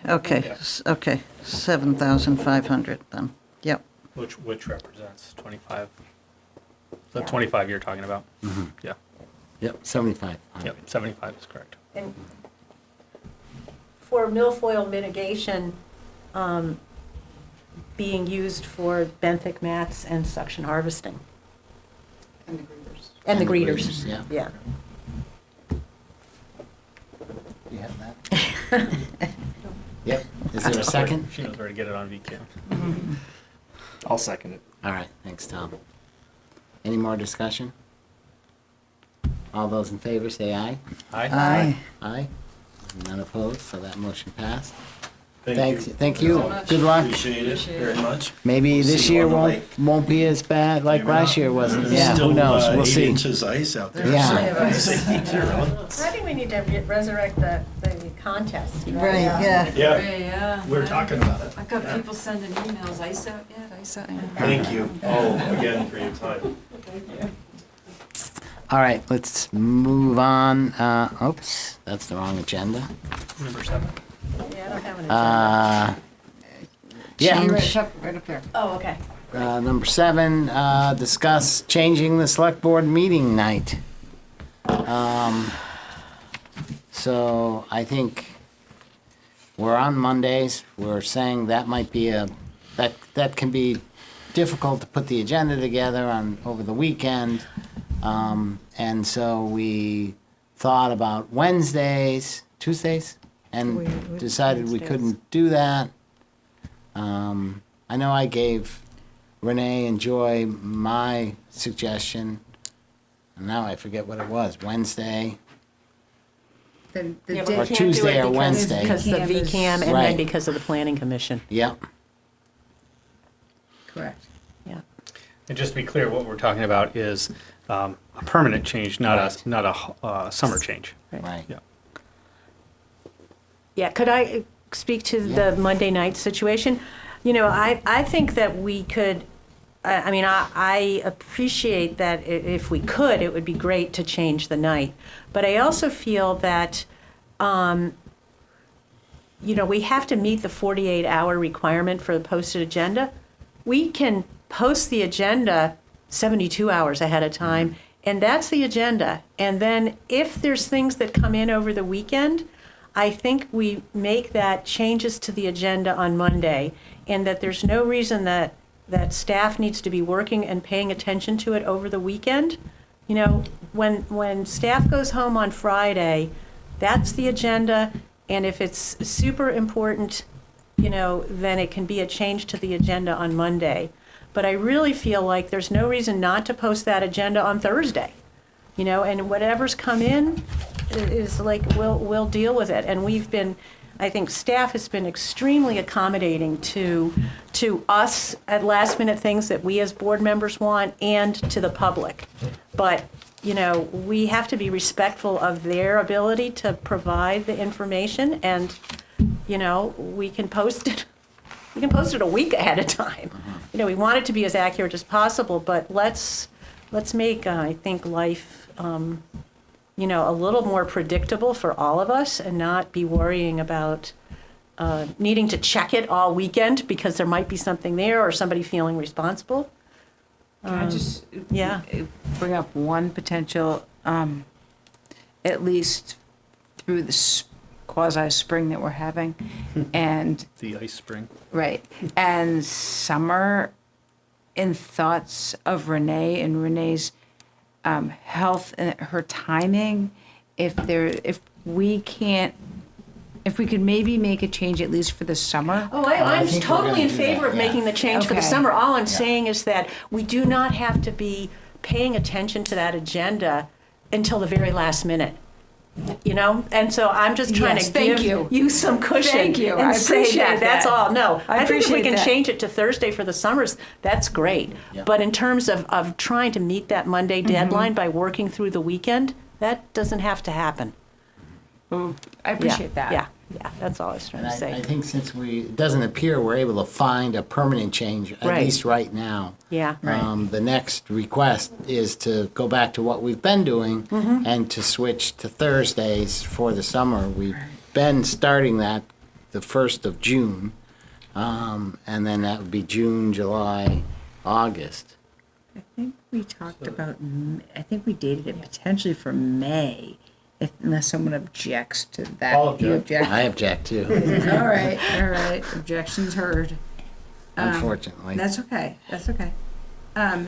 Speaker 5: 7,500 then, yep.
Speaker 6: Which represents 25, the 25 you're talking about? Yeah,
Speaker 1: Yep, 7,500.
Speaker 6: yep, 75 is correct.
Speaker 3: And for milfoil mitigation, being used for benthic mats and suction harvesting.
Speaker 10: And the greeters.
Speaker 3: And the
Speaker 1: And the
Speaker 3: greeters.
Speaker 1: greeters, yeah.
Speaker 3: Yeah.
Speaker 1: You have that? Yep. Is there a second?
Speaker 6: She knows where to get it on VCAM.
Speaker 2: I'll second it.
Speaker 1: All right, thanks, Tom. Any more discussion? All those in favor say aye.
Speaker 5: Aye.
Speaker 1: Aye. None opposed, so that motion passed.
Speaker 9: Thank you.
Speaker 1: Thank you. Good luck.
Speaker 9: Appreciate it very much.
Speaker 1: Maybe
Speaker 9: We'll
Speaker 1: this
Speaker 9: see you
Speaker 1: year
Speaker 9: on the
Speaker 1: won't,
Speaker 9: lake.
Speaker 1: won't be as bad like
Speaker 9: Maybe
Speaker 1: last
Speaker 9: not.
Speaker 1: year wasn't.
Speaker 9: There's
Speaker 1: Yeah, who
Speaker 9: still,
Speaker 1: knows? We'll
Speaker 9: 8
Speaker 1: see.
Speaker 9: inches ice out there.
Speaker 1: Yeah.
Speaker 9: So-
Speaker 3: I think we need to resurrect the contest.
Speaker 5: Right, yeah.
Speaker 9: Yeah,
Speaker 10: Yeah.
Speaker 9: we're talking about it.
Speaker 10: I've got people sending emails, ice out yet, ice out yet.
Speaker 9: Thank you all again for your time.
Speaker 1: All right, let's move on. Oops, that's the wrong agenda.
Speaker 6: Number 7.
Speaker 3: Yeah, I don't have an agenda.
Speaker 1: Yeah,
Speaker 10: Right up there.
Speaker 3: Oh, okay.
Speaker 1: number 7, discuss changing the select board meeting night. So I think we're on Mondays. We're saying that might be that can be difficult to put the agenda together over the weekend. And so we thought about Tuesdays, and
Speaker 5: We-
Speaker 1: decided we
Speaker 3: Wednesdays.
Speaker 1: couldn't do that. I know I gave Renee and Joy my suggestion, and now I forget what it was, Wednesday.
Speaker 11: The
Speaker 3: Yeah, but
Speaker 1: Or
Speaker 3: we can't do it
Speaker 1: Tuesday or
Speaker 3: because-
Speaker 1: Wednesday.
Speaker 3: Because the
Speaker 11: VCAM is-
Speaker 3: VCAM and then
Speaker 1: Right.
Speaker 3: because of the planning commission.
Speaker 1: Yep,
Speaker 11: Correct.
Speaker 3: Yeah.
Speaker 6: And just to be clear, what we're talking about is a permanent change, not
Speaker 1: Right.
Speaker 6: a summer change.
Speaker 1: right.
Speaker 6: Yeah.
Speaker 3: Yeah, could I speak to
Speaker 1: Yeah.
Speaker 3: the Monday night situation? You know, I think that we could, I mean, I appreciate that if we could, it would be great to change the night. But I also feel that, you know, we have to meet the 48-hour requirement for the posted agenda. We can post the agenda 72 hours ahead of time, and that's the agenda. And then if there's things that come in over the weekend, I think we make that changes to the agenda on Monday, and that there's no reason that staff needs to be working and paying attention to it over the weekend. You know, when staff goes home on Friday, that's the agenda, and if it's super important, you know, then it can be a change to the agenda on Monday. But I really feel like there's no reason not to post that agenda on Thursday, you know, and whatever's come in is like, we'll deal with it. And I think staff has been extremely accommodating to us at last minute things that we as board members want and to the public. But, you know, we have to be respectful of their ability to provide the information, and, you know, we can post it a week ahead of time. You know, we want it to be as accurate as possible, but let's make, I think, life, you know, a little more predictable for all of us, and not be worrying about needing to check it all weekend because there might be something there or somebody feeling responsible.
Speaker 11: Can I just
Speaker 3: Yeah.
Speaker 11: bring up one potential, at least through the quasi-spring that we're having? And,
Speaker 6: The ice spring.
Speaker 11: right, and summer, in thoughts of Renee and Renee's health and her timing, if we can't if we could maybe make a change at least for the summer.
Speaker 3: Oh,
Speaker 1: I
Speaker 3: I'm
Speaker 1: think we're
Speaker 3: totally
Speaker 1: gonna
Speaker 3: in
Speaker 1: do
Speaker 3: favor
Speaker 1: that,
Speaker 3: of
Speaker 1: yeah.
Speaker 3: making the change for the
Speaker 11: Okay.
Speaker 3: summer. All I'm saying is that we do not have to be paying attention to that agenda until the very last minute. You know, and so I'm just trying
Speaker 11: Yes,
Speaker 3: to
Speaker 11: thank
Speaker 3: give
Speaker 11: you.
Speaker 3: some cushion
Speaker 11: Thank you.
Speaker 3: and
Speaker 11: I
Speaker 3: say
Speaker 11: appreciate
Speaker 3: that. That's
Speaker 11: that.
Speaker 3: all. No,
Speaker 11: I
Speaker 3: think if we
Speaker 11: appreciate
Speaker 3: can
Speaker 11: that.
Speaker 3: change it to Thursday for the summers, that's great.
Speaker 1: Yeah.
Speaker 3: But in terms of trying to meet that Monday
Speaker 11: Mm-hmm.
Speaker 3: deadline by working through the weekend, that doesn't have to happen.
Speaker 11: I appreciate that.
Speaker 3: Yeah, that's all I was trying
Speaker 1: And
Speaker 3: to say.
Speaker 1: I think since it doesn't appear we're able to find a permanent change, at
Speaker 3: Right.
Speaker 1: least right now.
Speaker 3: Yeah.
Speaker 1: The next request is to go back to what we've been doing and to switch to Thursdays for the summer. We've been starting that the 1st of June, and then that would be June, July, August.
Speaker 11: I think we talked about, I think we dated it potentially for May, unless someone objects to that.
Speaker 2: I'll
Speaker 11: You
Speaker 2: object.
Speaker 1: I object too,
Speaker 11: All right, objections heard.
Speaker 1: unfortunately.
Speaker 11: That's okay, that's okay.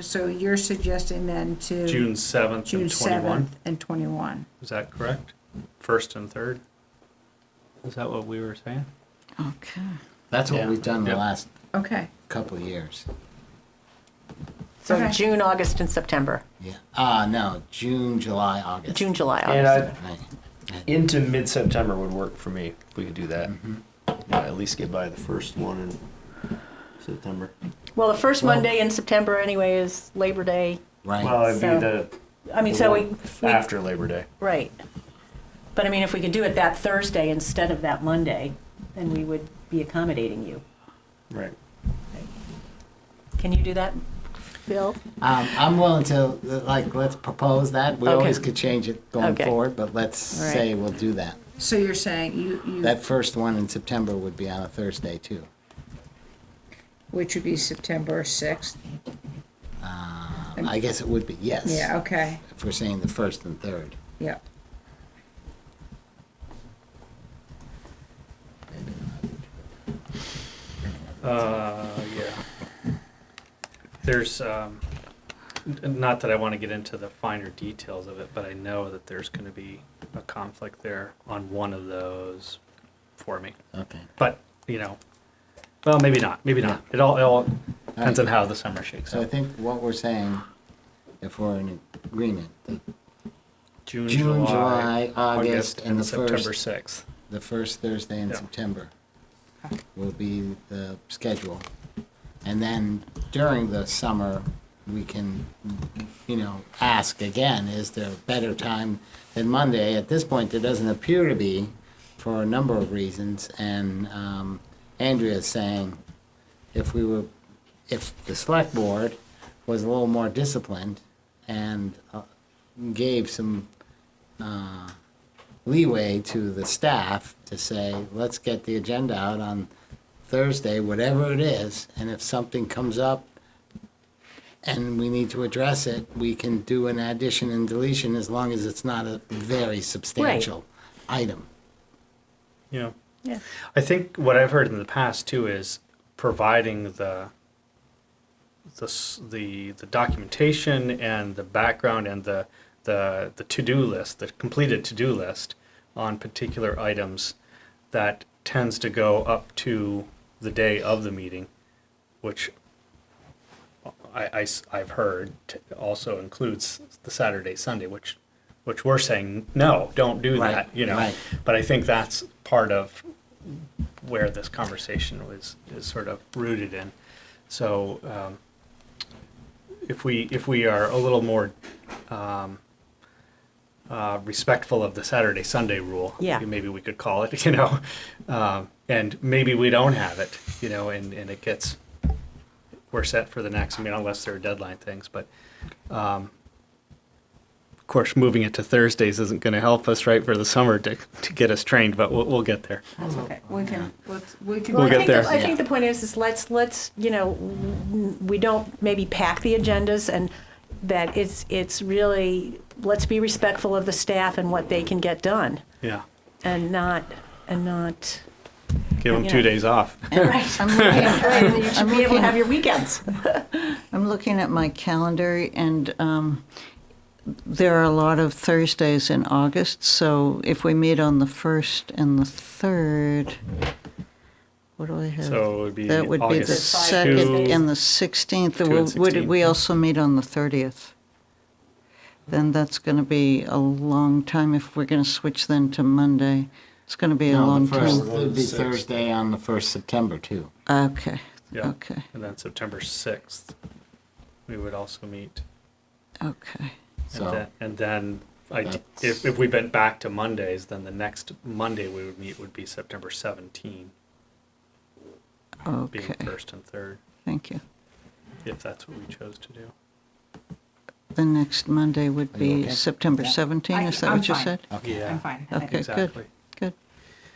Speaker 11: So you're suggesting then to.
Speaker 6: June 7th
Speaker 11: June
Speaker 6: and 21.
Speaker 11: 7th and 21.
Speaker 6: Is that correct? First and third? Is that what we were saying?
Speaker 5: Okay.
Speaker 1: That's what
Speaker 6: Yeah.
Speaker 1: we've done the
Speaker 6: Yep.
Speaker 1: last
Speaker 11: Okay,
Speaker 1: couple of years.
Speaker 3: So
Speaker 11: Okay.
Speaker 3: June, August, and September.
Speaker 1: Yeah. No, June, July, August.
Speaker 3: June, July,
Speaker 2: And
Speaker 3: August.
Speaker 1: Right.
Speaker 2: into mid-September would work for me, if we could do that. Yeah, at least get by the first one in September.
Speaker 3: Well, the first Monday in September anyway is Labor Day.
Speaker 1: Right.
Speaker 2: Well, it'd
Speaker 3: So-
Speaker 2: be the
Speaker 3: I mean,
Speaker 2: the
Speaker 3: so
Speaker 2: one
Speaker 3: we,
Speaker 2: after Labor Day.
Speaker 3: right. But I mean, if we could do it that Thursday instead of that Monday, then we would be accommodating you.
Speaker 2: Right.
Speaker 3: Can you do that, Bill?
Speaker 1: I'm willing to, let's propose that. We
Speaker 3: Okay.
Speaker 1: always could change it going
Speaker 3: Okay.
Speaker 1: forward, but let's
Speaker 3: All right.
Speaker 1: say we'll do that.
Speaker 11: so you're saying you,
Speaker 1: That first one in September would be on a Thursday too.
Speaker 11: which would be September 6th?
Speaker 1: I guess it would be, yes.
Speaker 11: Yeah, okay,
Speaker 1: If we're saying the first and third.
Speaker 11: yeah.
Speaker 6: Yeah. There's, not that I want to get into the finer details of it, but I know that there's going to be a conflict there on one of those for me.
Speaker 1: Okay.
Speaker 6: But, well, maybe not, maybe not. It all depends on how the summer shakes
Speaker 1: So I
Speaker 6: out.
Speaker 1: think what we're saying, if we're in agreement,
Speaker 6: June,
Speaker 1: June, July, August, and the
Speaker 6: September
Speaker 1: first-
Speaker 6: 6th.
Speaker 1: the first Thursday in
Speaker 6: Yeah.
Speaker 1: September will be the schedule. And then during the summer, we can, ask again, is there a better time than Monday? At this point, there doesn't appear to be for a number of reasons. And Andrea's saying if the select board was a little more disciplined and gave some leeway to the staff to say, let's get the agenda out on Thursday, whatever it is, and if something comes up and we need to address it, we can do an addition and deletion as long as it's not a very substantial item.
Speaker 6: Yeah.
Speaker 3: Yeah.
Speaker 6: I think what I've heard in the past too is providing the documentation and the background and the to-do list, the completed to-do list on particular items that tends to go up to the day of the meeting, which I've heard also includes the Saturday, Sunday, which we're saying, no, don't do
Speaker 1: Right,
Speaker 6: that,
Speaker 1: right.
Speaker 6: But I think that's part of where this conversation is sort of rooted in. So if we are a little more respectful of the Saturday, Sunday rule,
Speaker 3: Yeah.
Speaker 6: maybe we could call it, and maybe we don't have it, and it gets, we're set for the next, unless there are deadline things, but of course, moving it to Thursdays isn't going to help us, right, for the summer to get us trained, but we'll get there.
Speaker 11: That's okay. We can.
Speaker 6: We'll get there.
Speaker 3: I think the point is let's we don't maybe pack the agendas, and that it's really, let's be respectful of the staff and what they can get done,
Speaker 6: Yeah,
Speaker 3: and not
Speaker 6: give them
Speaker 3: Yeah.
Speaker 6: 2 days off.
Speaker 3: right.
Speaker 5: I'm looking,
Speaker 3: Right, and you should
Speaker 5: I'm
Speaker 3: be able to
Speaker 5: looking-
Speaker 3: have your weekends.
Speaker 5: I'm looking at my calendar, and there are a lot of Thursdays in August, so if we meet on the 1st and the 3rd, what do I have?
Speaker 6: So it would be
Speaker 5: That would be the
Speaker 6: August
Speaker 5: 2nd
Speaker 6: 2
Speaker 5: and the 16th.
Speaker 6: and
Speaker 5: Would
Speaker 6: 16th.
Speaker 5: we also meet on the 30th? Then that's going to be a long time if we're going to switch then to Monday. It's going to be a
Speaker 1: No,
Speaker 5: long
Speaker 1: the first,
Speaker 5: time.
Speaker 1: it would be Thursday on the 1st September too.
Speaker 5: Okay,
Speaker 6: Yeah.
Speaker 5: okay,
Speaker 6: And then September 6th, we would also meet.
Speaker 5: okay.
Speaker 1: So,
Speaker 6: And then
Speaker 1: That's-
Speaker 6: if we went back to Mondays, then the next Monday we would meet would be September 17, being
Speaker 5: Okay,
Speaker 6: first and third,
Speaker 5: thank you.
Speaker 6: if that's what we chose to do.
Speaker 5: The next Monday would
Speaker 1: Are you
Speaker 5: be
Speaker 1: okay?
Speaker 5: September 17, is that
Speaker 11: I'm
Speaker 5: what you
Speaker 11: fine.
Speaker 5: said?
Speaker 1: okay,
Speaker 6: Yeah,
Speaker 11: I'm fine.
Speaker 5: Okay, good,
Speaker 6: exactly.
Speaker 5: good.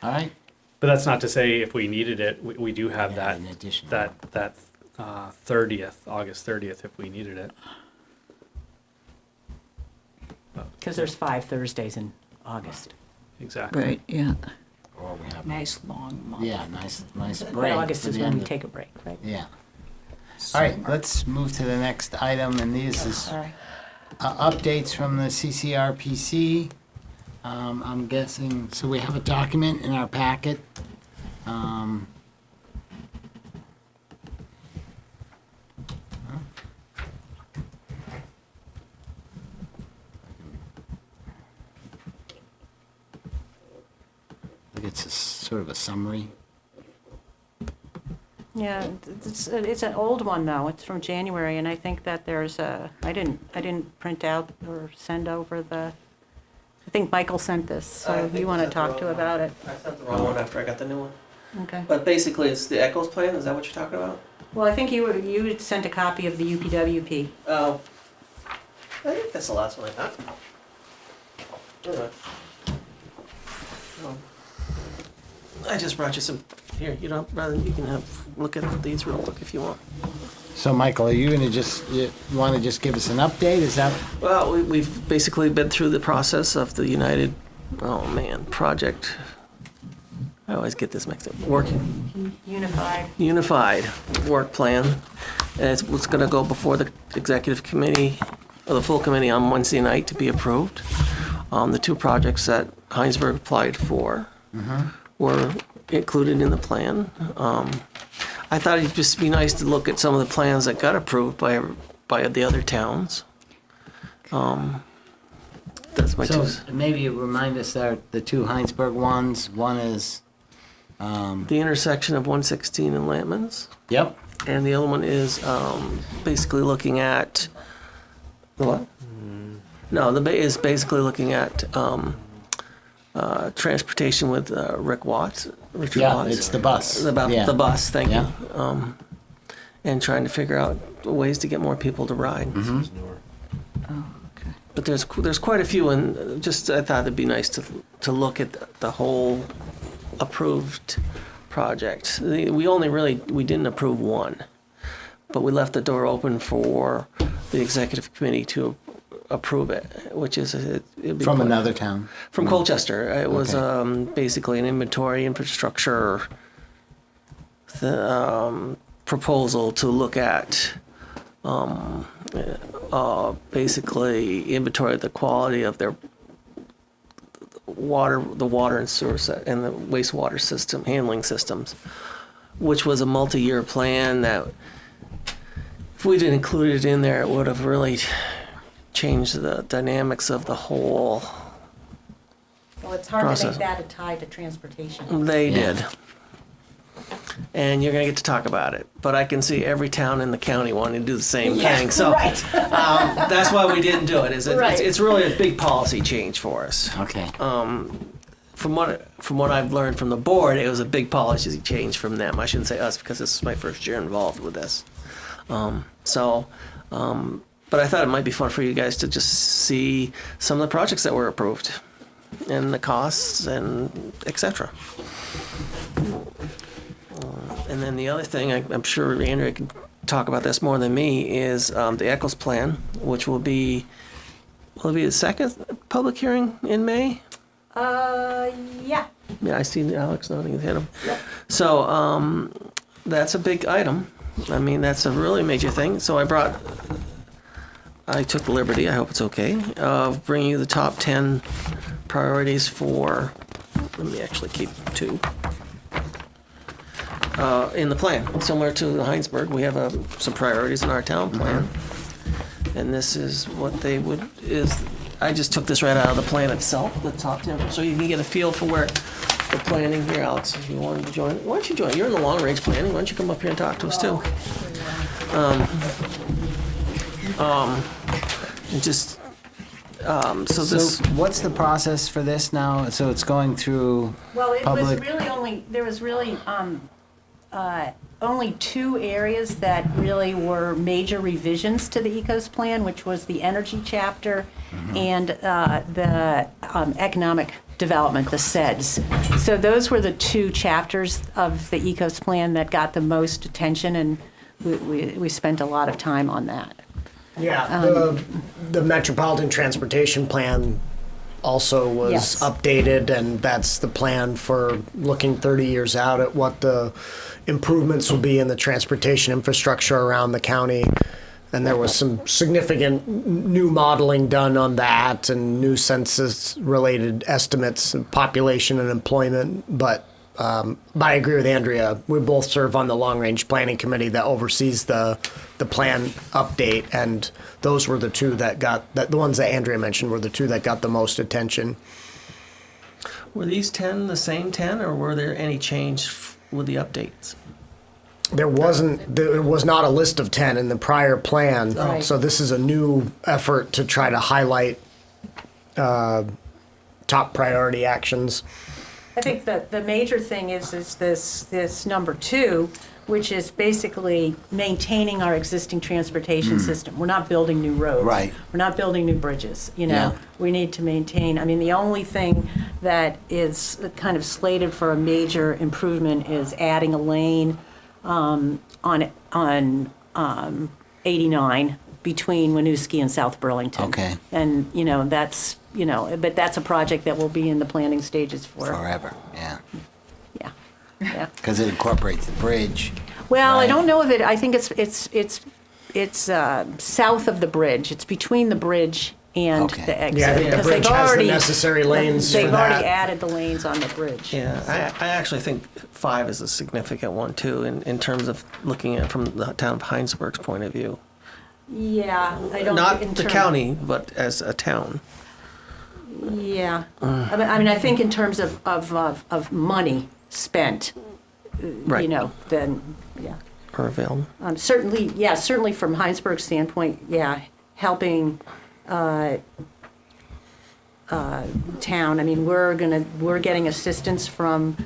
Speaker 1: all right.
Speaker 6: But that's not to say if we needed it, we do have
Speaker 1: Yeah,
Speaker 6: that,
Speaker 1: in addition.
Speaker 6: that 30th, August 30th, if we needed it.
Speaker 3: Because there's 5 Thursdays in August.
Speaker 6: Exactly.
Speaker 5: Right, yeah.
Speaker 1: Or we have,
Speaker 11: Nice long month.
Speaker 1: yeah, nice
Speaker 3: But
Speaker 1: break.
Speaker 3: August
Speaker 1: for
Speaker 3: is
Speaker 1: the
Speaker 3: when
Speaker 1: end
Speaker 3: we
Speaker 1: of-
Speaker 3: take a break, right?
Speaker 1: Yeah. All right, let's move to the next item, and these is
Speaker 3: Sorry.
Speaker 1: updates from the CCRPC. I'm guessing, so we have a document in our packet. Um, I think it's a sort of a summary.
Speaker 3: Yeah, it's an old one though. It's from January, and I think that there's a, I didn't print out or send over the, I think Michael sent this, so you want to talk to about it.
Speaker 7: I sent the wrong one after I got the new one.
Speaker 3: Okay.
Speaker 7: But basically, it's the Echoes plan, is that what you're talking about?
Speaker 3: Well, I think you had sent a copy of the UPWP.
Speaker 7: Oh. I think that's the last one I got. Alright. Oh. I just brought you some, here, you don't, rather, you can have, look at these real quick if you want.
Speaker 1: So, Michael, are you gonna you wanna just give us an update? Is that,
Speaker 7: Well, we've basically been through the process of the United, oh man, project. I always get this mixed up. Unified work plan. And it's going to go before the executive committee, or the full committee on Wednesday night to be approved. The 2 projects that Hinesburg applied for were included in the plan. I thought it'd just be nice to look at some of the plans that got approved by the other towns. That's my
Speaker 1: so
Speaker 7: two.
Speaker 1: maybe remind us the 2 Heinsberg ones. One is,
Speaker 7: The intersection of 116 and Lampman's.
Speaker 1: yep,
Speaker 7: And the other one is basically looking at the what? No, is basically looking at transportation with Richard Watts.
Speaker 1: yeah, it's the bus.
Speaker 7: About
Speaker 1: Yeah.
Speaker 7: the bus, thank
Speaker 1: Yeah.
Speaker 7: you. And trying to figure out ways to get more people to ride.
Speaker 1: Mm-hmm.
Speaker 5: Okay.
Speaker 7: But there's quite a few, and just I thought it'd be nice to look at the whole approved project. We didn't approve one, but we left the door open for the executive committee to approve it, which is it'd be
Speaker 1: From
Speaker 7: quite-
Speaker 1: another town.
Speaker 7: from Colchester. It was
Speaker 1: Okay.
Speaker 7: basically an inventory infrastructure proposal to look at basically inventory the quality of their the water and sewer and the wastewater system handling systems, which was a multi-year plan that if we didn't include it in there, it would have really changed the dynamics of the whole.
Speaker 3: Well, it's hard to
Speaker 7: Process.
Speaker 3: make that a tie to transportation.
Speaker 7: They
Speaker 1: Yeah.
Speaker 7: did. And you're gonna get to talk about it, but I can see every town in the county wanting to do the same thing. So
Speaker 3: Right.
Speaker 7: that's why we didn't do it.
Speaker 3: Right.
Speaker 7: It's really a big policy change for us.
Speaker 1: Okay.
Speaker 7: From what I've learned from the board, it was a big policy change from them. I shouldn't say us because this is my first year involved with this. But I thought it might be fun for you guys to just see some of the projects that were approved and the costs and et cetera. And then the other thing, I'm sure Andrea can talk about this more than me, is the Eccles plan, which will it be the second public hearing in May?
Speaker 3: Yeah.
Speaker 7: Yeah, I see Alex nodding his head. So that's a big item. I mean, that's a really major thing. So I brought I took the liberty, I hope it's okay, of bringing you the top 10 priorities for, let me actually keep 2. In the plan, similar to the Hinesburg, we have some priorities in our town plan. And this is what they I just took this right out of the plan itself, the top 10, so you can get a feel for where the planning here, Alex, if you wanted to join. Why don't you join? You're in the long range planning. Why don't you come up here and talk to us too? And just, so this.
Speaker 1: So what's the process for this now? So it's going through
Speaker 3: Well, it was
Speaker 1: public?
Speaker 3: really there was really only 2 areas that really were major revisions to the ECOS plan, which was the energy chapter and the economic development, the SEDS. So those were the 2 chapters of the ECOS plan that got the most attention, and we spent a lot of time on that.
Speaker 4: Yeah, the Metropolitan Transportation Plan also was
Speaker 3: Yes.
Speaker 4: updated, and that's the plan for looking 30 years out at what the improvements will be in the transportation infrastructure around the county. And there was some significant new modeling done on that and new census-related estimates of population and employment. But I agree with Andrea. We both serve on the Long Range Planning Committee that oversees the plan update, and those were the 2 that the ones that Andrea mentioned were the 2 that got the most attention.
Speaker 7: Were these 10 the same 10, or were there any change with the updates?
Speaker 4: There was not a list of 10 in the prior plan,
Speaker 3: Right.
Speaker 4: so this is a new effort to try to highlight top priority actions.
Speaker 3: I think that the major thing is this number 2, which is basically maintaining our existing transportation system. We're not building new roads.
Speaker 1: Right.
Speaker 3: We're not building new bridges, you know.
Speaker 1: Yeah.
Speaker 3: We need to maintain, the only thing that is kind of slated for a major improvement is adding a lane on 89 between Winooski and South Burlington.
Speaker 1: Okay.
Speaker 3: And, that's, but that's a project that will be in the planning stages for.
Speaker 1: Forever, yeah.
Speaker 3: Yeah, yeah.
Speaker 1: Because it incorporates the bridge.
Speaker 3: Well, I
Speaker 1: Right.
Speaker 3: don't know if I think it's south of the bridge. It's between the bridge and
Speaker 1: Okay.
Speaker 3: the exit.
Speaker 4: Yeah, I think the
Speaker 3: because
Speaker 4: bridge
Speaker 3: they've
Speaker 4: has the
Speaker 3: already-
Speaker 4: necessary lanes for
Speaker 3: They've already
Speaker 4: that.
Speaker 3: added the lanes on the bridge.
Speaker 7: Yeah, I actually think 5 is a significant one too, in terms of looking at it from the town of Hinesburg's point of view.
Speaker 3: Yeah, I don't.
Speaker 7: Not
Speaker 3: in
Speaker 7: the
Speaker 3: term-
Speaker 7: county, but as a town.
Speaker 3: Yeah, I think in terms of money spent,
Speaker 7: Right.
Speaker 3: then, yeah.
Speaker 7: Or available.
Speaker 3: Certainly from Hinesburg's standpoint, yeah, helping town. We're getting assistance from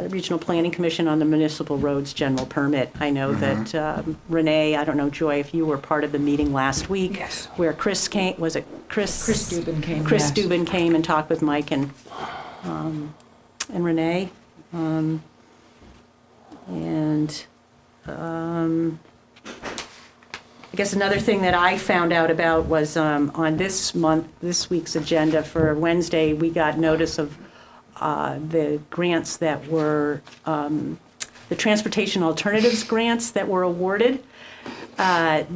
Speaker 3: Regional Planning Commission on the Municipal Roads General Permit. I know that Renee, I don't know, Joy, if you were part of the meeting last week.
Speaker 11: Yes.
Speaker 3: Where Chris came, was it Chris?
Speaker 11: Chris Dubin came,
Speaker 3: Chris
Speaker 11: yes.
Speaker 3: Dubin came and talked with Mike and Renee. I guess another thing that I found out about was on this week's agenda for Wednesday, we got notice of the grants that were, the transportation alternatives grants that were awarded, that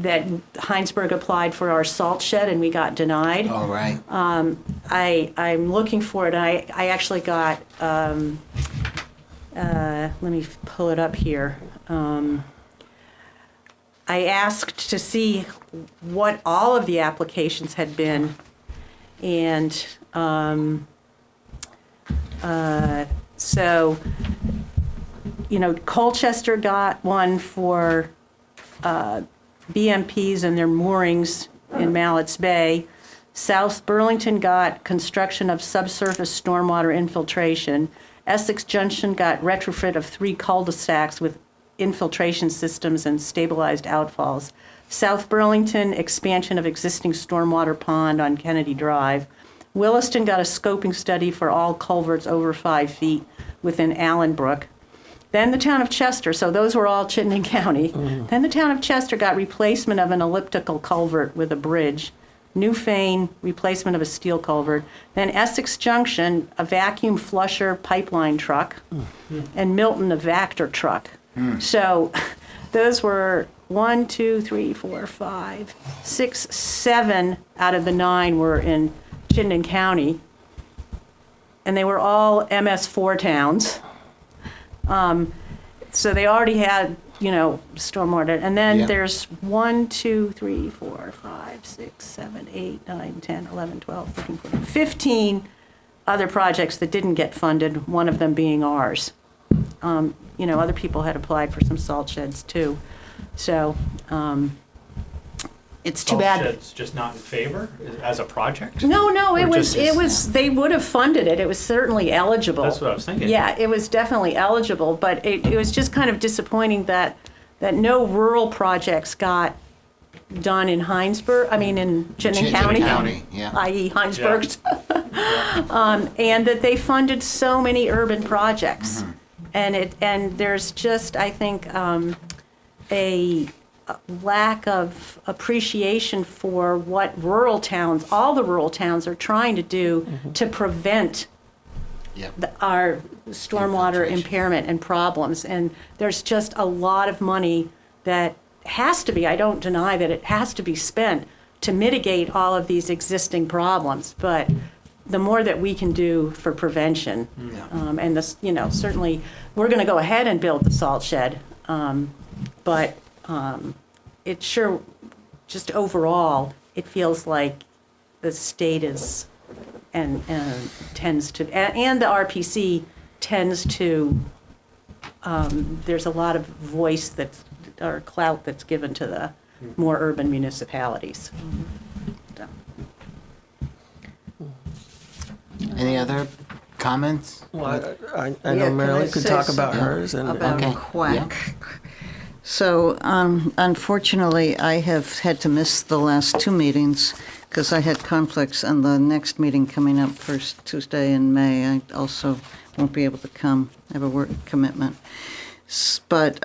Speaker 3: Hinesburg applied for our salt shed and we got denied.
Speaker 1: All right.
Speaker 3: I'm looking for it, and I actually got, let me pull it up here. I asked to see what all of the applications had been, and so, Colchester got one for BMPs and their moorings in Mallett's Bay. South Burlington got construction of subsurface stormwater infiltration. Essex Junction got retrofit of 3 cul-de-sacs with infiltration systems and stabilized outfalls. South Burlington, expansion of existing stormwater pond on Kennedy Drive. Williston got a scoping study for all culverts over 5 feet within Allen Brook. Then the town of Chester, so those were all Chittenden County. Then the town of Chester got replacement of an elliptical culvert with a bridge. Newfane, replacement of a steel culvert. Then Essex Junction, a vacuum flusher pipeline truck. And Milton, a Vector truck. So those were 1, 2, 3, 4, 5, 6, 7 out of the 9 were in Chittenden County, and they were all MS4 towns. So they already had, stormwater. And then
Speaker 1: Yeah.
Speaker 3: there's 1, 2, 3, 4, 5, 6, 7, 8, 9, 10, 11, 12, 13, 14, 15 other projects that didn't get funded, one of them being ours. Other people had applied for some salt sheds too. So it's too bad.
Speaker 6: Shed's just not in favor as a project?
Speaker 3: No, it
Speaker 6: Or
Speaker 3: was,
Speaker 6: just-
Speaker 3: they would have funded it. It was certainly eligible.
Speaker 6: That's what I was thinking.
Speaker 3: Yeah, it was definitely eligible, but it was just kind of disappointing that no rural projects got done in Hinesburg, in Chittenden County.
Speaker 1: Yeah.
Speaker 3: i.e. Hinesburg. And that they funded so many urban projects. And there's just, I think, a lack of appreciation for what all the rural towns are trying to do to prevent
Speaker 1: Yep.
Speaker 3: our stormwater
Speaker 1: Infiltration.
Speaker 3: impairment and problems. And there's just a lot of money that has to be, I don't deny that it has to be spent to mitigate all of these existing problems. But the more that we can do for prevention, and this, certainly, we're going to go ahead and build the salt shed. But it sure, just overall, it feels like the state is and tends to, and the RPC tends to, there's a lot of voice or clout that's given to the more urban municipalities. So.
Speaker 1: Any other comments?
Speaker 7: Well, I
Speaker 5: Yeah,
Speaker 7: know
Speaker 5: can
Speaker 7: Marilyn
Speaker 5: I
Speaker 7: could
Speaker 5: say
Speaker 7: talk about
Speaker 5: something
Speaker 7: hers. And
Speaker 5: about
Speaker 1: Okay.
Speaker 5: quack. So unfortunately, I have had to miss the last 2 meetings because I had conflicts, and the next meeting coming up first Tuesday in May, I also won't be able to come. I have a work commitment. But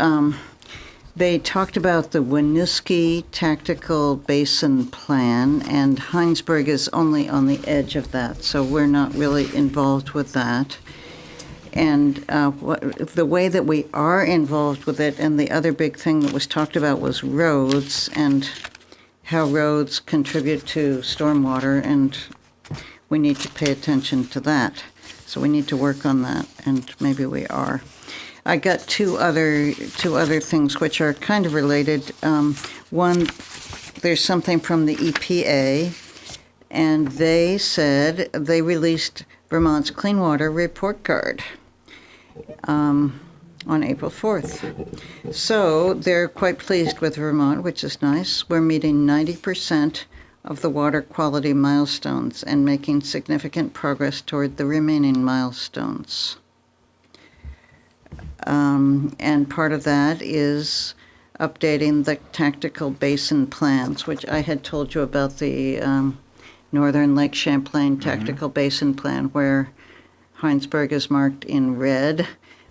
Speaker 5: they talked about the Winooski Tactical Basin Plan, and Hinesburg is only on the edge of that, so we're not really involved with that. And the way that we are involved with it, and the other big thing that was talked about was roads and how roads contribute to stormwater, and we need to pay attention to that. So we need to work on that, and maybe we are. I got two other things which are kind of related. One, there's something from the EPA, and they said they released Vermont's Clean Water Report Card on April 4th. So they're quite pleased with Vermont, which is nice. We're meeting 90% of the water quality milestones and making significant progress toward the remaining milestones. And part of that is updating the tactical basin plans, which I had told you about the Northern Lake Champlain Tactical Basin Plan, where Hinesburg is marked in red,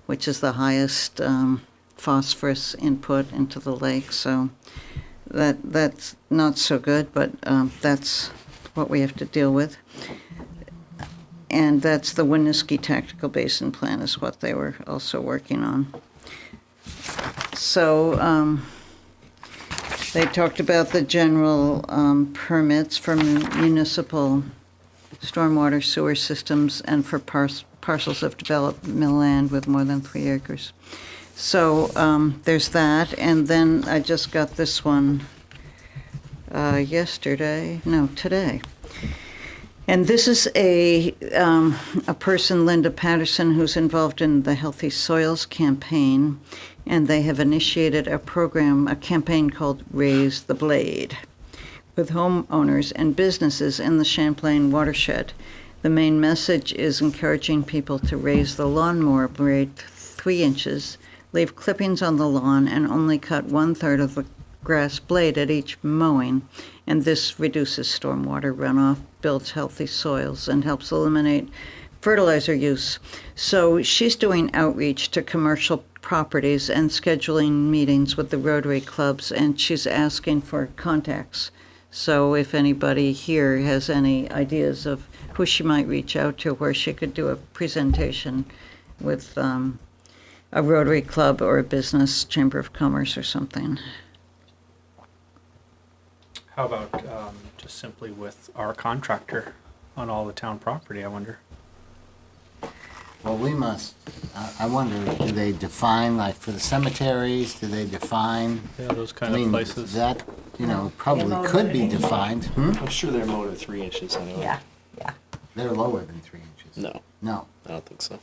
Speaker 5: which is the highest phosphorus input into the lake. So that's not so good, but that's what we have to deal with. And that's the Winooski Tactical Basin Plan is what they were also working on. So they talked about the general permits for municipal stormwater sewer systems and for parcels of development land with more than 3 acres. So there's that, and then I just got this one today. And this is a person, Linda Patterson, who's involved in the Healthy Soils campaign, and they have initiated a campaign called Raise the Blade, with homeowners and businesses in the Champlain watershed. The main message is encouraging people to raise the lawnmower blade 3 inches, leave clippings on the lawn, and only cut 1/3 of the grass blade at each mowing, and this reduces stormwater runoff, builds healthy soils, and helps eliminate fertilizer use. So she's doing outreach to commercial properties and scheduling meetings with the Rotary clubs, and she's asking for contacts. So if anybody here has any ideas of who she might reach out to, where she could do a presentation with a Rotary club or a business, Chamber of Commerce or something.
Speaker 6: How about just simply with our contractor on all the town property, I wonder?
Speaker 1: Well, we must, I wonder, do they define, like, for the cemeteries, do they define?
Speaker 6: Yeah, those
Speaker 1: I
Speaker 6: kind of
Speaker 1: mean,
Speaker 6: places.
Speaker 1: that, probably could be defined.
Speaker 2: I'm sure they're more than 3 inches anyway.
Speaker 3: Yeah, yeah.
Speaker 1: They're lower than 3 inches.
Speaker 2: No,
Speaker 1: No.
Speaker 2: I don't think so.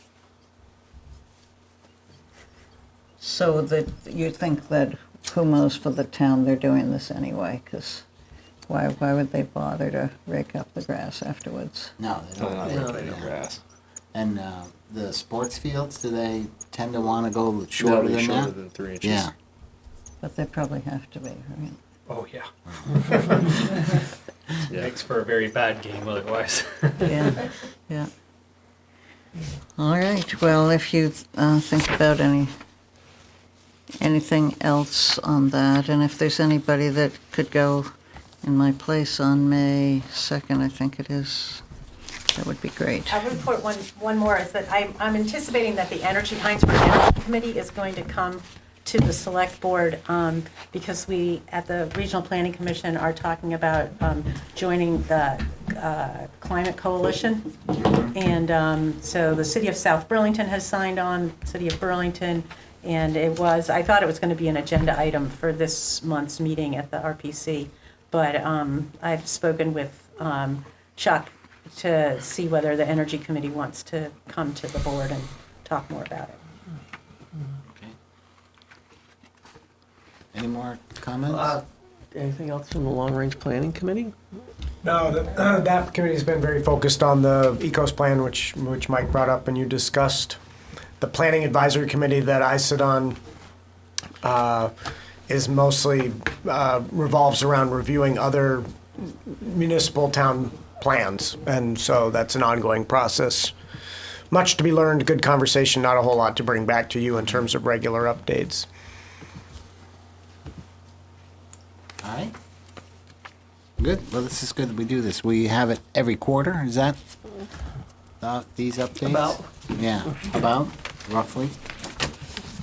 Speaker 5: So that you think that who knows for the town, they're doing this anyway, because why would they bother to rake up the grass afterwards?
Speaker 1: No, they
Speaker 2: No,
Speaker 1: don't.
Speaker 2: not
Speaker 1: They-
Speaker 2: really no grass.
Speaker 1: And the sports fields, do they tend to want to go
Speaker 2: That'll
Speaker 1: shorter
Speaker 2: be
Speaker 1: than
Speaker 2: shorter
Speaker 1: that?
Speaker 2: than 3 inches.
Speaker 1: Yeah.
Speaker 5: But they probably have to be, right?
Speaker 6: Oh, yeah.
Speaker 2: Yeah.
Speaker 6: Makes for a very bad game otherwise.
Speaker 5: Yeah, yeah. All right, well, if you think about anything else on that, and if there's anybody that could go in my place on May 2nd, I think it is, that would be great.
Speaker 3: I would report one more, is that I'm anticipating that the Hinesburg Energy Committee is going to come to the select board, because we, at the Regional Planning Commission, are talking about joining the Climate Coalition. And so the city of South Burlington has signed on, city of Burlington, and I thought it was going to be an agenda item for this month's meeting at the RPC. But I've spoken with Chuck to see whether the Energy Committee wants to come to the board and talk more about it.
Speaker 1: Okay. Any more comments?
Speaker 7: Anything else from the Long Range Planning Committee?
Speaker 4: No, that committee's been very focused on the Ecos Plan, which Mike brought up and you discussed. The Planning Advisory Committee that I sit on is mostly revolves around reviewing other municipal town plans, and so that's an ongoing process. Much to be learned, good conversation, not a whole lot to bring back to you in terms of regular updates.
Speaker 1: All right. Good. Well, this is good that we do this. We have it every quarter. Is that these updates?
Speaker 7: About.
Speaker 1: Yeah, about, roughly.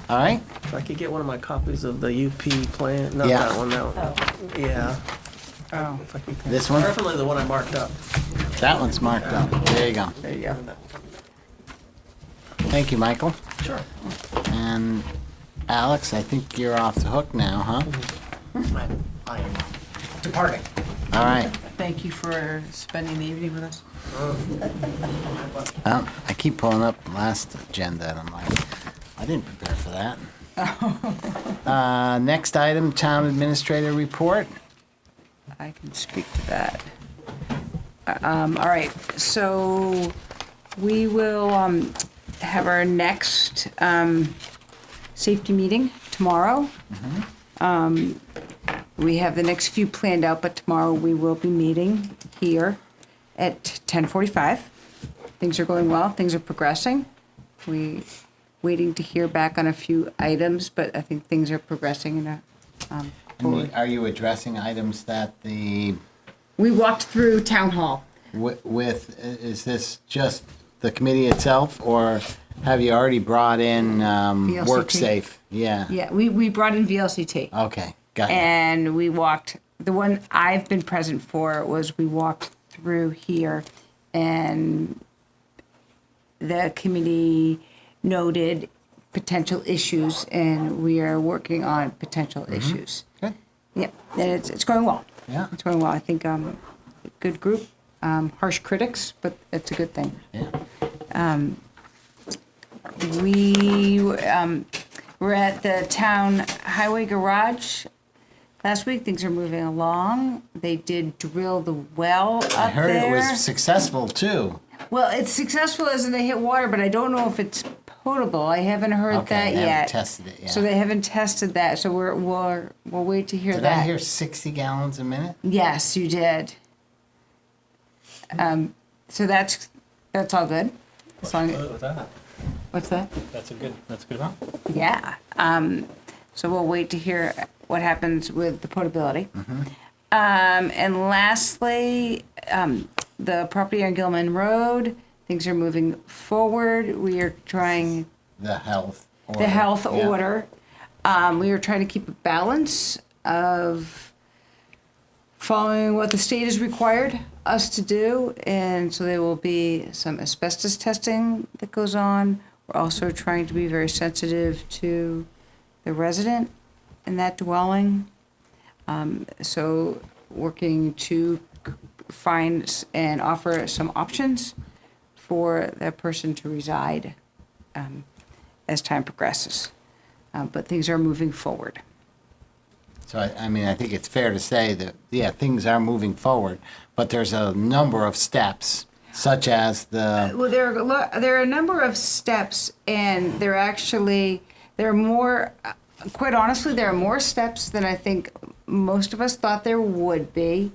Speaker 1: All right.
Speaker 7: If I could get one of my copies of the UP plan, not
Speaker 1: Yeah.
Speaker 7: that one, that one. Yeah.
Speaker 11: Oh.
Speaker 7: If I could.
Speaker 1: This one?
Speaker 7: Preferably the one I marked up.
Speaker 1: That one's marked up. There you go.
Speaker 7: There you go.
Speaker 1: Thank you, Michael.
Speaker 7: Sure.
Speaker 1: And Alex, I think you're off the hook now, huh?
Speaker 4: I am departing.
Speaker 1: All right.
Speaker 11: Thank you for spending the evening with us.
Speaker 1: I keep pulling up the last agenda, and I'm like, I didn't prepare for that. Next item, Town Administrator Report.
Speaker 11: I can speak to that. All right, so we will have our next safety meeting tomorrow. We have the next few planned out, but tomorrow we will be meeting here at 10:45. Things are going well, things are progressing. We waiting to hear back on a few items, but I think things are progressing in a
Speaker 1: Are you addressing items that the,
Speaker 11: We walked through town hall.
Speaker 1: is this just the committee itself, or have you already brought in
Speaker 11: VLCT?
Speaker 1: WorkSafe? Yeah.
Speaker 11: Yeah, we brought in VLCT.
Speaker 1: Okay, got it.
Speaker 11: And we walked, the one I've been present for was we walked through here and the committee noted potential issues and we are working on potential issues.
Speaker 1: Good.
Speaker 11: Yeah, and it's going well.
Speaker 1: Yeah.
Speaker 11: It's going well. I think good group, harsh critics, but it's a good thing.
Speaker 1: Yeah.
Speaker 11: We were at the town highway garage last week. Things are moving along. They did drill the well up there.
Speaker 1: I heard it was successful too.
Speaker 11: Well, it's successful as in they hit water, but I don't know if it's potable. I haven't heard
Speaker 1: Okay,
Speaker 11: that
Speaker 1: they
Speaker 11: yet.
Speaker 1: haven't tested it yet.
Speaker 11: So they haven't tested that. So we'll wait to hear
Speaker 1: Did
Speaker 11: that.
Speaker 1: I hear 60 gallons a minute?
Speaker 11: Yes, you did. So that's all good. As long as,
Speaker 6: With that,
Speaker 11: what's that?
Speaker 6: that's a good amount.
Speaker 11: Yeah. So we'll wait to hear what happens with the potability.
Speaker 1: Mm-hmm.
Speaker 11: And lastly, the property on Gilman Road, things are moving forward. We are trying
Speaker 1: The health order.
Speaker 11: the health
Speaker 1: Yeah.
Speaker 11: order. We are trying to keep a balance of following what the state has required us to do, and so there will be some asbestos testing that goes on. We're also trying to be very sensitive to the resident in that dwelling. So working to find and offer some options for that person to reside as time progresses. But things are moving forward.
Speaker 1: So I mean, I think it's fair to say that, yeah, things are moving forward, but there's a number of steps, such as the,
Speaker 11: Well, there are a number of steps, and there are more, quite honestly, there are more steps than I think most of us thought there would be.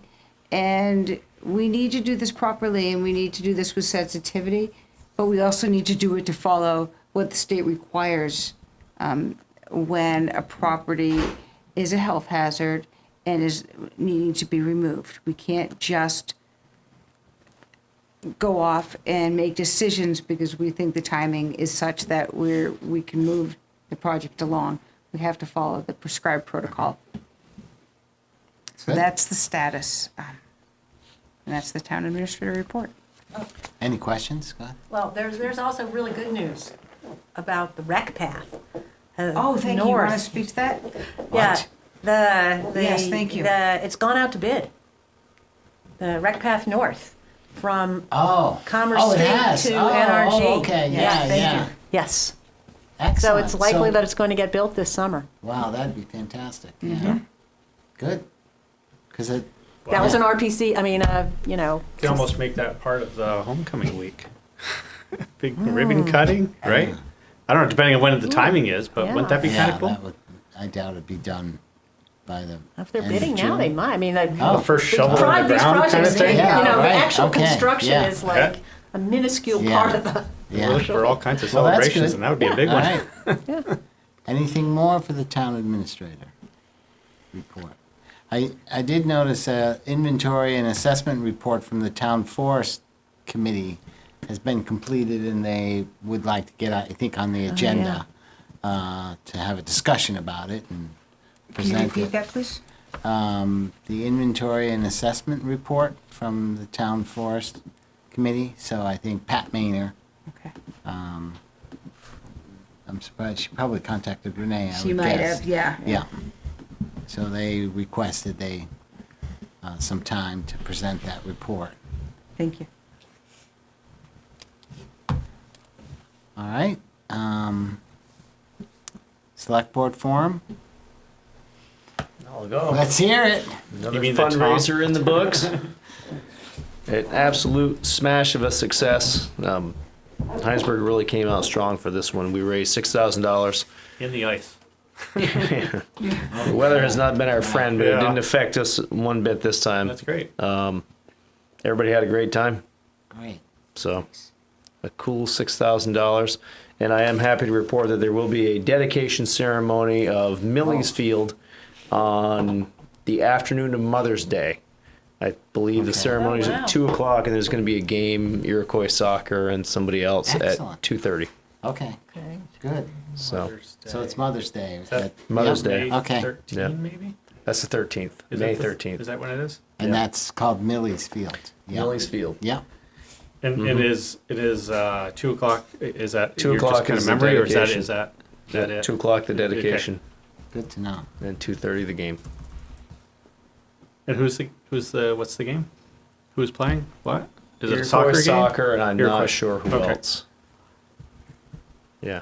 Speaker 11: And we need to do this properly, and we need to do this with sensitivity, but we also need to do it to follow what the state requires when a property is a health hazard and is needing to be removed. We can't just go off and make decisions because we think the timing is such that we can move the project along. We have to follow the prescribed protocol. So
Speaker 1: Good.
Speaker 11: that's the status. And that's the town administrator report.
Speaker 1: any questions? Go ahead.
Speaker 3: Well, there's also really good news about the rec path.
Speaker 11: Oh, thank you. You want to
Speaker 3: north.
Speaker 11: speak to that?
Speaker 3: Yeah, the
Speaker 11: Yes, thank you.
Speaker 3: It's gone out to bid. The rec path north from
Speaker 1: Oh.
Speaker 3: Commerce
Speaker 1: Oh, it
Speaker 3: Street
Speaker 1: has.
Speaker 3: to
Speaker 1: Oh,
Speaker 3: NRG.
Speaker 1: oh, okay, yeah,
Speaker 3: thank
Speaker 1: yeah.
Speaker 3: you. Yes.
Speaker 1: Excellent.
Speaker 3: So it's likely that it's going to get built this summer.
Speaker 1: Wow, that'd be fantastic.
Speaker 3: Mm-hmm.
Speaker 1: Yeah. Good. Because it,
Speaker 3: That was an RPC. I mean,
Speaker 6: You can almost make that part of the homecoming week. Big ribbon cutting, right? I don't know, depending on when the timing is, but wouldn't that be kind
Speaker 1: yeah,
Speaker 6: of cool?
Speaker 1: that would, I doubt it'd be done by the
Speaker 3: if they're
Speaker 1: end of
Speaker 3: bidding now,
Speaker 1: June.
Speaker 3: they might. I mean,
Speaker 6: The first shovel in the
Speaker 3: these
Speaker 6: ground kind of
Speaker 3: projects,
Speaker 6: thing?
Speaker 1: Yeah,
Speaker 3: the
Speaker 1: right,
Speaker 3: actual
Speaker 1: okay,
Speaker 3: construction
Speaker 1: yeah.
Speaker 3: is like
Speaker 6: Yeah.
Speaker 3: a minuscule
Speaker 1: Yeah.
Speaker 3: part of the.
Speaker 1: Yeah.
Speaker 6: For all kinds of
Speaker 1: Well, that's
Speaker 6: celebrations,
Speaker 1: good.
Speaker 6: and that would be a big
Speaker 1: All
Speaker 6: one.
Speaker 1: right. Anything more for the town administrator report? I did notice a inventory and assessment report from the town forest committee has been completed, and they would like to get, I think, on the agenda to have a discussion about it and
Speaker 11: Can you
Speaker 1: present
Speaker 11: repeat
Speaker 1: it.
Speaker 11: that, please?
Speaker 1: The inventory and assessment report from the town forest committee. So I think Pat Maynor,
Speaker 11: Okay.
Speaker 1: I'm surprised, she probably contacted Renee, I
Speaker 11: She
Speaker 1: would
Speaker 11: might
Speaker 1: guess.
Speaker 11: have, yeah.
Speaker 1: Yeah. So they requested some time to present that report.
Speaker 11: Thank you.
Speaker 1: All right. Select board forum.
Speaker 2: I'll go.
Speaker 1: Let's hear it.
Speaker 2: Another
Speaker 6: You mean the
Speaker 2: fundraiser in the books. An absolute smash of a success. Hinesburg really came out strong for this one. We raised $6,000.
Speaker 6: In the ice.
Speaker 2: The weather has not been our friend, but it
Speaker 6: Yeah.
Speaker 2: didn't affect us one bit this time.
Speaker 6: That's great.
Speaker 2: Everybody had a great time.
Speaker 1: Great.
Speaker 2: So, a cool $6,000. And I am happy to report that there will be a dedication ceremony of Millie's Field on the afternoon of Mother's Day. I believe the ceremony is
Speaker 3: Oh, wow.
Speaker 2: at 2 o'clock, and there's going to be a game, Iroquois soccer, and somebody else
Speaker 1: Excellent.
Speaker 2: at 2:30.
Speaker 1: Okay.
Speaker 3: Okay.
Speaker 1: Good.
Speaker 2: So,
Speaker 1: So it's Mother's Day. Is
Speaker 6: that
Speaker 2: Mother's
Speaker 1: Yep.
Speaker 2: Day.
Speaker 6: May
Speaker 1: Okay.
Speaker 6: 13,
Speaker 2: Yeah.
Speaker 6: maybe?
Speaker 2: that's the 13th,
Speaker 6: Is
Speaker 2: May
Speaker 6: that the-
Speaker 2: 13th.
Speaker 6: Is that when it is?
Speaker 1: And that's called Millie's Field. Yep.
Speaker 2: Millie's Field.
Speaker 1: Yep.
Speaker 6: And it is 2 o'clock. Is that
Speaker 2: 2
Speaker 6: your just
Speaker 2: o'clock
Speaker 6: kind
Speaker 2: is
Speaker 6: of
Speaker 2: the
Speaker 6: memory, or is
Speaker 2: dedication.
Speaker 6: that it?
Speaker 2: 2 o'clock, the dedication,
Speaker 1: Good to know.
Speaker 2: and 2:30, the game.
Speaker 6: And what's the game? Who's playing? What is it? A
Speaker 2: Iroquois
Speaker 6: soccer game?
Speaker 2: soccer, and I'm
Speaker 6: Iroquois.
Speaker 2: not sure who
Speaker 6: Okay.
Speaker 2: else. Yeah.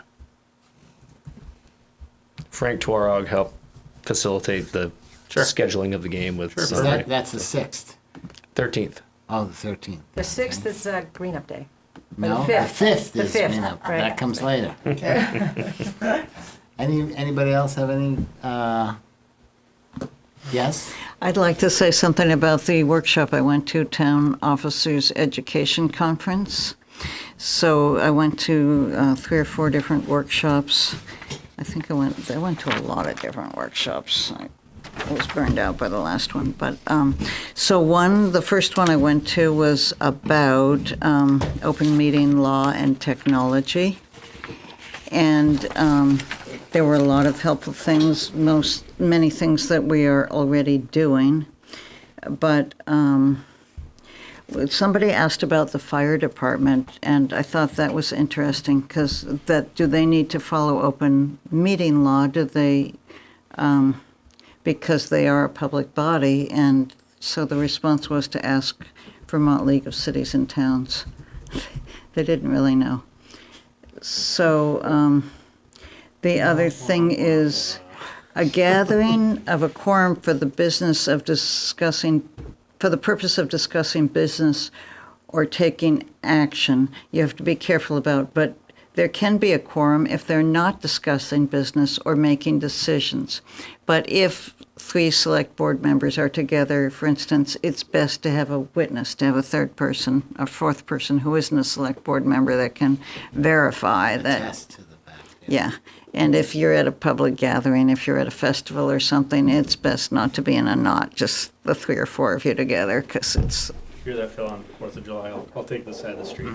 Speaker 2: Frank Twarog helped facilitate the scheduling of the game with
Speaker 1: Is
Speaker 2: somebody.
Speaker 1: that's the 6th.
Speaker 2: 13th.
Speaker 1: Oh, the 13th.
Speaker 3: The 6th is Green Up Day.
Speaker 1: No,
Speaker 3: the 5th.
Speaker 1: the 5th
Speaker 3: The
Speaker 1: is
Speaker 3: 5th,
Speaker 1: cleanup.
Speaker 3: right.
Speaker 1: That comes later. Anybody else have any? Yes.
Speaker 5: I'd like to say something about the workshop I went to, Town Officers Education Conference. So I went to 3 or 4 different workshops. I think I went to a lot of different workshops. I was burned out by the last one. But so the first one I went to was about open meeting law and technology. And there were a lot of helpful things, many things that we are already doing. But somebody asked about the fire department, and I thought that was interesting, because do they need to follow open meeting law? Do they, because they are a public body, and so the response was to ask Vermont League of Cities and Towns. They didn't really know. So the other thing is a gathering of a quorum for the business of discussing, for the purpose of discussing business or taking action. You have to be careful about, but there can be a quorum if they're not discussing business or making decisions. But if 3 select board members are together, for instance, it's best to have a witness, to have a third person, a fourth person who isn't a select board member that can verify that.
Speaker 1: Attest to the fact.
Speaker 5: Yeah. And if you're at a public gathering, if you're at a festival or something, it's best not to be in a knot, just the 3 or 4 of you together, because it's.
Speaker 6: Hear that, Phil, on 4th of July, I'll take this side of the street.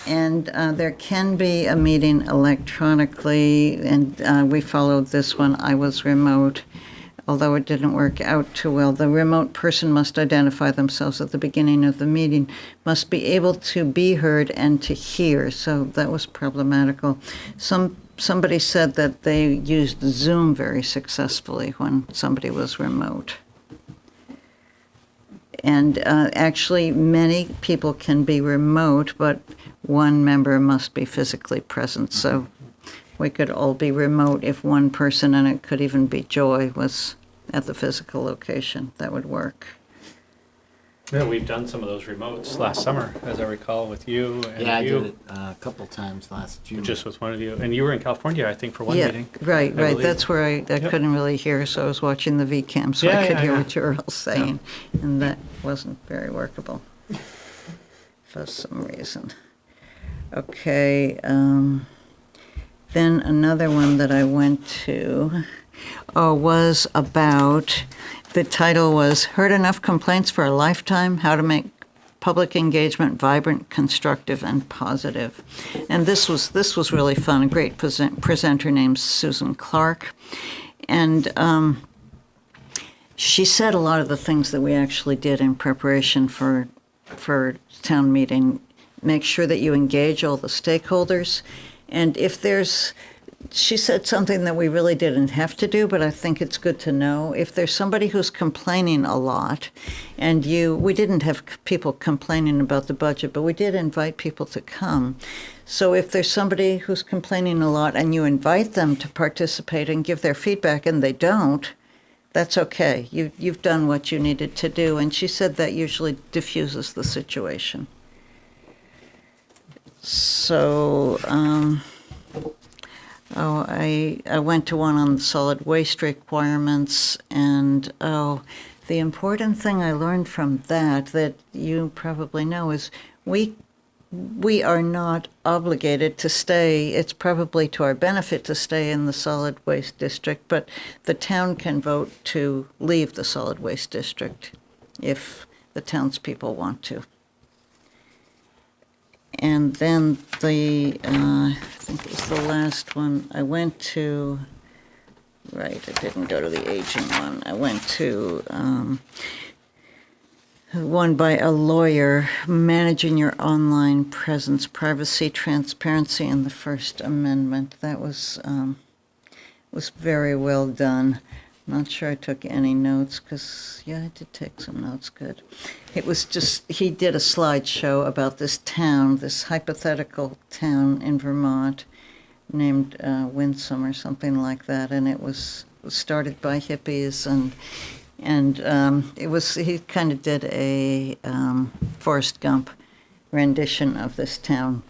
Speaker 5: And there can be a meeting electronically, and we followed this one. I was remote, although it didn't work out too well. The remote person must identify themselves at the beginning of the meeting, must be able to be heard and to hear, so that was problematical. Somebody said that they used Zoom very successfully when somebody was remote. And actually, many people can be remote, but one member must be physically present. So we could all be remote if one person, and it could even be Joy, was at the physical location. That would work.
Speaker 6: Yeah, we've done some of those remotes last summer, as I recall, with you and
Speaker 1: Yeah, I
Speaker 6: you.
Speaker 1: did it a couple times last June.
Speaker 6: Just with one of you. And you were in California, I think, for one
Speaker 5: Yeah,
Speaker 6: meeting.
Speaker 5: right.
Speaker 6: I believe.
Speaker 5: That's where I couldn't really hear, so I was watching the VCAM, so I could hear what you were all saying, and that wasn't very workable for some reason. Okay, then another one that I went to was about, the title was "Heard Enough Complaints for a Lifetime: How to Make Public Engagement Vibrant, Constructive, and Positive." And this was really fun. A great presenter named Susan Clark. And she said a lot of the things that we actually did in preparation for town meeting. Make sure that you engage all the stakeholders. And if there's, she said something that we really didn't have to do, but I think it's good to know. If there's somebody who's complaining a lot, and we didn't have people complaining about the budget, but we did invite people to come. So if there's somebody who's complaining a lot and you invite them to participate and give their feedback and they don't, that's okay. You've done what you needed to do. And she said that usually diffuses the situation. So, I went to one on solid waste requirements, and the important thing I learned from that you probably know is we are not obligated to stay. It's probably to our benefit to stay in the solid waste district, but the town can vote to leave the solid waste district if the townspeople want to. And then I think it was the last one, I went to, right, I didn't go to the aging one. I went to one by a lawyer, Managing Your Online Presence, Privacy, Transparency, and the First Amendment. That was very well done. Not sure I took any notes because, yeah, I did take some notes, good. It was just, he did a slideshow about this town, this hypothetical town in Vermont named Winsome or something like that, and it was started by hippies, and it was, he kind of did a Forrest Gump rendition of this town,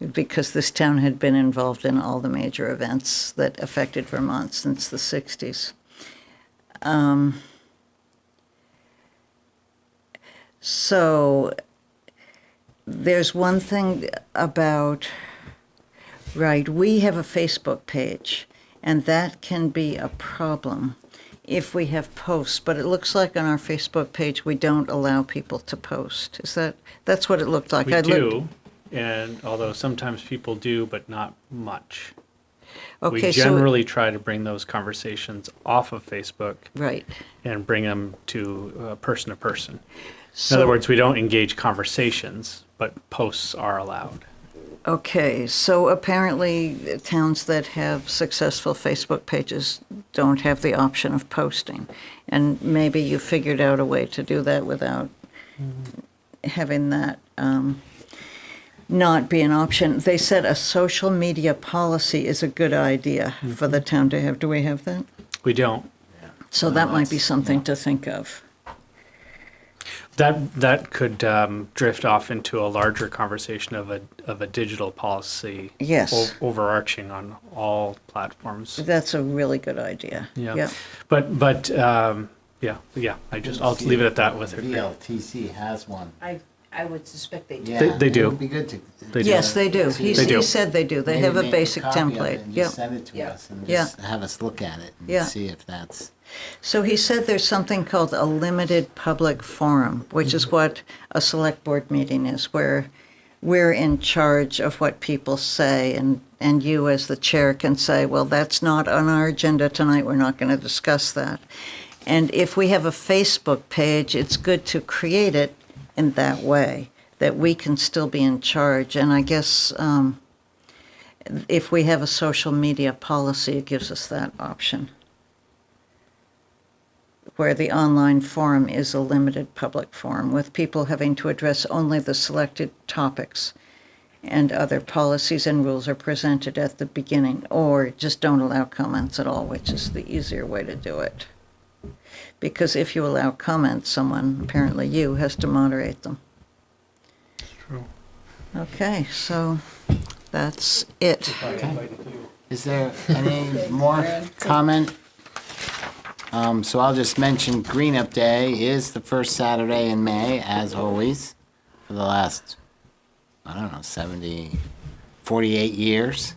Speaker 5: because this town had been involved in all the major events that affected Vermont since the 60s. So there's one thing about, right, we have a Facebook page, and that can be a problem if we have posts, but it looks like on our Facebook page we don't allow people to post. That's what it looked like?
Speaker 6: We do, and although sometimes people do, but not much.
Speaker 10: We
Speaker 5: Okay, so,
Speaker 6: generally try to bring those conversations off of Facebook
Speaker 5: right.
Speaker 6: and bring them to person to person. In
Speaker 5: So-
Speaker 6: other words, we don't engage conversations, but posts are allowed.
Speaker 5: Okay, so apparently towns that have successful Facebook pages don't have the option of posting. And maybe you figured out a way to do that without having that not be an option. They said a social media policy is a good idea for the town to have. Do we have that?
Speaker 6: We don't.
Speaker 5: So that might be something to think of.
Speaker 6: That could drift off into a larger conversation of a digital policy.
Speaker 5: Yes.
Speaker 6: Overarching on all platforms.
Speaker 5: That's a really good idea.
Speaker 6: Yeah. But yeah. I'll leave it at that with it.
Speaker 1: VLTC has one.
Speaker 11: I would suspect they do.
Speaker 1: Yeah,
Speaker 6: They do.
Speaker 1: It would be good to.
Speaker 6: They do.
Speaker 5: Yes, they do. He
Speaker 6: They do.
Speaker 5: said they do. They
Speaker 1: maybe
Speaker 5: have a
Speaker 1: make
Speaker 5: basic
Speaker 1: copy of it
Speaker 5: template.
Speaker 1: and
Speaker 5: Yep.
Speaker 1: just send it to
Speaker 11: Yeah.
Speaker 1: us and
Speaker 5: Yeah.
Speaker 1: just have us look at it and
Speaker 5: Yeah.
Speaker 1: see if that's.
Speaker 5: So he said there's something called a limited public forum, which is what a select board meeting is, where we're in charge of what people say, and you as the chair can say, well, that's not on our agenda tonight, we're not going to discuss that. And if we have a Facebook page, it's good to create it in that way, that we can still be in charge. And I guess if we have a social media policy, it gives us that option, where the online forum is a limited public forum with people having to address only the selected topics, and other policies and rules are presented at the beginning, or just don't allow comments at all, which is the easier way to do it. Because if you allow comments, someone, apparently you, has to moderate them.
Speaker 6: True.
Speaker 5: Okay, so that's it.
Speaker 1: Is there any more comment? So I'll just mention Green Up Day is the first Saturday in May, as always, for the last, 48 years.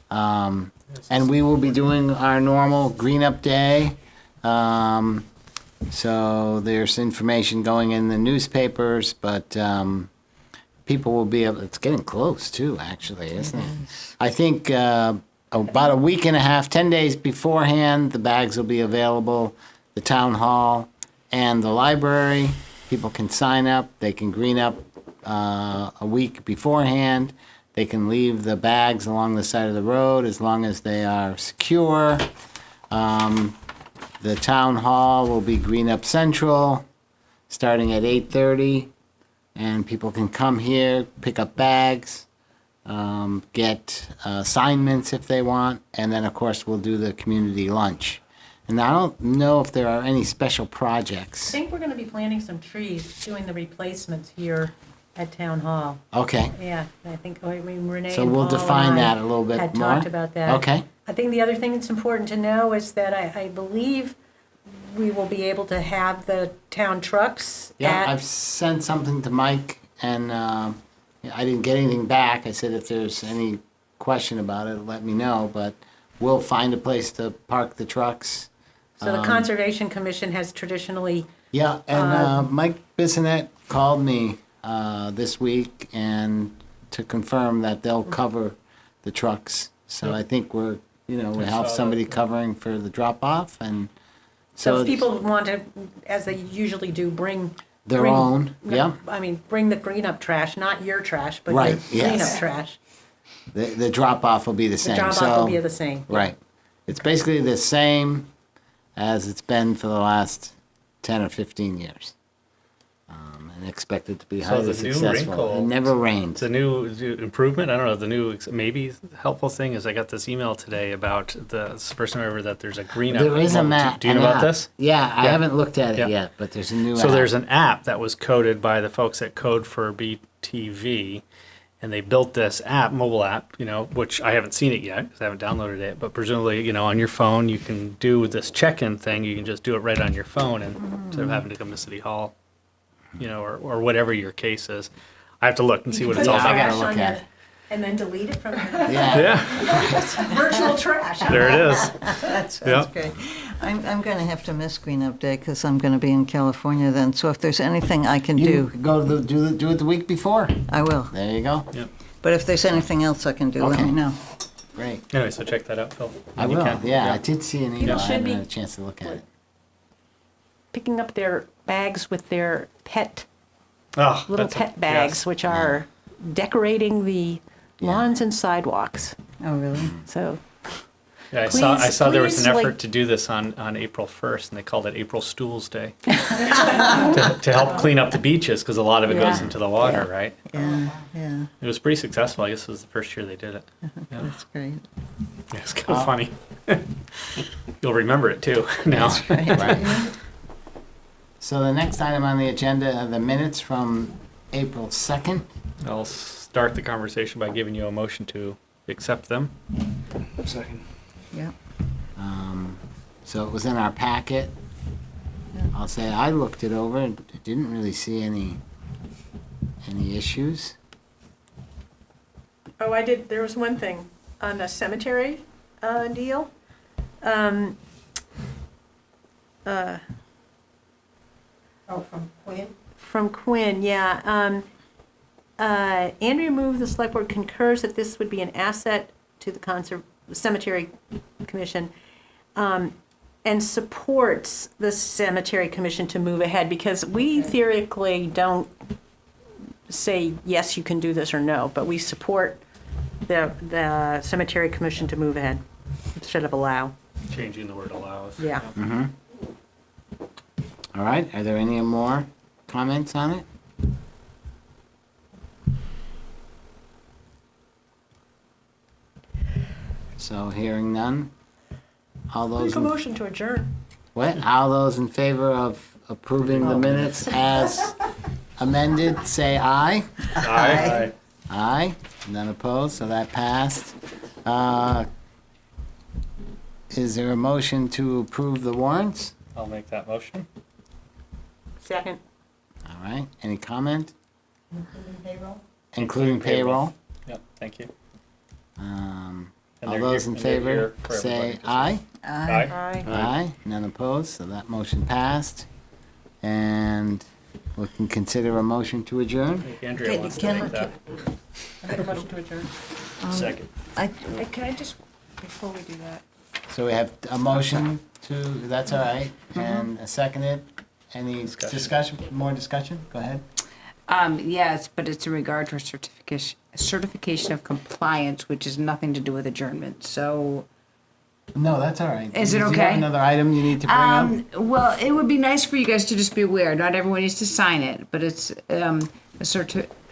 Speaker 1: And we will be doing our normal Green Up Day. So there's information going in the newspapers, but people will be able, it's getting close too, actually, isn't it? I think about a week and a half, 10 days beforehand, the bags will be available, the town hall and the library. People can sign up, they can green up a week beforehand. They can leave the bags along the side of the road as long as they are secure. The town hall will be Green Up Central, starting at 8:30, and people can come here, pick up bags, get assignments if they want, and then, of course, we'll do the community lunch. And I don't know if there are any special
Speaker 3: I
Speaker 1: projects.
Speaker 3: think we're going to be planting some trees, doing the replacements here at Town Hall.
Speaker 1: Okay,
Speaker 3: Yeah, I think, Renee
Speaker 1: so
Speaker 3: and
Speaker 1: we'll
Speaker 3: Paul
Speaker 1: define
Speaker 3: and I
Speaker 1: that a little bit
Speaker 3: had
Speaker 1: more.
Speaker 3: talked about that.
Speaker 1: Okay,
Speaker 3: I think the other thing that's important to know is that I believe we will be able to have the town trucks
Speaker 1: yeah,
Speaker 3: at,
Speaker 1: I've sent something to Mike, and I didn't get anything back. I said if there's any question about it, let me know, but we'll find a place to park the trucks.
Speaker 3: so the Conservation Commission has traditionally,
Speaker 1: Yeah, and Mike Bissonette called me this week and to confirm that they'll cover the trucks. So I think we have somebody covering for the drop-off, and
Speaker 3: so if
Speaker 1: it's
Speaker 3: people want to, as they usually do, bring.
Speaker 1: their own, yeah.
Speaker 3: I mean, bring the green up trash, not your trash, but
Speaker 1: Right,
Speaker 3: your cleanup
Speaker 1: yes.
Speaker 3: trash.
Speaker 1: The drop-off will be the
Speaker 3: The
Speaker 1: same.
Speaker 3: drop-off will be the same.
Speaker 1: Right. It's basically the same as it's been for the last 10 or 15 years. And expected to be
Speaker 6: So
Speaker 1: highly
Speaker 6: the new
Speaker 1: successful.
Speaker 6: wrinkle-
Speaker 1: It never rains.
Speaker 6: The new improvement, I don't know, the new maybe helpful thing is I got this email today about it's the first time ever that there's a green up.
Speaker 1: There is a map.
Speaker 6: Do you know
Speaker 1: an
Speaker 6: about
Speaker 1: app.
Speaker 6: this?
Speaker 1: Yeah, I
Speaker 6: Yeah.
Speaker 1: haven't looked at it
Speaker 6: Yeah.
Speaker 1: yet, but there's a new
Speaker 6: So
Speaker 1: app.
Speaker 6: there's an app that was coded by the folks at Code for BTV, and they built this app, mobile app, which I haven't seen it yet because I haven't downloaded it. But presumably, on your phone, you can do this check-in thing. You can just do it right on your phone, and instead of having to come to City Hall, or whatever your case is. I have to look and see what it's all
Speaker 1: Yeah, I
Speaker 6: about.
Speaker 1: gotta look at it.
Speaker 3: And then delete it from the
Speaker 1: Yeah.
Speaker 6: Yeah,
Speaker 3: virtual trash.
Speaker 6: there it is.
Speaker 5: That sounds
Speaker 6: Yeah.
Speaker 5: great. I'm going to have to miss Green Up Day because I'm going to be in California then. So if there's anything I can
Speaker 1: You
Speaker 5: do,
Speaker 1: go to do it the week before.
Speaker 5: I will.
Speaker 1: There you go.
Speaker 5: But if there's anything else I can do, let
Speaker 1: Okay.
Speaker 5: me know.
Speaker 1: Great.
Speaker 6: Anyway, so check that out, Phil.
Speaker 1: I
Speaker 6: when you
Speaker 1: will,
Speaker 6: can.
Speaker 1: yeah, I did see an email, I
Speaker 3: should
Speaker 1: haven't
Speaker 3: be-
Speaker 1: had a chance to look at it.
Speaker 3: Picking up their bags with their pet,
Speaker 6: Oh,
Speaker 3: little
Speaker 6: that's
Speaker 3: pet bags,
Speaker 6: yes.
Speaker 3: which are decorating the lawns and sidewalks.
Speaker 5: Oh, really?
Speaker 3: So,
Speaker 6: Yeah, I saw there was an
Speaker 3: please,
Speaker 6: effort
Speaker 3: like-
Speaker 6: to do this on April 1st, and they called it April Stools Day to help clean up the beaches because a lot of it goes
Speaker 3: Yeah.
Speaker 6: into the water, right?
Speaker 5: Yeah, yeah,
Speaker 6: It was pretty successful. I guess it was the first year they did it.
Speaker 5: that's great.
Speaker 6: Yeah, it's kind of funny. You'll remember it too now.
Speaker 1: Right. So the next item on the agenda are the minutes from April 2nd.
Speaker 6: I'll start the conversation by giving you a motion to accept them. Second.
Speaker 5: Yeah.
Speaker 1: So it was in our packet. I'll say I looked it over and didn't really see any issues.
Speaker 3: oh, I did, there was one thing on the cemetery deal. From Quinn, yeah. Andrea moved, the select board concurs that this would be an asset to the cemetery commission, and supports the cemetery commission to move ahead, because we theoretically don't say, yes, you can do this, or no, but we support the cemetery commission to move ahead instead of allow.
Speaker 6: Changing the word allows.
Speaker 3: Yeah.
Speaker 1: All right, are there any more comments on it? So hearing none, all those,
Speaker 3: Make a motion to adjourn.
Speaker 1: what, all those in favor of approving the minutes as amended, say aye.
Speaker 6: Aye.
Speaker 1: Aye, none opposed, so that passed. Is there a motion to approve the warrants?
Speaker 6: I'll make that motion.
Speaker 3: Second.
Speaker 1: All right, any comment? Including payroll?
Speaker 6: Yep, thank you. And
Speaker 1: All
Speaker 6: they're
Speaker 1: those
Speaker 6: here-
Speaker 1: in
Speaker 6: and they're
Speaker 1: favor,
Speaker 6: here for
Speaker 1: say
Speaker 6: everybody to see.
Speaker 1: aye.
Speaker 6: Aye.
Speaker 3: Aye.
Speaker 1: Aye, none opposed, so that motion passed. And we can consider a motion to adjourn.
Speaker 6: I think Andrea
Speaker 5: Okay,
Speaker 6: wants to
Speaker 5: can-
Speaker 6: make that.
Speaker 3: Make a motion to adjourn.
Speaker 6: Second.
Speaker 10: Can I just, before we do that,
Speaker 1: So we have a motion to, that's all right, and a seconded. Any discussion, more discussion? Go ahead.
Speaker 11: Yes, but it's in regard to a certification of compliance, which has nothing to do with adjournment. So,
Speaker 1: No, that's all right.
Speaker 11: Is it
Speaker 1: Do you have
Speaker 11: okay?
Speaker 1: another item you need to bring up?
Speaker 11: well, it would be nice for you guys to just be aware. Not everyone needs to sign it, but it's a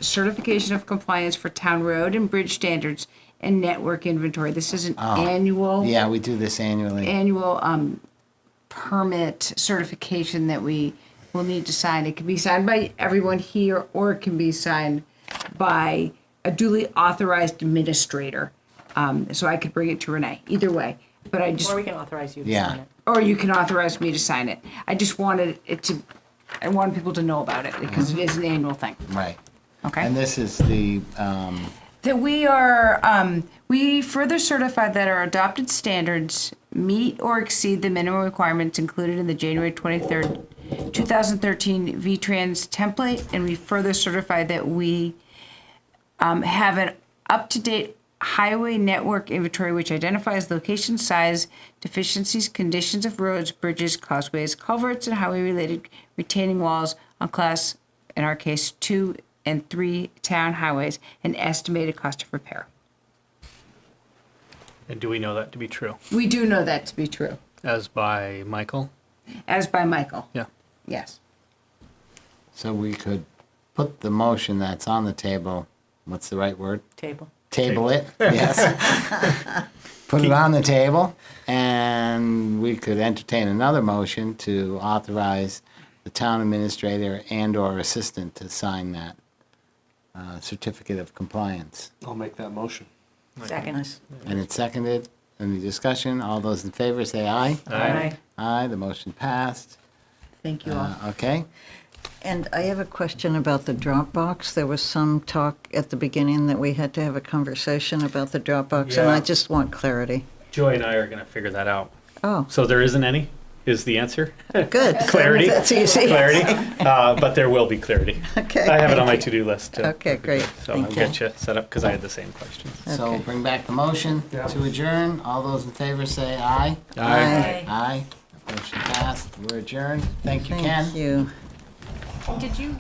Speaker 11: certification of compliance for town road and bridge standards and network inventory. This is an annual
Speaker 1: Yeah, we do this annually.
Speaker 11: permit certification that we will need to sign. It can be signed by everyone here, or it can be signed by a duly authorized administrator. So I could bring it to Renee, either way. But I just,
Speaker 3: Or we can authorize you to
Speaker 1: Yeah.
Speaker 3: sign it.
Speaker 11: or you can authorize me to sign it. I just wanted it to, I wanted people to know about it because it is an annual thing,
Speaker 1: Right.
Speaker 11: okay?
Speaker 1: And this is the,
Speaker 11: That we are, we further certify that our adopted standards meet or exceed the minimum requirements included in the January 23rd, 2013 V-Trans template, and we further certify that we have an up-to-date highway network inventory which identifies location, size, deficiencies, conditions of roads, bridges, causeways, culverts, and highway-related retaining walls on class, in our case, 2 and 3 town highways, and estimated cost of repair.
Speaker 6: And do we know that to be true?
Speaker 11: We do know that to be true,
Speaker 6: As by Michael?
Speaker 11: as by Michael.
Speaker 6: Yeah.
Speaker 11: Yes.
Speaker 1: so we could put the motion that's on the table, what's the right word?
Speaker 3: Table.
Speaker 1: Table it, yes. Put it on the table, and we could entertain another motion to authorize the town administrator and/or assistant to sign that certificate of compliance.
Speaker 2: I'll make that motion.
Speaker 3: Second.
Speaker 1: And it's seconded. Any discussion? All those in favor say aye.
Speaker 3: Aye.
Speaker 1: Aye, the motion passed.
Speaker 11: Thank you all.
Speaker 1: Okay.
Speaker 5: And I have a question about the Dropbox. There was some talk at the beginning that we had to have a conversation about the Dropbox, and I
Speaker 6: Yeah.
Speaker 5: just want clarity.
Speaker 6: Joy and I are going to figure that out.
Speaker 5: Oh,
Speaker 6: So there isn't any? is the answer.
Speaker 5: Good.
Speaker 6: Clarity.
Speaker 5: That's easy.
Speaker 6: Clarity. But there will be clarity.
Speaker 5: Okay.
Speaker 6: I have it on my to-do list.
Speaker 5: Okay, great.
Speaker 6: So I'll
Speaker 5: Thank
Speaker 6: get you set up because I had the same questions.
Speaker 1: So we'll bring back the motion to adjourn. All those in favor say aye.
Speaker 5: Aye.
Speaker 1: Aye. Motion passed. We're adjourned. Thank you, Ken.
Speaker 5: Thank you.
Speaker 10: Did you?